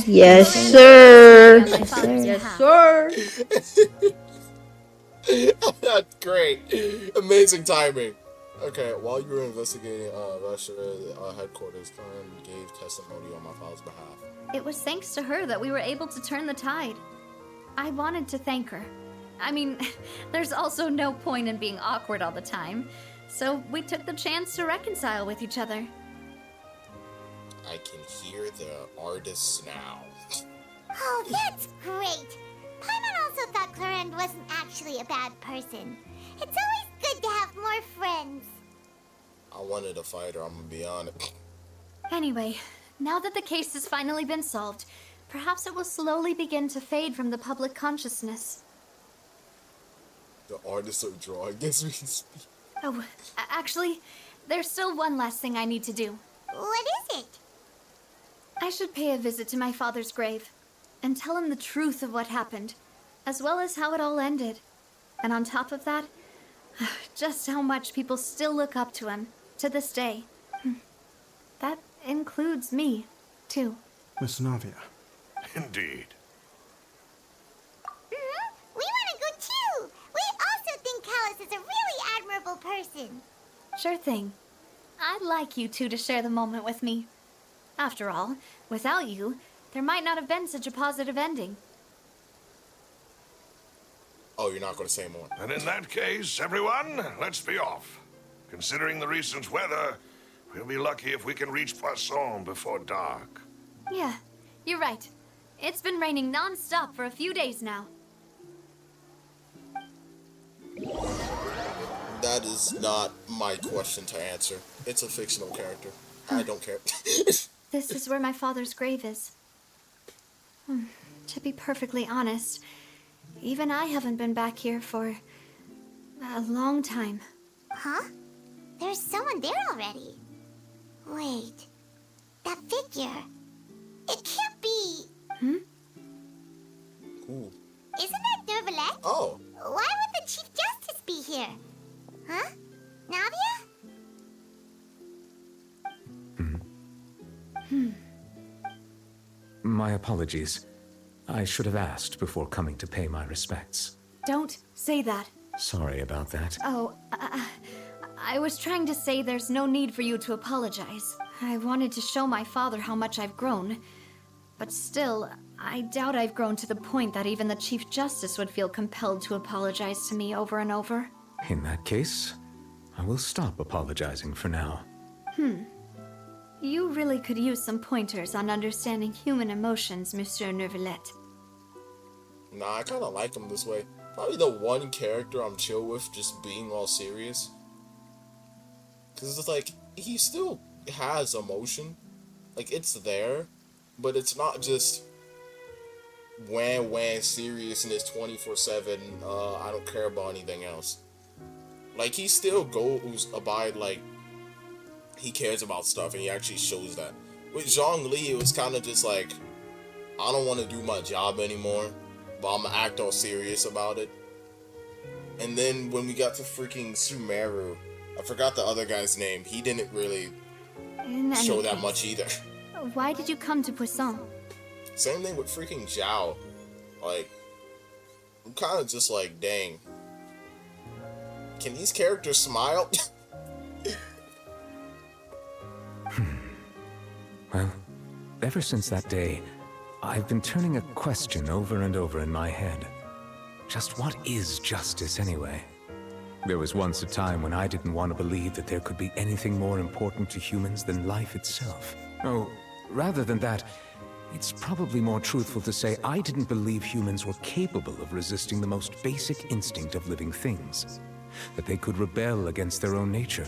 Yes, sir. Yes, sir. That's great. Amazing timing. Okay, while you were investigating Russia headquarters, Karen gave testimony on my father's behalf. It was thanks to her that we were able to turn the tide. I wanted to thank her. I mean, there's also no point in being awkward all the time, so we took the chance to reconcile with each other. I can hear the artists now. Oh, that's great. Paimon also thought Clarend wasn't actually a bad person. It's always good to have more friends. I wanted to fight her, I'm gonna be honest. Anyway, now that the case has finally been solved, perhaps it will slowly begin to fade from the public consciousness. The artists are drawing as we speak. Oh, actually, there's still one last thing I need to do. What is it? I should pay a visit to my father's grave and tell him the truth of what happened, as well as how it all ended. And on top of that, just how much people still look up to him to this day. That includes me, too. Miss Navia. Indeed. We want to go too. We also think Callus is a really admirable person. Sure thing. I'd like you two to share the moment with me. After all, without you, there might not have been such a positive ending. Oh, you're not going to say more. And in that case, everyone, let's be off. Considering the recent weather, we'll be lucky if we can reach Poisson before dark. Yeah, you're right. It's been raining non-stop for a few days now. That is not my question to answer. It's a fictional character. I don't care. This is where my father's grave is. To be perfectly honest, even I haven't been back here for a long time. Huh? There's someone there already. Wait. That figure. It can't be. Ooh. Isn't that Nervalette? Oh. Why would the Chief Justice be here? Huh? Navia? My apologies. I should have asked before coming to pay my respects. Don't say that. Sorry about that. Oh, I was trying to say there's no need for you to apologize. I wanted to show my father how much I've grown. But still, I doubt I've grown to the point that even the Chief Justice would feel compelled to apologize to me over and over. In that case, I will stop apologizing for now. You really could use some pointers on understanding human emotions, Monsieur Nervalette. Nah, I kind of like him this way. Probably the one character I'm chill with just being all serious. Because it's like, he still has emotion. Like, it's there. But it's not just wham seriousness 24/7. I don't care about anything else. Like, he still goes abide, like, he cares about stuff, and he actually shows that. With Zhongli, it was kind of just like, I don't want to do my job anymore, but I'm gonna act all serious about it. And then when we got to freaking Sumeru, I forgot the other guy's name. He didn't really show that much either. Why did you come to Poisson? Same thing with freaking Zhao. Like, I'm kind of just like, dang. Can these characters smile? Well, ever since that day, I've been turning a question over and over in my head. Just what is justice anyway? There was once a time when I didn't want to believe that there could be anything more important to humans than life itself. Oh, rather than that, it's probably more truthful to say I didn't believe humans were capable of resisting the most basic instinct of living things. That they could rebel against their own nature,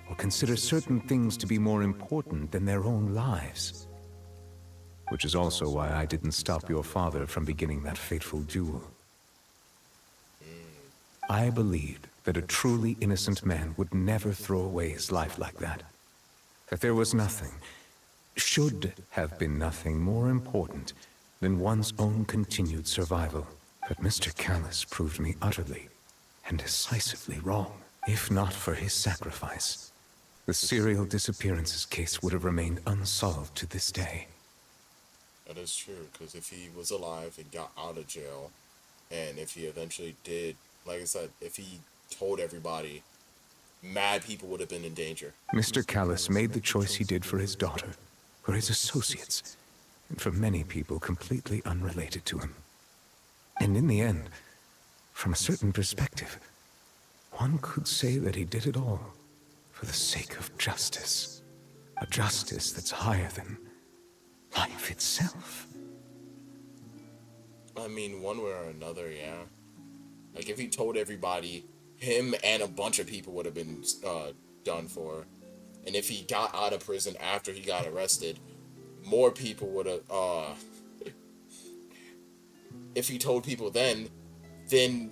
or consider certain things to be more important than their own lives. Which is also why I didn't stop your father from beginning that fateful duel. I believed that a truly innocent man would never throw away his life like that. That there was nothing, should have been nothing more important than one's own continued survival. But Mr. Callus proved me utterly and decisively wrong. If not for his sacrifice, the serial disappearances case would have remained unsolved to this day. That is true, because if he was alive and got out of jail, and if he eventually did, like I said, if he told everybody, mad people would have been in danger. Mr. Callus made the choice he did for his daughter, for his associates, and for many people completely unrelated to him. And in the end, from a certain perspective, one could say that he did it all for the sake of justice. A justice that's higher than life itself. I mean, one way or another, yeah. Like, if he told everybody, him and a bunch of people would have been done for. And if he got out of prison after he got arrested, more people would have, if he told people then him,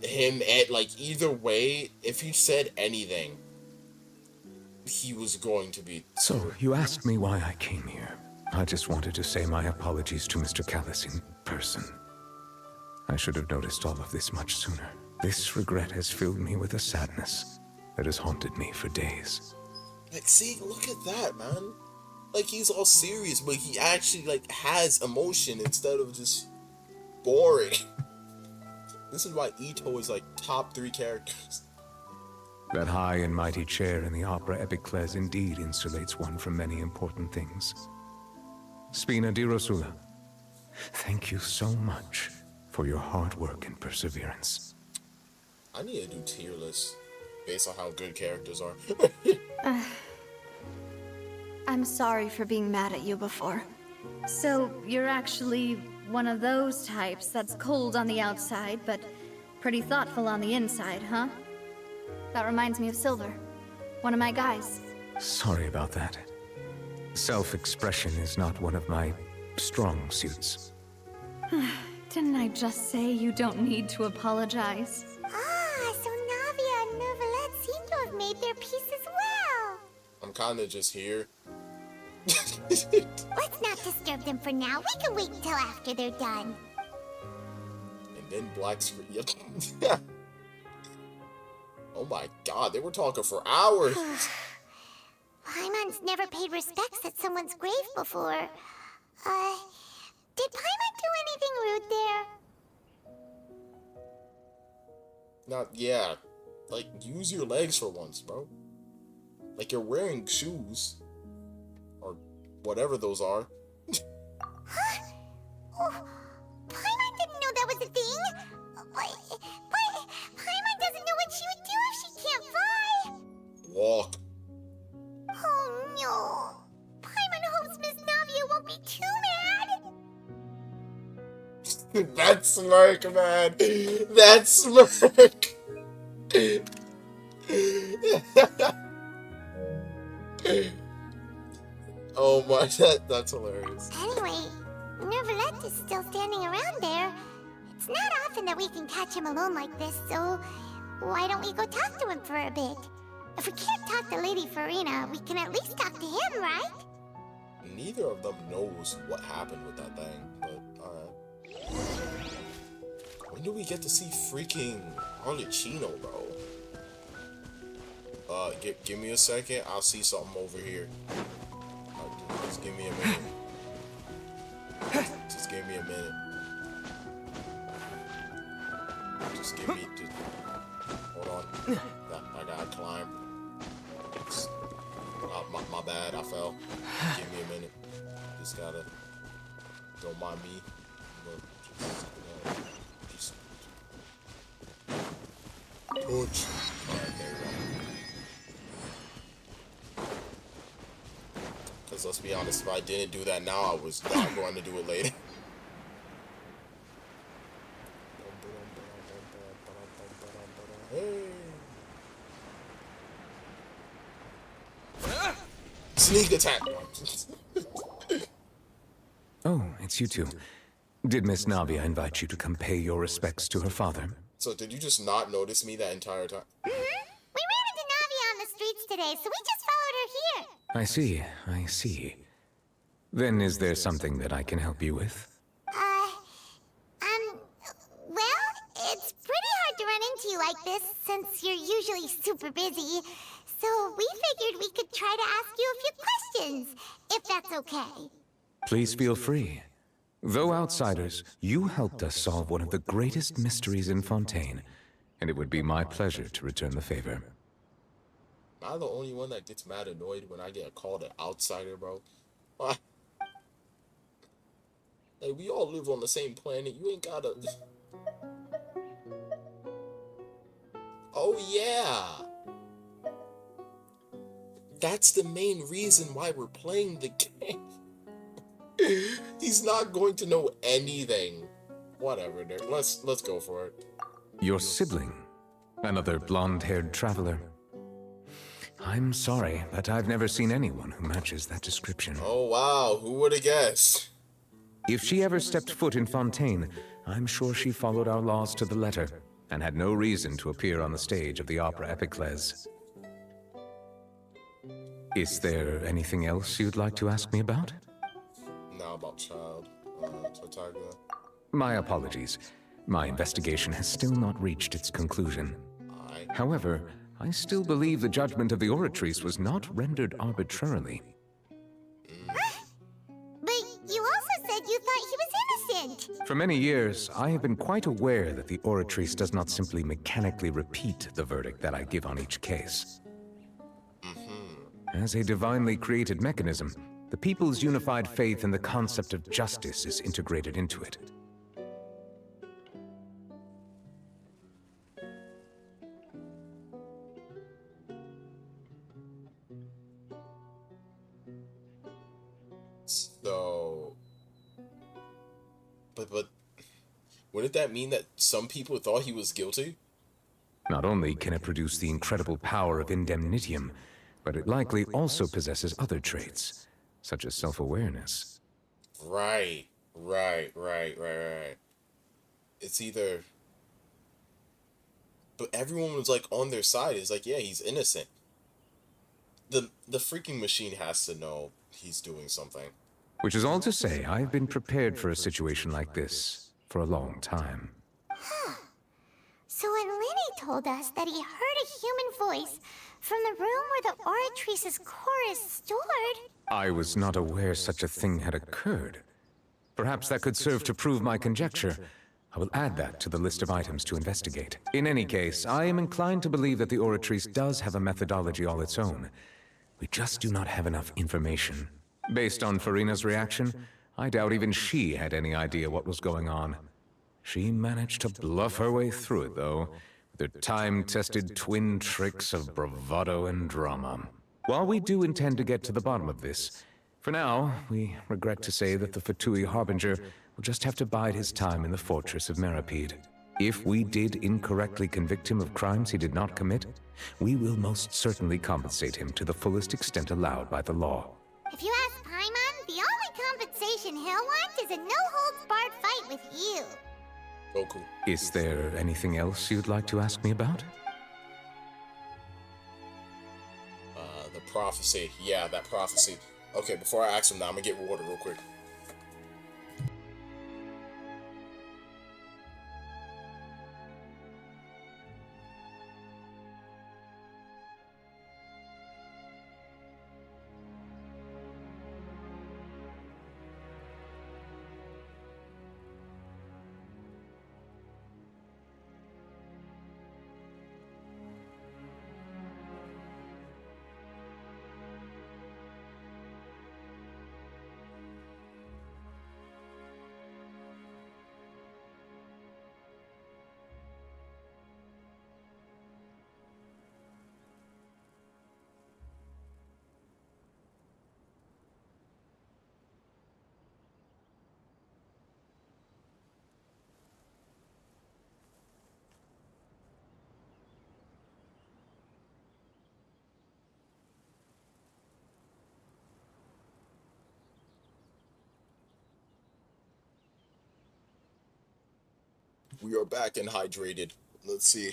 and, like, either way, if he said anything, he was going to be... So, you asked me why I came here. I just wanted to say my apologies to Mr. Callus in person. I should have noticed all of this much sooner. This regret has filled me with a sadness that has haunted me for days. Like, see, look at that, man. Like, he's all serious, but he actually, like, has emotion instead of just boring. This is why Ito is, like, top 3 characters. That high and mighty chair in the opera Epiclese indeed insulates one from many important things. Spina di Rosula, thank you so much for your hard work and perseverance. I need to do tier lists based on how good characters are. I'm sorry for being mad at you before. So, you're actually one of those types that's cold on the outside, but pretty thoughtful on the inside, huh? That reminds me of Silver, one of my guys. Sorry about that. Self-expression is not one of my strong suits. Didn't I just say you don't need to apologize? Ah, so Navia and Neuvillette seem to have made their peace as well. I'm kinda just here. Let's not disturb them for now. We can wait until after they're done. And then black screen. Oh my god, they were talking for hours. Paimon's never paid respects at someone's grave before. Did Paimon do anything rude there? Not, yeah. Like, use your legs for once, bro. Like, you're wearing shoes. Or whatever those are. Huh? Oh, Paimon didn't know that was a thing. But Paimon doesn't know what she would do if she can't fly. Walk. Oh no. Paimon hopes Miss Navia won't be too mad. That's smirk, man. That's smirk. Oh my, that's hilarious. Anyway, Neuvillette is still standing around there. It's not often that we can catch him alone like this, so why don't we go talk to him for a bit? If we can't talk to Lady Farina, we can at least talk to him, right? Neither of them knows what happened with that thing, but alright. When do we get to see freaking Arlecchino, bro? Give me a second. I'll see something over here. Just give me a minute. Just give me a minute. Just give me. Hold on. I gotta climb. My bad. I fell. Give me a minute. Just gotta. Don't mind me. But just torch. Alright, there we go. Because let's be honest, if I didn't do that now, I was not going to do it later. Sneak attack! Oh, it's you two. Did Miss Navia invite you to come pay your respects to her father? So did you just not notice me that entire time? We ran into Navia on the streets today, so we just followed her here. I see. Then is there something that I can help you with? Well, it's pretty hard to run into you like this, since you're usually super busy. So we figured we could try to ask you a few questions, if that's okay. Please feel free. Though outsiders, you helped us solve one of the greatest mysteries in Fontaine, and it would be my pleasure to return the favor. Am I the only one that gets mad annoyed when I get called an outsider, bro? Why? Hey, we all live on the same planet. You ain't gotta... Oh, yeah! That's the main reason why we're playing the game. He's not going to know anything. Whatever, dude. Let's go for it. Your sibling? Another blonde-haired traveler? I'm sorry, but I've never seen anyone who matches that description. Oh, wow. Who would have guessed? If she ever stepped foot in Fontaine, I'm sure she followed our laws to the letter, and had no reason to appear on the stage of the opera Epiclese. Is there anything else you'd like to ask me about? Now about child. Tartaglia. My apologies. My investigation has still not reached its conclusion. However, I still believe the judgment of the Oratrice was not rendered arbitrarily. But you also said you thought he was innocent. For many years, I have been quite aware that the Oratrice does not simply mechanically repeat the verdict that I give on each case. As a divinely created mechanism, the people's unified faith in the concept of justice is integrated into it. So... But... Wouldn't that mean that some people thought he was guilty? Not only can it produce the incredible power of indemnitium, but it likely also possesses other traits, such as self-awareness. Right. It's either... But everyone was like on their side. It's like, yeah, he's innocent. The freaking machine has to know he's doing something. Which is all to say, I've been prepared for a situation like this for a long time. So when Lenny told us that he heard a human voice from the room where the Oratrice's core is stored... I was not aware such a thing had occurred. Perhaps that could serve to prove my conjecture. I will add that to the list of items to investigate. In any case, I am inclined to believe that the Oratrice does have a methodology all its own. We just do not have enough information. Based on Farina's reaction, I doubt even she had any idea what was going on. She managed to bluff her way through it, though, with her time-tested twin tricks of bravado and drama. While we do intend to get to the bottom of this, for now, we regret to say that the Fatui Harbinger will just have to bide his time in the fortress of Meripede. If we did incorrectly convict him of crimes he did not commit, we will most certainly compensate him to the fullest extent allowed by the law. If you ask Paimon, the only compensation he'll want is a no-holds-barred fight with you. Goku. Is there anything else you'd like to ask me about? The prophecy. Yeah, that prophecy. Okay, before I ask him now, I'm gonna get water real quick. We are back and hydrated. Let's see.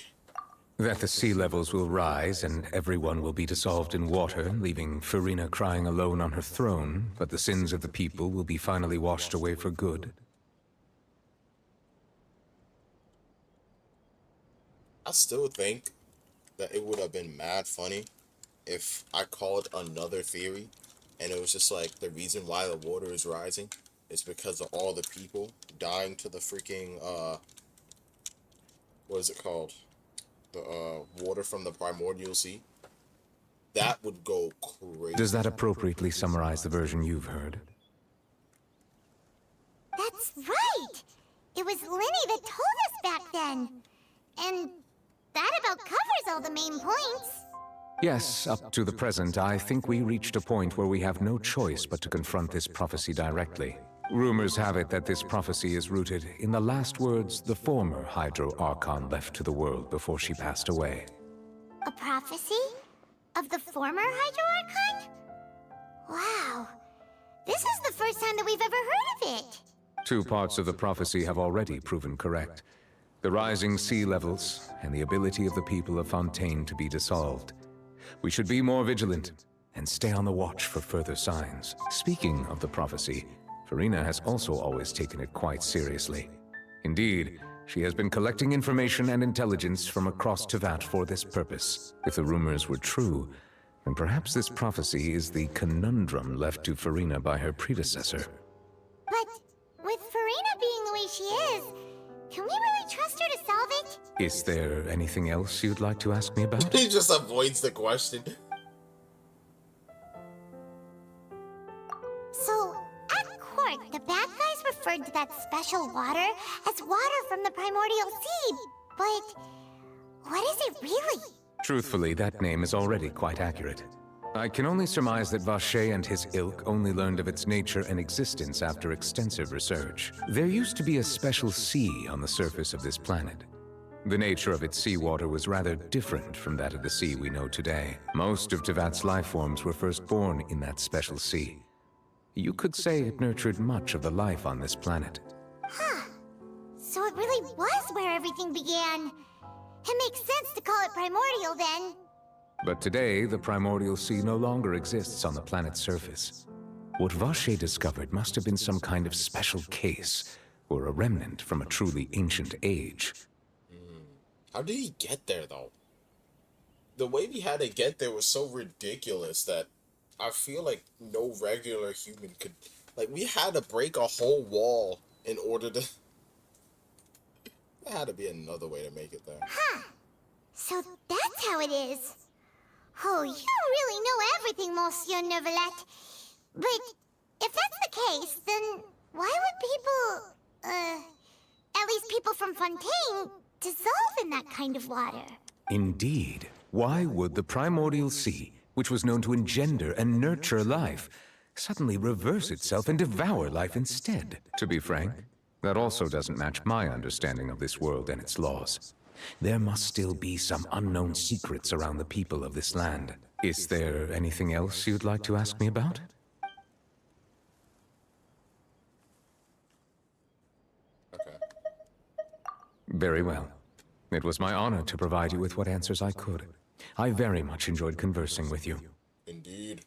That the sea levels will rise and everyone will be dissolved in water, leaving Farina crying alone on her throne, but the sins of the people will be finally washed away for good. I still think that it would have been mad funny if I called another theory and it was just like the reason why the water is rising is because of all the people dying to the freaking what is it called? The water from the primordial sea. That would go crazy. Does that appropriately summarize the version you've heard? That's right! It was Linny that told us back then. And that about covers all the main points. Yes, up to the present, I think we reached a point where we have no choice but to confront this prophecy directly. Rumors have it that this prophecy is rooted in the last words the former Hydro Archon left to the world before she passed away. A prophecy? Of the former Hydro Archon? Wow. This is the first time that we've ever heard of it. Two parts of the prophecy have already proven correct. The rising sea levels and the ability of the people of Fontaine to be dissolved. We should be more vigilant and stay on the watch for further signs. Speaking of the prophecy, Farina has also always taken it quite seriously. Indeed, she has been collecting information and intelligence from across Tevat for this purpose. If the rumors were true, then perhaps this prophecy is the conundrum left to Farina by her predecessor. But with Farina being the way she is, can we really trust her to solve it? Is there anything else you'd like to ask me about? He just avoids the question. So, at court, the bad guys referred to that special water as water from the primordial sea. But what is it really? Truthfully, that name is already quite accurate. I can only surmise that Vacher and his ilk only learned of its nature and existence after extensive research. There used to be a special sea on the surface of this planet. The nature of its seawater was rather different from that of the sea we know today. Most of Tevat's life forms were first born in that special sea. You could say it nurtured much of the life on this planet. Huh. So it really was where everything began. It makes sense to call it primordial then. But today, the primordial sea no longer exists on the planet's surface. What Vacher discovered must have been some kind of special case, or a remnant from a truly ancient age. How did he get there, though? The way he had to get there was so ridiculous that I feel like no regular human could... Like, we had to break a whole wall in order to... There had to be another way to make it there. Huh. So that's how it is. Oh, you really know everything, Monsieur Neuvillette. But if that's the case, then why would people, at least people from Fontaine, dissolve in that kind of water? Indeed. Why would the primordial sea, which was known to engender and nurture life, suddenly reverse itself and devour life instead? To be frank, that also doesn't match my understanding of this world and its laws. There must still be some unknown secrets around the people of this land. Is there anything else you'd like to ask me about? Okay. Very well. It was my honor to provide you with what answers I could. I very much enjoyed conversing with you. Indeed.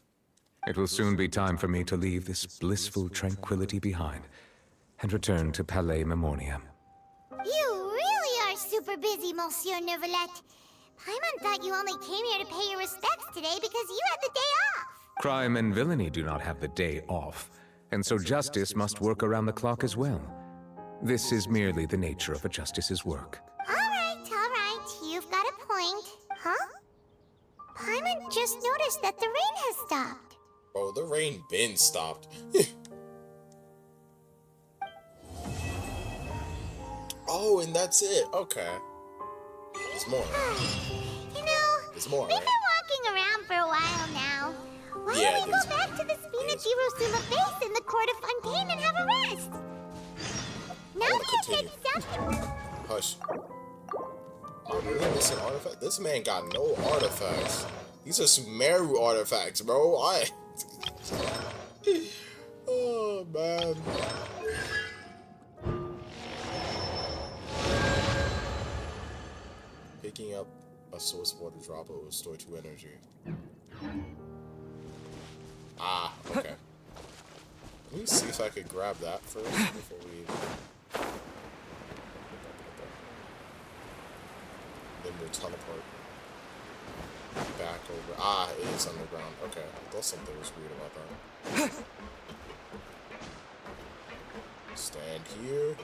It will soon be time for me to leave this blissful tranquility behind and return to Palais Memornia. You really are super busy, Monsieur Neuvillette. Paimon thought you only came here to pay your respects today because you had the day off. Crime and villainy do not have the day off, and so justice must work around the clock as well. This is merely the nature of a justice's work. All right. You've got a point. Huh? Paimon just noticed that the rain has stopped. Oh, the rain been stopped. Oh, and that's it. Okay. There's more. You know, There's more, we've right? been walking around for a while now. Why Yeah, don't we go back to the Spina di Rosula base in the court of Fontaine and have a rest? Now that you've been something. Hush. I'm really missing artifact. This man got no artifacts. These are Sumeru artifacts, bro. Oh, man. Picking up a source water dropper will restore 2 energy. Ah, okay. Let me see if I could grab that first before we... Then we'll teleport back over. Ah, it is underground. Okay, I thought something was weird about that. Stand here.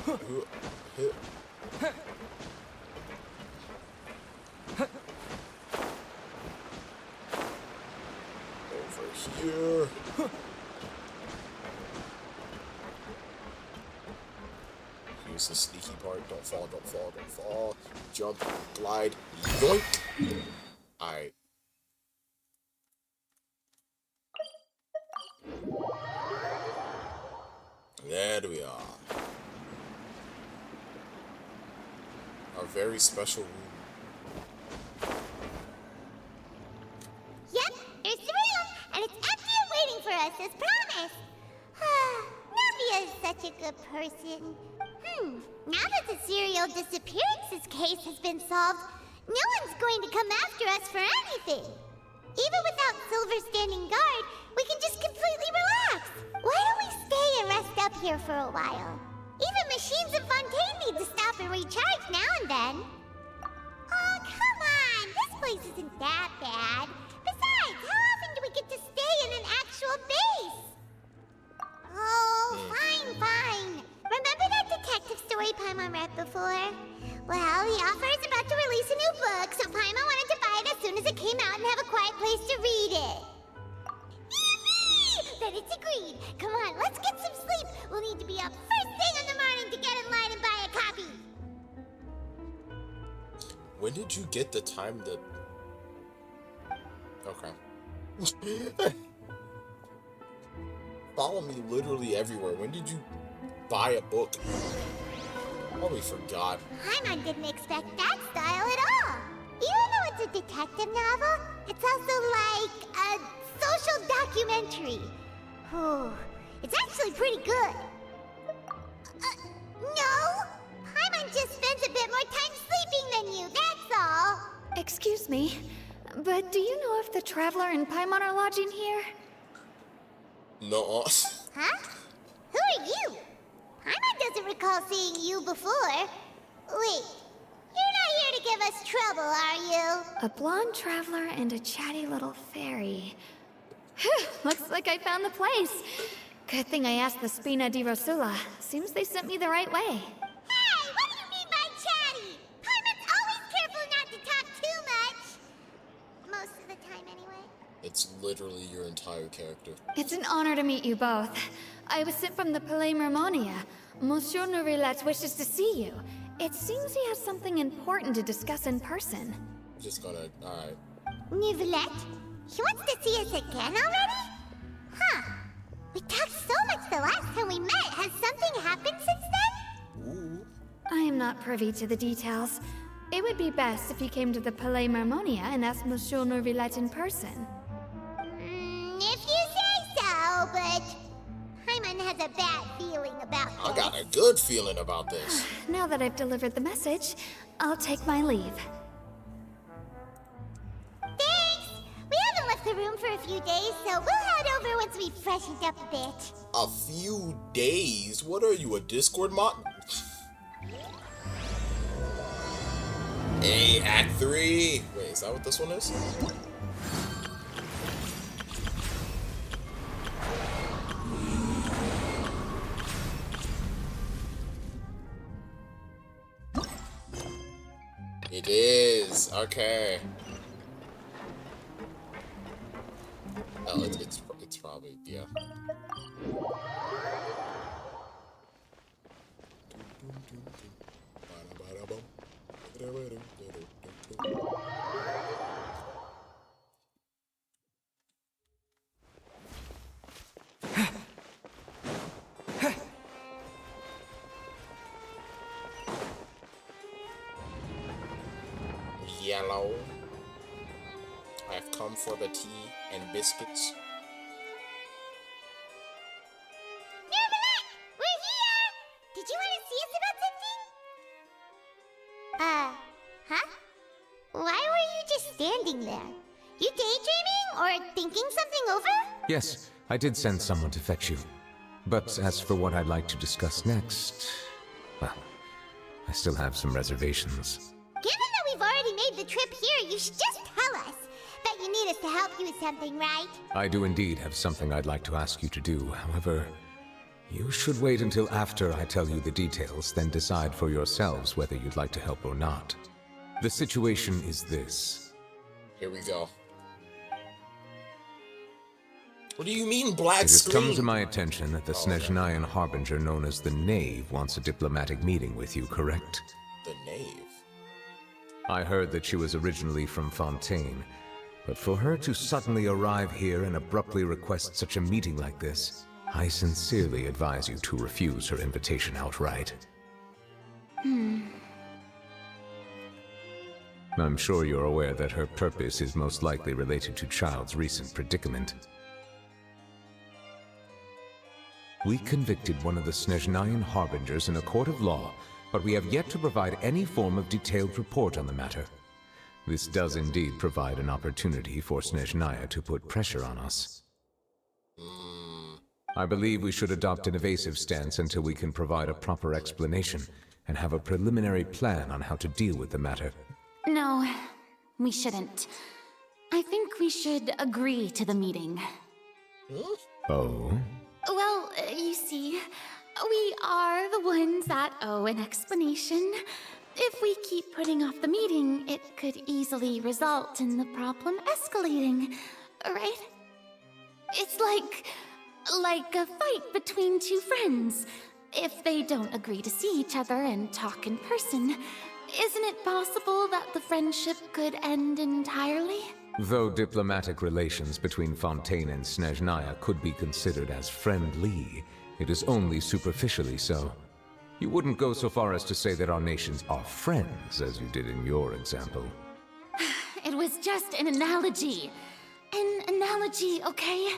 Over here. Here's the sneaky part. Don't fall, don't fall, don't fall. Jump, glide, yoink. Alright. There we are. Our very special room. Yep, here's the room, and it's empty and waiting for us as promised. Navia is such a good person. Now that the serial disappearances case has been solved, no one's going to come after us for anything. Even without Silver standing guard, we can just completely relax. Why don't we stay and rest up here for a while? Even machines in Fontaine need to stop and recharge now and then. Oh, come on! This place isn't that bad. Besides, how often do we get to stay in an actual base? Oh, fine. Remember that detective story Paimon read before? Well, the author is about to release a new book, so Paimon wanted to buy it as soon as it came out and have a quiet place to read it. Yippee! Then it's agreed. Come on, let's get some sleep. We'll need to be up first thing in the morning to get in line and buy a copy. When did you get the time to... Okay. Follow me literally everywhere. When did you buy a book? Oh, we forgot. Paimon didn't expect that style at all. Even though it's a detective novel, it's also like a social documentary. Oh, it's actually pretty good. No! Paimon just spends a bit more time sleeping than you, that's all. Excuse me, but do you know if the Traveler and Paimon are lodging here? No. Huh? Who are you? Paimon doesn't recall seeing you before. Wait, you're not here to give us trouble, are you? A blonde traveler and a chatty little fairy. Looks like I found the place. Good thing I asked the Spina di Rosula. Seems they sent me the right way. Hey, what do you mean by chatty? Paimon's always careful not to talk too much. Most of the time, anyway. It's literally your entire character. It's an honor to meet you both. I was sent from the Palais Mermonia. Monsieur Neuvillette wishes to see you. It seems he has something important to discuss in person. I'm just gonna... Alright. Neuvillette? He wants to see us again already? Huh. We talked so much the last time we met. Has something happened since then? I am not privy to the details. It would be best if you came to the Palais Mermonia and asked Monsieur Neuvillette in person. If you say so, but Paimon has a bad feeling about this. I got a good feeling about this. Now that I've delivered the message, I'll take my leave. Thanks! the room for a few days, so we'll head over once we've freshened up a bit. A few days? What are you, a Discord mod? Hey, Act 3! Wait, is that what this one is? It is, okay. Oh, it's probably, yeah. Yellow. I have come for the tea and biscuits. Nermalak, we're here! Did you want to see us about something? Huh? Why were you just standing there? You daydreaming or thinking something over? Yes, I did send someone to fetch you. But as for what I'd like to discuss next, well, I still have some reservations. Given that we've already made the trip here, you should just tell us. Bet you need us to help you with something, right? I do indeed have something I'd like to ask you to do. However, you should wait until after I tell you the details, then decide for yourselves whether you'd like to help or not. The situation is this. Here we go. What do you mean, black It has screen? come to my attention that the Snezhnayan Harbinger known as the Knave wants a diplomatic meeting with you, correct? The Knave? I heard that she was originally from Fontaine, but for her to suddenly arrive here and abruptly request such a meeting like this, I sincerely advise you to refuse her invitation outright. I'm sure you're aware that her purpose is most likely related to Child's recent predicament. We convicted one of the Snezhnayan Harbingers in a court of law, but we have yet to provide any form of detailed report on the matter. This does indeed provide an opportunity for Snezhnaya to put pressure on us. I believe we should adopt an evasive stance until we can provide a proper explanation and have a preliminary plan on how to deal with the matter. No, we shouldn't. I think we should agree to the meeting. Oh? Well, you see, we are the ones that owe an explanation. If we keep putting off the meeting, it could easily result in the problem escalating, right? It's like a fight between two friends. If they don't agree to see each other and talk in person, isn't it possible that the friendship could end entirely? Though diplomatic relations between Fontaine and Snezhnaya could be considered as friendly, it is only superficially so. You wouldn't go so far as to say that our nations are friends, as you did in your example. It was just an analogy. An analogy, okay?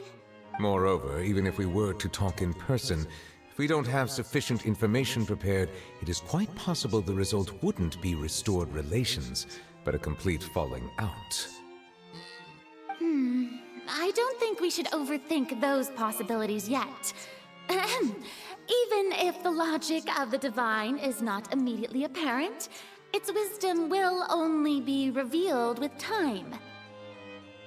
Moreover, even if we were to talk in person, if we don't have sufficient information prepared, it is quite possible the result wouldn't be restored relations, but a complete falling out. I don't think we should overthink those possibilities yet. Even if the logic of the divine is not immediately apparent, its wisdom will only be revealed with time.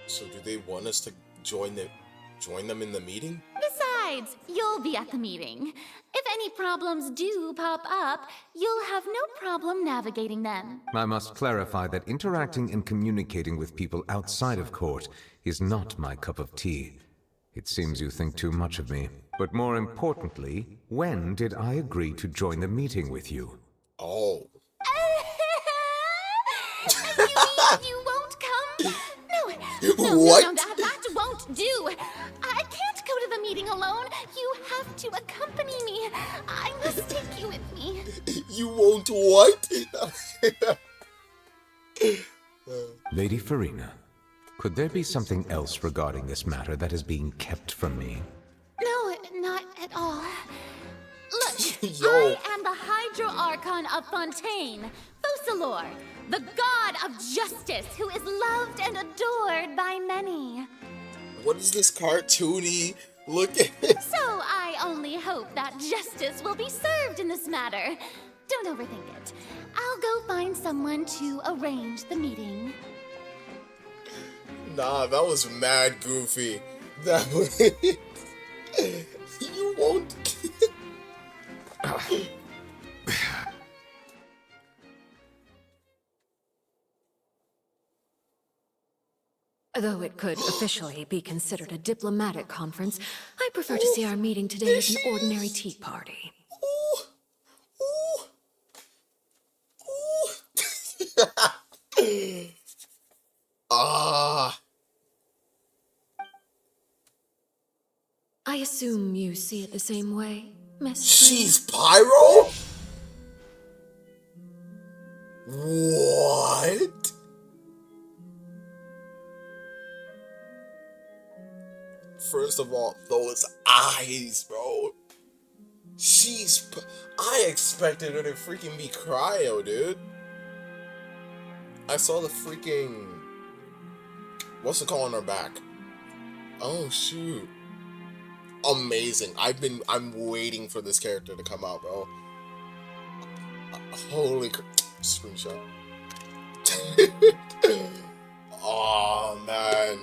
So do they want us to join them in the meeting? Besides, you'll be at the meeting. If any problems do pop up, you'll have no problem navigating them. I must clarify that interacting and communicating with people outside of court is not my cup of tea. It seems you think too much of me. But more importantly, when did I agree to join the meeting with you? Oh. You mean you won't come? No, What? that won't do. I can't go to the meeting alone. You have to accompany me. I must take you with me. You won't what? Lady Farina, could there be something else regarding this matter that is being kept from me? No, not at all. Look, Yo. I am the Hydro Archon of Fontaine, Focalor, the god of justice who is loved and adored by many. What is this cartoony look at? So I only hope that justice will be served in this matter. Don't overthink it. I'll go find someone to arrange the meeting. Nah, that was mad goofy. That was... You won't... Though it could officially be considered a diplomatic conference, I prefer to see our meeting today as an ordinary tea party. Ah. I assume you see it the same way, Miss. She's Pyro? What? First of all, those eyes, bro. I expected her to freaking be Cryo, dude. I saw the freaking... What's it called on her back? Oh, shoot. Amazing. I'm waiting for this character to come out, bro. Holy screenshot. Oh, man.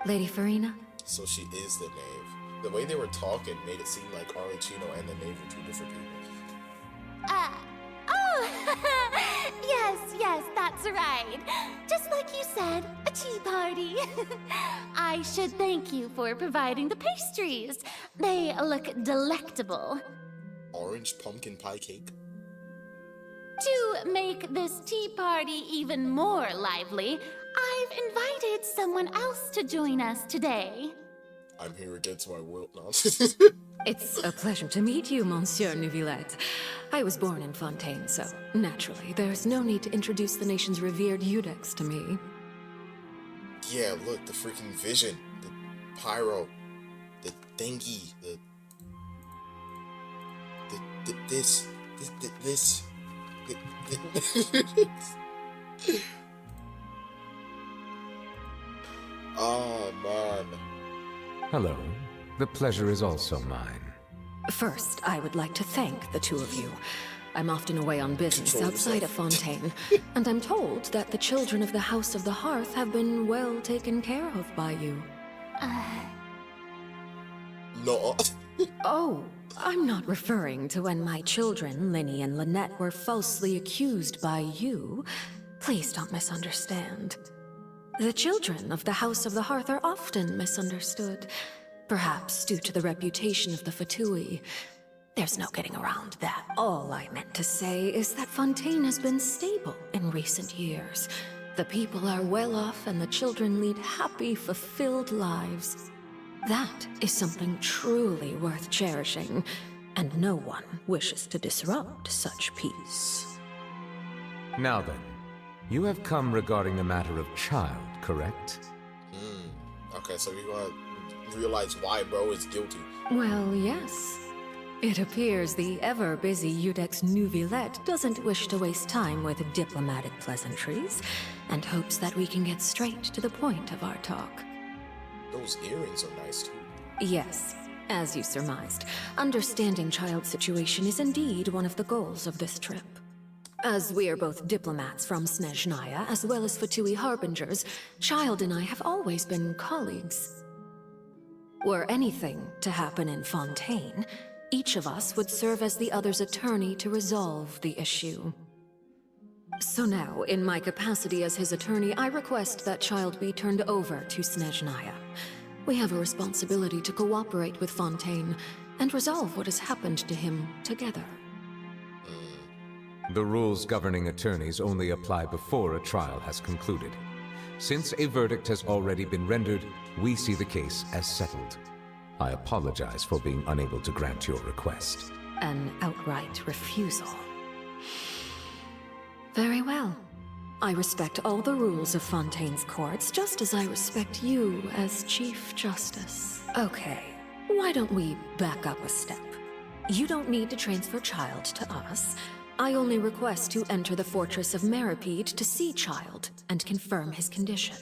Lady Farina? So she is the knave. The way they were talking made it seem like Archon and the knave were two different people. Yes, that's right. Just like you said, a tea party. I should thank you for providing the pastries. They look delectable. Orange pumpkin pie cake? To make this tea party even more lively, I've invited someone else to join us today. I'm here against my will now. It's a pleasure to meet you, Monsieur Neuvillette. I was born in Fontaine, so naturally, there's no need to introduce the nation's revered Eudex to me. Yeah, look, the freaking vision, the pyro, the thingy, this. Oh, man. Hello. The pleasure is also mine. First, I would like to thank the two of you. I'm often away on business outside of Fontaine, and I'm told that the children of the House of the Hearth have been well taken care of by you. No. Oh, I'm not referring to when my children, Linny and Lynette, were falsely accused by you. Please don't misunderstand. The children of the House of the Hearth are often misunderstood, perhaps due to the reputation of the Fatui. There's no getting around that. All I meant to say is that Fontaine has been stable in recent years. The people are well off and the children lead happy, fulfilled lives. That is something truly worth cherishing, and no one wishes to disrupt such peace. Now then, you have come regarding a matter of child, correct? Okay, so you're gonna realize why bro is guilty. Well, yes. It appears the ever-busy Eudex Neuvillette doesn't wish to waste time with diplomatic pleasantries, and hopes that we can get straight to the point of our talk. Those earrings are nice, too. Yes, as you surmised, understanding child's situation is indeed one of the goals of this trip. As we are both diplomats from Snezhnaya, as well as Fatui harbingers, Child and I have always been colleagues. Were anything to happen in Fontaine, each of us would serve as the other's attorney to resolve the issue. So now, in my capacity as his attorney, I request that Child be turned over to Snezhnaya. We have a responsibility to cooperate with Fontaine and resolve what has happened to him together. The rules governing attorneys only apply before a trial has concluded. Since a verdict has already been rendered, we see the case as settled. I apologize for being unable to grant your request. An outright refusal. Very well. I respect all the rules of Fontaine's courts, just as I respect you as Chief Justice. Okay, why don't we back up a step? You don't need to transfer Child to us. I only request to enter the fortress of Meripede to see Child and confirm his condition.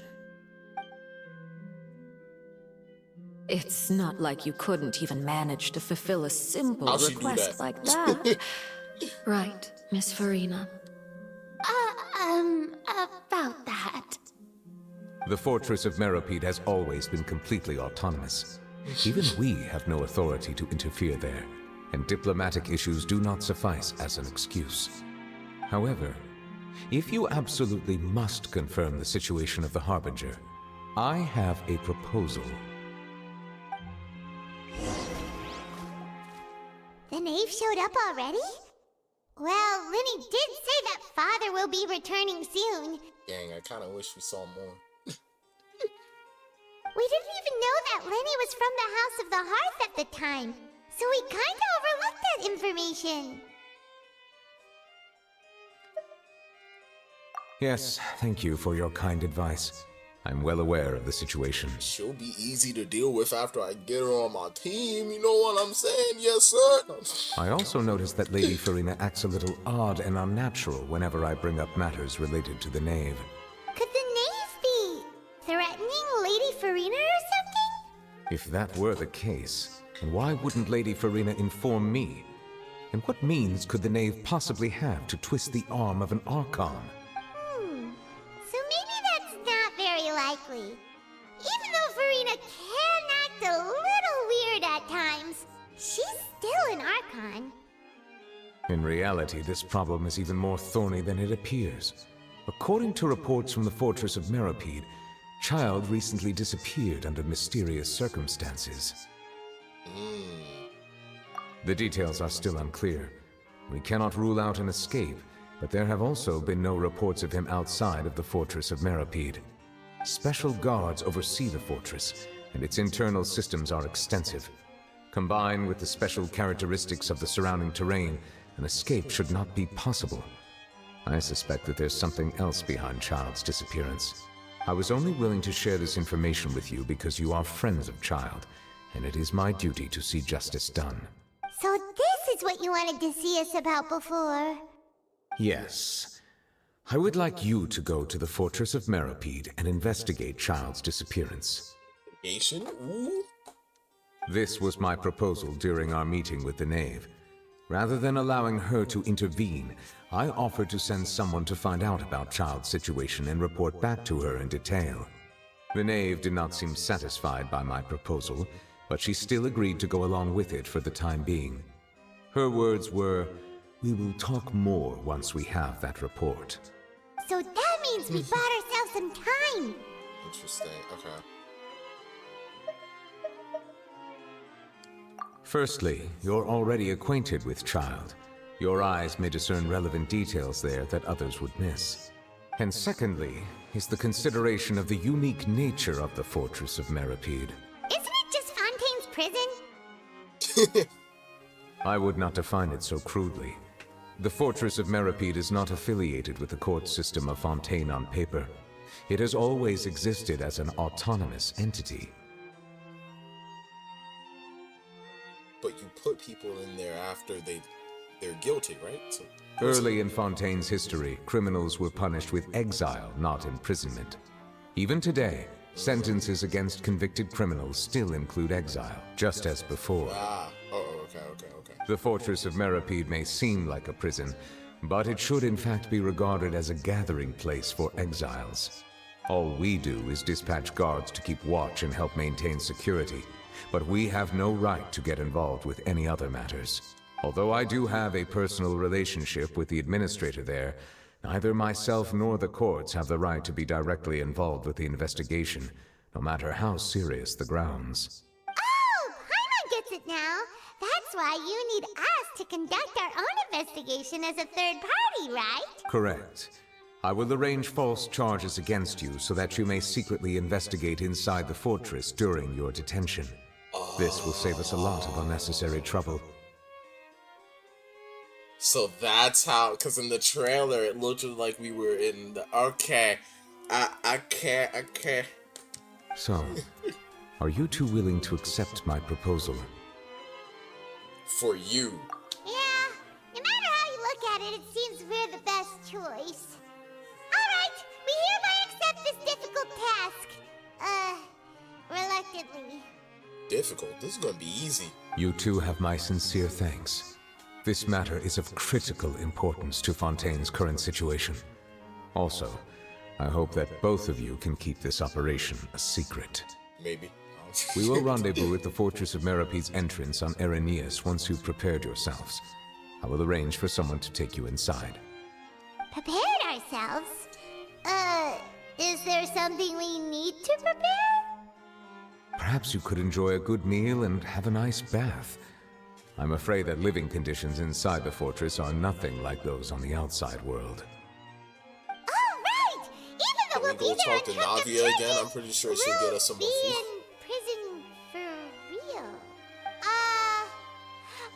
It's not like you couldn't even manage to fulfill a simple How'd she do request that? like that. Right, Miss Farina? About that. The Fortress of Meripede has always been completely autonomous. Even we have no authority to interfere there, and diplomatic issues do not suffice as an excuse. However, if you absolutely must confirm the situation of the Harbinger, I have a proposal. The knave showed up already? Well, Lenny did say that Father will be returning soon. Dang, I kind of wish we saw more. We didn't even know that Lenny was from the House of the Hearth at the time, so we kinda overlooked that information. Yes, thank you for your kind advice. I'm well aware of the situation. She'll be easy to deal with after I get her on my team, you know what I'm saying? Yes, sir. I also noticed that Lady Farina acts a little odd and unnatural whenever I bring up matters related to the knave. Could the knave be threatening Lady Farina or something? If that were the case, then why wouldn't Lady Farina inform me? And what means could the knave possibly have to twist the arm of an Archon? So maybe that's not very likely. Even though Farina can act a little weird at times, she's still an Archon. In reality, this problem is even more thorny than it appears. According to reports from the Fortress of Meripede, Child recently disappeared under mysterious circumstances. The details are still unclear. We cannot rule out an escape, but there have also been no reports of him outside of the Fortress of Meripede. Special guards oversee the fortress, and its internal systems are extensive. Combined with the special characteristics of the surrounding terrain, an escape should not be possible. I suspect that there's something else behind Child's disappearance. I was only willing to share this information with you because you are friends of Child, and it is my duty to see justice done. So this is what you wanted to see us about before. Yes. I would like you to go to the Fortress of Meripede and investigate Child's disappearance. Genshin? Ooh. This was my proposal during our meeting with the knave. Rather than allowing her to intervene, I offered to send someone to find out about Child's situation and report back to her in detail. The knave did not seem satisfied by my proposal, but she still agreed to go along with it for the time being. Her words were, "We will talk more once we have that report." So that means we bought ourselves some time. Interesting, okay. Firstly, you're already acquainted with Child. Your eyes may discern relevant details there that others would miss. And secondly, is the consideration of the unique nature of the Fortress of Meripede. Isn't it just Fontaine's prison? I would not define it so crudely. The Fortress of Meripede is not affiliated with the court system of Fontaine on paper. It has always existed as an autonomous entity. But you put people in there after they're guilty, right? So Early in Fontaine's history, criminals were punished with exile, not imprisonment. Even today, sentences against convicted criminals still include exile, just as before. Okay. The Fortress of Meripede may seem like a prison, but it should in fact be regarded as a gathering place for exiles. All we do is dispatch guards to keep watch and help maintain security, but we have no right to get involved with any other matters. Although I do have a personal relationship with the administrator there, neither myself nor the courts have the right to be directly involved with the investigation, no matter how serious the grounds. Oh, Paimon gets it now. That's why you need us to conduct our own investigation as a third party, right? Correct. I will arrange false charges against you so that you may secretly investigate inside the fortress during your detention. This will save us a lot of unnecessary trouble. So that's how, because in the trailer it looked like we were in the, okay. I can't. So, are you two willing to accept my proposal? For you. Yeah, no matter how you look at it, it difficult. This is gonna be easy. You too have my sincere thanks. This matter is of critical importance to Fontaine's current situation. Also, I hope that both of you can keep this operation a secret. Maybe. We will rendezvous at the Fortress of Merope's entrance on Irenaeus once you've prepared yourselves. I will arrange for someone to take you inside. Prepared ourselves? Is there something we need to prepare? Perhaps you could enjoy a good meal and have a nice bath. I'm afraid that living conditions inside the fortress are nothing like those on the outside world. Oh, right! Even though we'll Can we be go there talk to on Navia again? I'm pretty sure she'll get us some more food. in prison for real.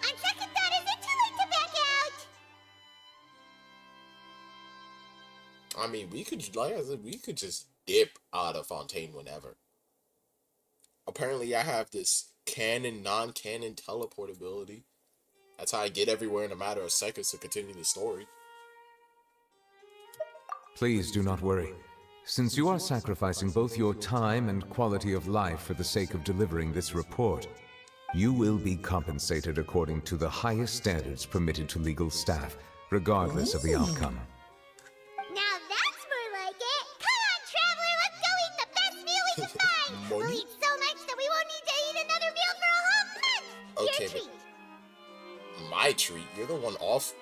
On second thought, is it too late to back out? I mean, we could, like I said, we could just dip out of Fontaine whenever. Apparently, I have this canon, non-canon teleportability. That's how I get everywhere in a matter of seconds to continue the story. Please do not worry. Since you are sacrificing both your time and quality of life for the sake of delivering this report, you will be compensated according to the highest standards permitted to legal staff, regardless of the outcome. Now that's more like it. Come on, traveler, let's go eat the best meal we can find. We'll eat so much that we won't need to eat another meal for a whole month. Okay, Your treat. My treat? You're the one off?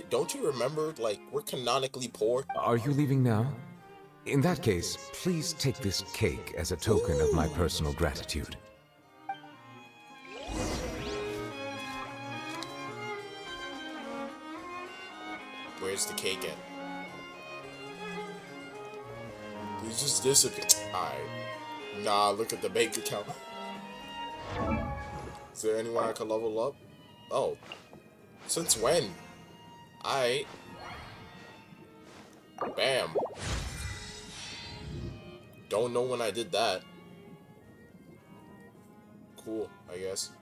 Don't you remember, like, we're canonically poor? Are you leaving now? In that case, please take this cake as a token of my personal gratitude. Where's the cake at? Please just disappear. Alright. Nah, look at the bank account. Is there anyone I could level up? Oh. Since when? Alright. Bam. Don't know when I did that. Cool, I guess.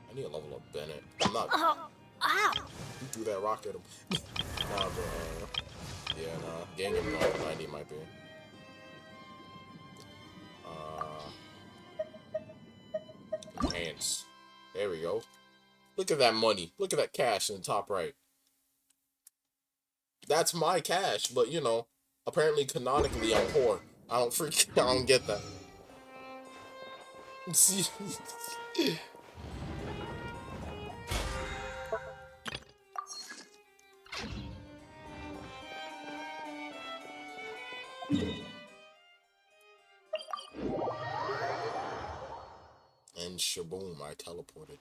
I need to level up Bennett. I'm not. Oh, ow. You threw that rock at him. Nah, bro. Yeah, nah. Gang him on 90 might be. Enhance. There we go. Look at that money. Look at that cash in the top right. That's my cash, but you know, apparently canonically I'm poor. I don't get that. See. And shaboom, I teleported.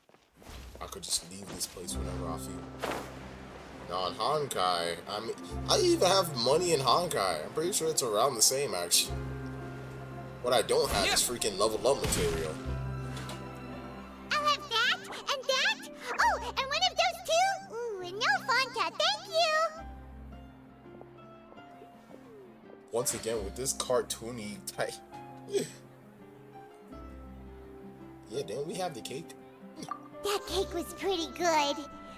I could just leave this place whenever I feel. Now in Honkai, I even have money in Honkai. I'm pretty sure it's around the same actually. What I don't have is freaking level up material. I'll have that and that. Oh, and one of those two. Ooh, and no Fonta, thank you. Once again with this cartoony type. Yeah, didn't we have the cake? That cake was pretty good.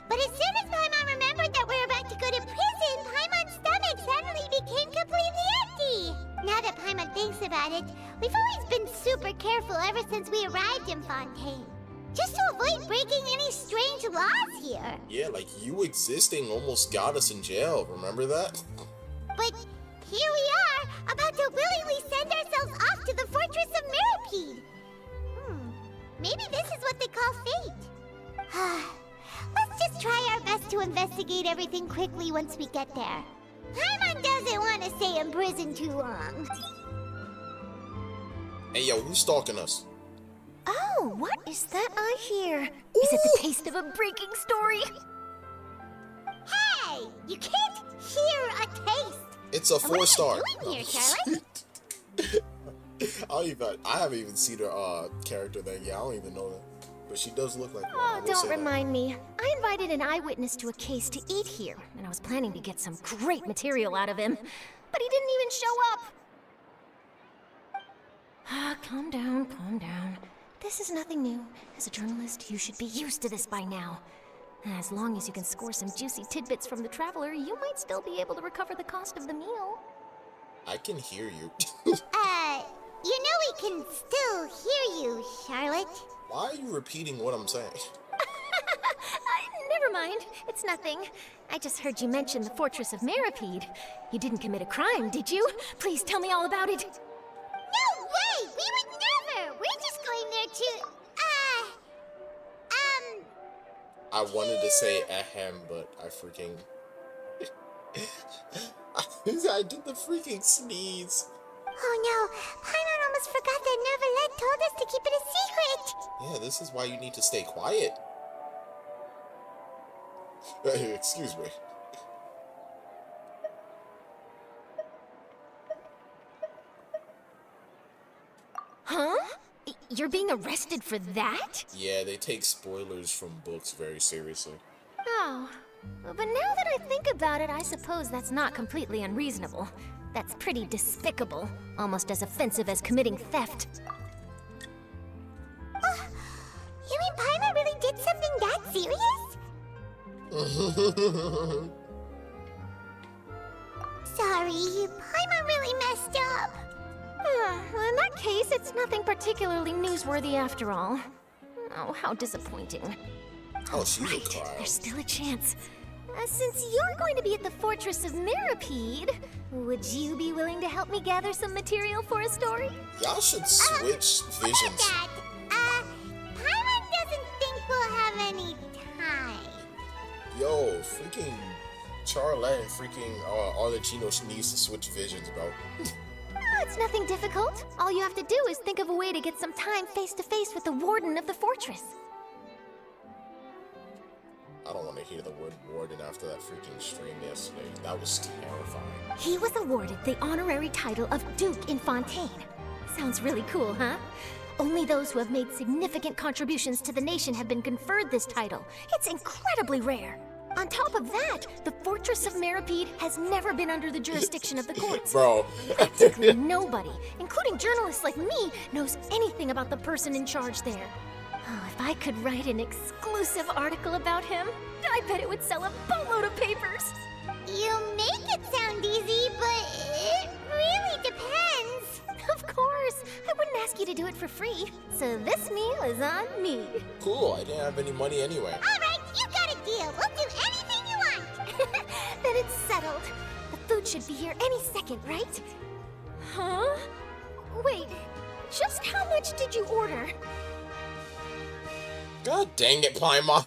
But as soon as Paimon remembered that we're about to go to prison, Paimon's stomach suddenly became completely empty. Now that Paimon thinks about it, we've always been super careful ever since we arrived in Fontaine. Just to avoid breaking any strange laws here. Yeah, like you existing almost got us in jail, remember that? But here we are, about to willingly send ourselves off to the Fortress of Meropide. Maybe this is what they call fate. Let's just try our best to investigate everything quickly once we get there. Paimon doesn't want to stay in prison too long. Hey yo, who's stalking us? Oh, what is that I hear? Is it the taste of a breaking story? Hey, you can't hear a taste. It's a 4-star. What are you doing here, Charlie? I haven't even seen her character thing. Yeah, I don't even know that. But she does look like one. Oh, don't remind me. I invited an eyewitness to a case to eat here, and I was planning to get some great material out of him, but he didn't even show up. Calm down, calm down. This is nothing new. As a journalist, you should be used to this by now. As long as you can score some juicy tidbits from the traveler, you might still be able to recover the cost of the meal. I can hear you. You know we can still hear you, Charlotte. Why are you repeating what I'm saying? Never mind. It's nothing. I just heard you mention the Fortress of Meripede. You didn't commit a crime, did you? Please tell me all about it. No way! We would never! We're just going there to... I wanted to say ahem, but I freaking... I did the freaking sneeze. Oh no, Paimon almost forgot that Neverlet told us to keep it a secret. Yeah, this is why you need to stay quiet. Excuse me. Huh? You're being arrested for that? Yeah, they take spoilers from books very seriously. Oh. But now that I think about it, I suppose that's not completely unreasonable. That's pretty despicable. Almost as offensive as committing theft. You mean Paimon really did something that serious? Sorry, Paimon really messed up. In that case, it's nothing particularly newsworthy after all. Oh, how disappointing. Oh, she's a clown. There's still a chance. Since you're going to be at the Fortress of Meripede, would you be willing to help me gather some material for a story? Y'all should switch visions. Paimon doesn't think we'll have any time. Yo, freaking Charlotte and freaking Arlecchino needs to switch visions, bro. It's nothing difficult. All you have to do is think of a way to get some time face to face with the warden of the fortress. I don't want to hear the word warden after that freaking stream yesterday. That was terrifying. He was awarded the honorary title of Duke in Fontaine. Sounds really cool, huh? Only those who have made significant contributions to the nation have been conferred this title. It's incredibly rare. On top of that, the Fortress of Meripede has never been under the jurisdiction of the courts. Bro. Practically nobody, including journalists like me, knows anything about the person in charge there. Oh, if I could write an exclusive article about him, I bet it would sell a boatload of papers. You make it sound easy, but it really depends. Of course. I wouldn't ask you to do it for free. So this meal is on me. Cool, I didn't have any money anyway. Alright, you got a deal. We'll do anything you want. Then it's settled. The food should be here any second, right? Huh? Wait, just how much did you order? God dang it, Paimon.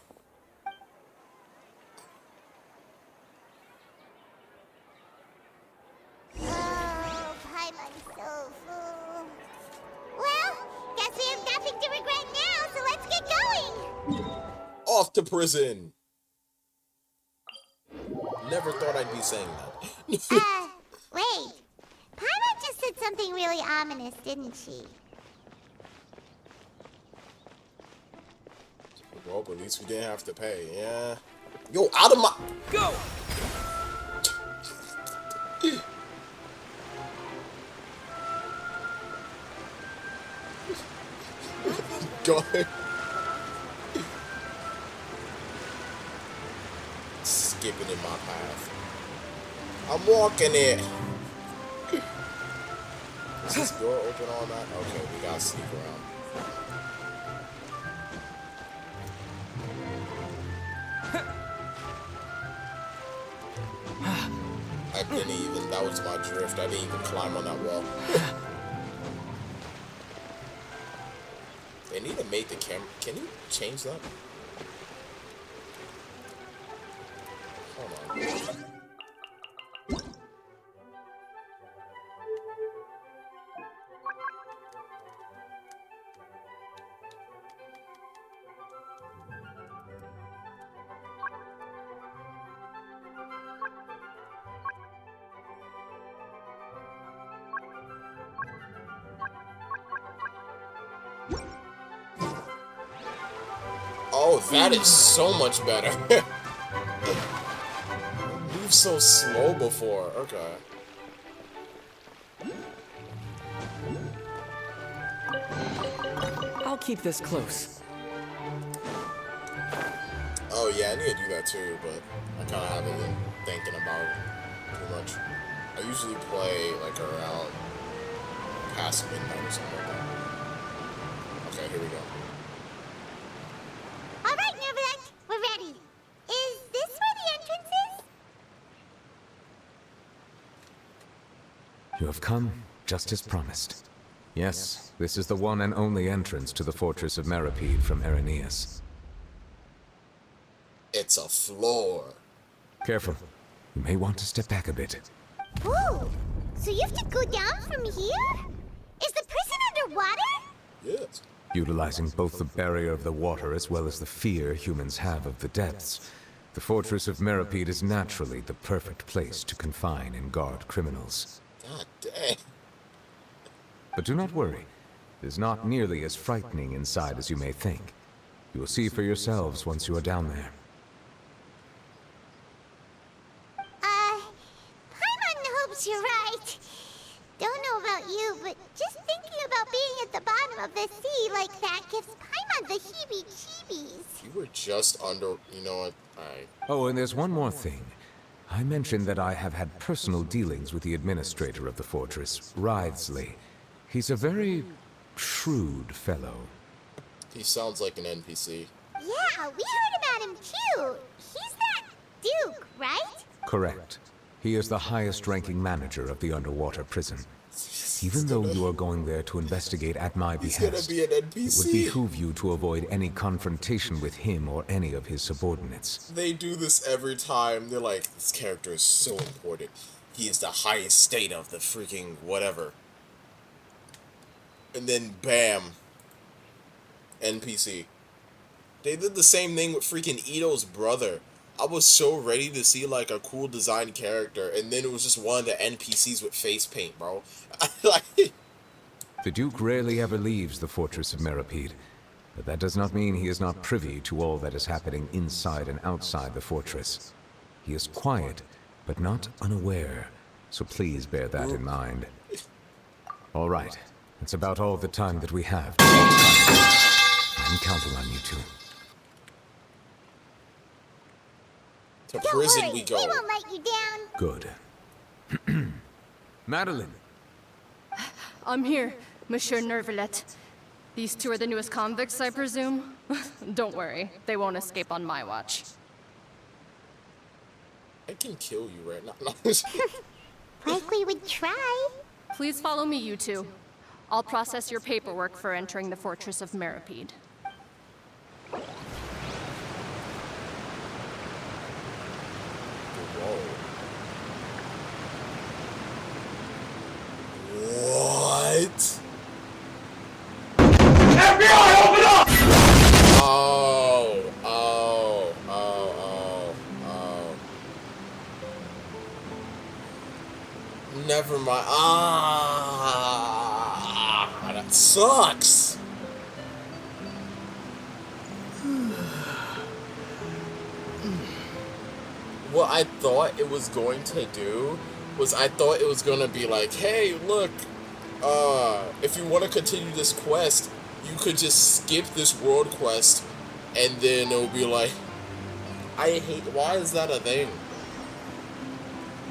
Oh, Paimon's so full. Well, guess we have nothing to regret now, so let's get going. Off to prison. Never thought I'd be saying that. Wait. Paimon just said something really ominous, didn't she? Well, but at least we didn't have to pay, yeah. Yo, out of my... Go! Go ahead. Skipping in my path. I'm walking it. Is this door open all night? Okay, we gotta sneak around. I didn't even, that was my drift. I didn't even climb on that wall. They need to make the camera, can you change that? Hold on. Oh, that is so much better. Move so slow before. Okay. I'll keep this close. Oh yeah, I need to do that too, but I kind of haven't been thinking about it too much. I usually play like around past midnight or something like that. Okay, here we go. All right, Neverland, we're ready. Is this where the entrance is? You have come just as promised. Yes, this is the one and only entrance to the fortress of Meripede from Araneus. It's a floor. Careful. You may want to step back a bit. Whoa! So you have to go down from here? Is the prison underwater? Yes. Utilizing both the barrier of the water as well as the fear humans have of the depths, the fortress of Meripede is naturally the perfect place to confine and guard criminals. God dang. But do not worry. It is not nearly as frightening inside as you may think. You will see for yourselves once you are down there. Paimon hopes you're right. Don't know about you, but just thinking about being at the bottom of the sea like that gives Paimon the heebie-jeebies. You were just under... You know what? Oh, and there's one more thing. I mentioned that I have had personal dealings with the administrator of the fortress, Wriothesley. He's a very shrewd fellow. He sounds like an NPC. Yeah, we heard about him too. He's that Duke, right? Correct. He is the highest-ranking manager of the underwater prison. Even though you are going there to investigate at my behest, be an NPC. It would behoove you to avoid any confrontation with him or any of his subordinates. They do this every time. They're like, this character is so important. He is the highest state of the freaking whatever. And then, bam. NPC. They did the same thing with freaking Ito's brother. I was so ready to see like a cool design character, and then it was just one of the NPCs with face paint, bro. The Duke rarely ever leaves the fortress of Meripede, but that does not mean he is not privy to all that is happening inside and outside the fortress. He is quiet, but not unaware, so please bear that in mind. All right, that's about all the time that we have. I'm counting on you two. To prison we go. We won't let you down. Good. Madeline. I'm here, Monsieur Nervalet. These two are the newest convicts, I presume? Don't worry, they won't escape on my watch. I can kill you right now. Like we would try. Please follow me, you two. I'll process your paperwork for entering the fortress of Meripede. What? FBI, open up! Never mind. That sucks. What I thought it was going to do was I thought it was going to be like, hey, look, if you want to continue this quest, you could just skip this world quest, and then it'll be like, why is that a thing?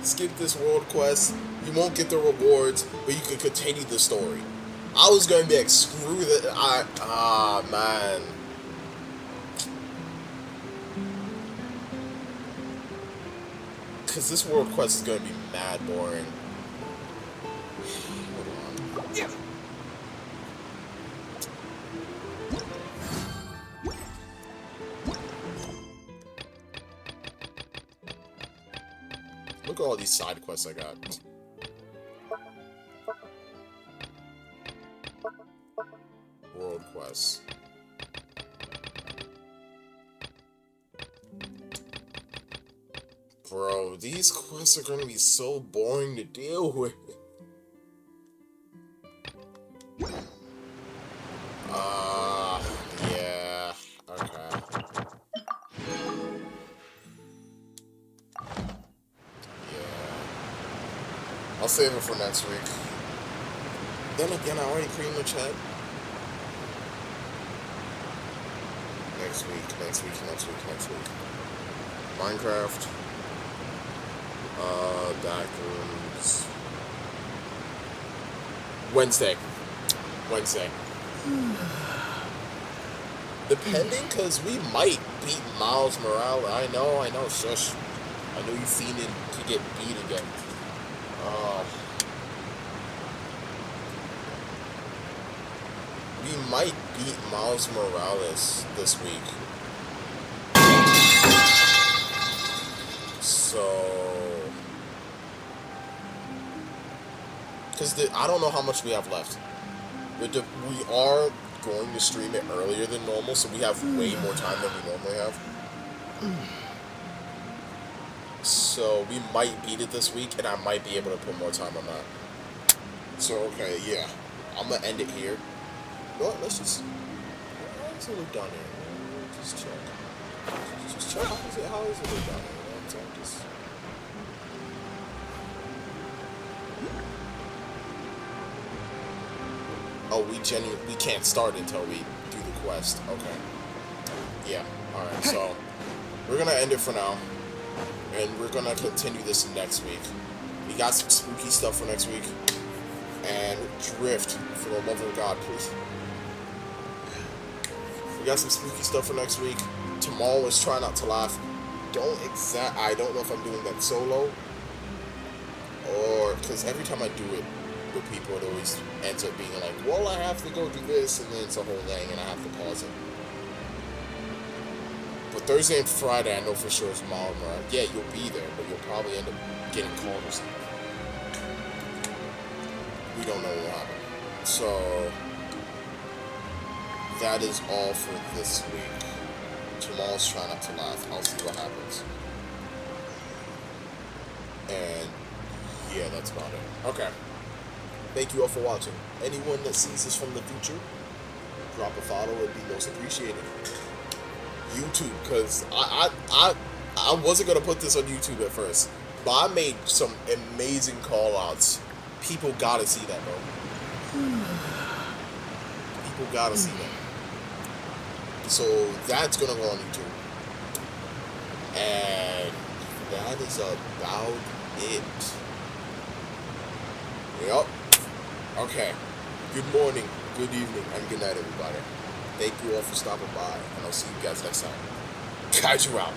Skip this world quest, you won't get the rewards, but you can continue the story. I was going to be like, screw that, man. Because this world quest is going to be mad boring. Yeah. Look at all these side quests I got. World quests. Bro, these quests are gonna be so boring to deal with. Yeah, okay. Yeah. I'll save it for next week. Then again, I already pretty much had next week. Minecraft. Backrooms. Wednesday. Depending, because we might beat Miles Morales. I know, shush. I know you fiending to get beat again. We might beat Miles Morales this week. So... Because I don't know how much we have left. We are going to stream it earlier than normal, so we have way more time than we normally have. So we might beat it this week, and I might be able to put more time on that. So, okay, yeah. I'm going to end it here. You know what? Let's just... How does it look down here? Just check. Just check. How does it look down here? Just... Oh, we can't start until we do the quest. Okay. Yeah. Alright, so we're gonna end it for now. And we're gonna continue this next week. We got some spooky stuff for next week. And Drift, for the love of God, please. We got some spooky stuff for next week. Tomorrow is Try Not to Laugh. I don't know if I'm doing that solo. Or, because every time I do it with people, it always ends up being like, well, I have to go do this, and then it's a whole thing, and I have to pause it. But Thursday and Friday, I know for sure it's Miles Morales. Yeah, you'll be there, but you'll probably end up getting called or something. We don't know what will happen. So, that is all for this week. Tomorrow's Try Not to Laugh. I'll see what happens. And, yeah, that's about it. Okay. Thank you all for watching. Anyone that sees this from the future, drop a follow. It'd be most appreciated. YouTube, because I wasn't going to put this on YouTube at first, but I made some amazing call-outs. People gotta see that, bro. People gotta see that. So that's going to go on YouTube. And that is about it. Yep. Okay. Good morning, good evening, and good night, everybody. Thank you all for stopping by, and I'll see you guys next time. Guys, you out.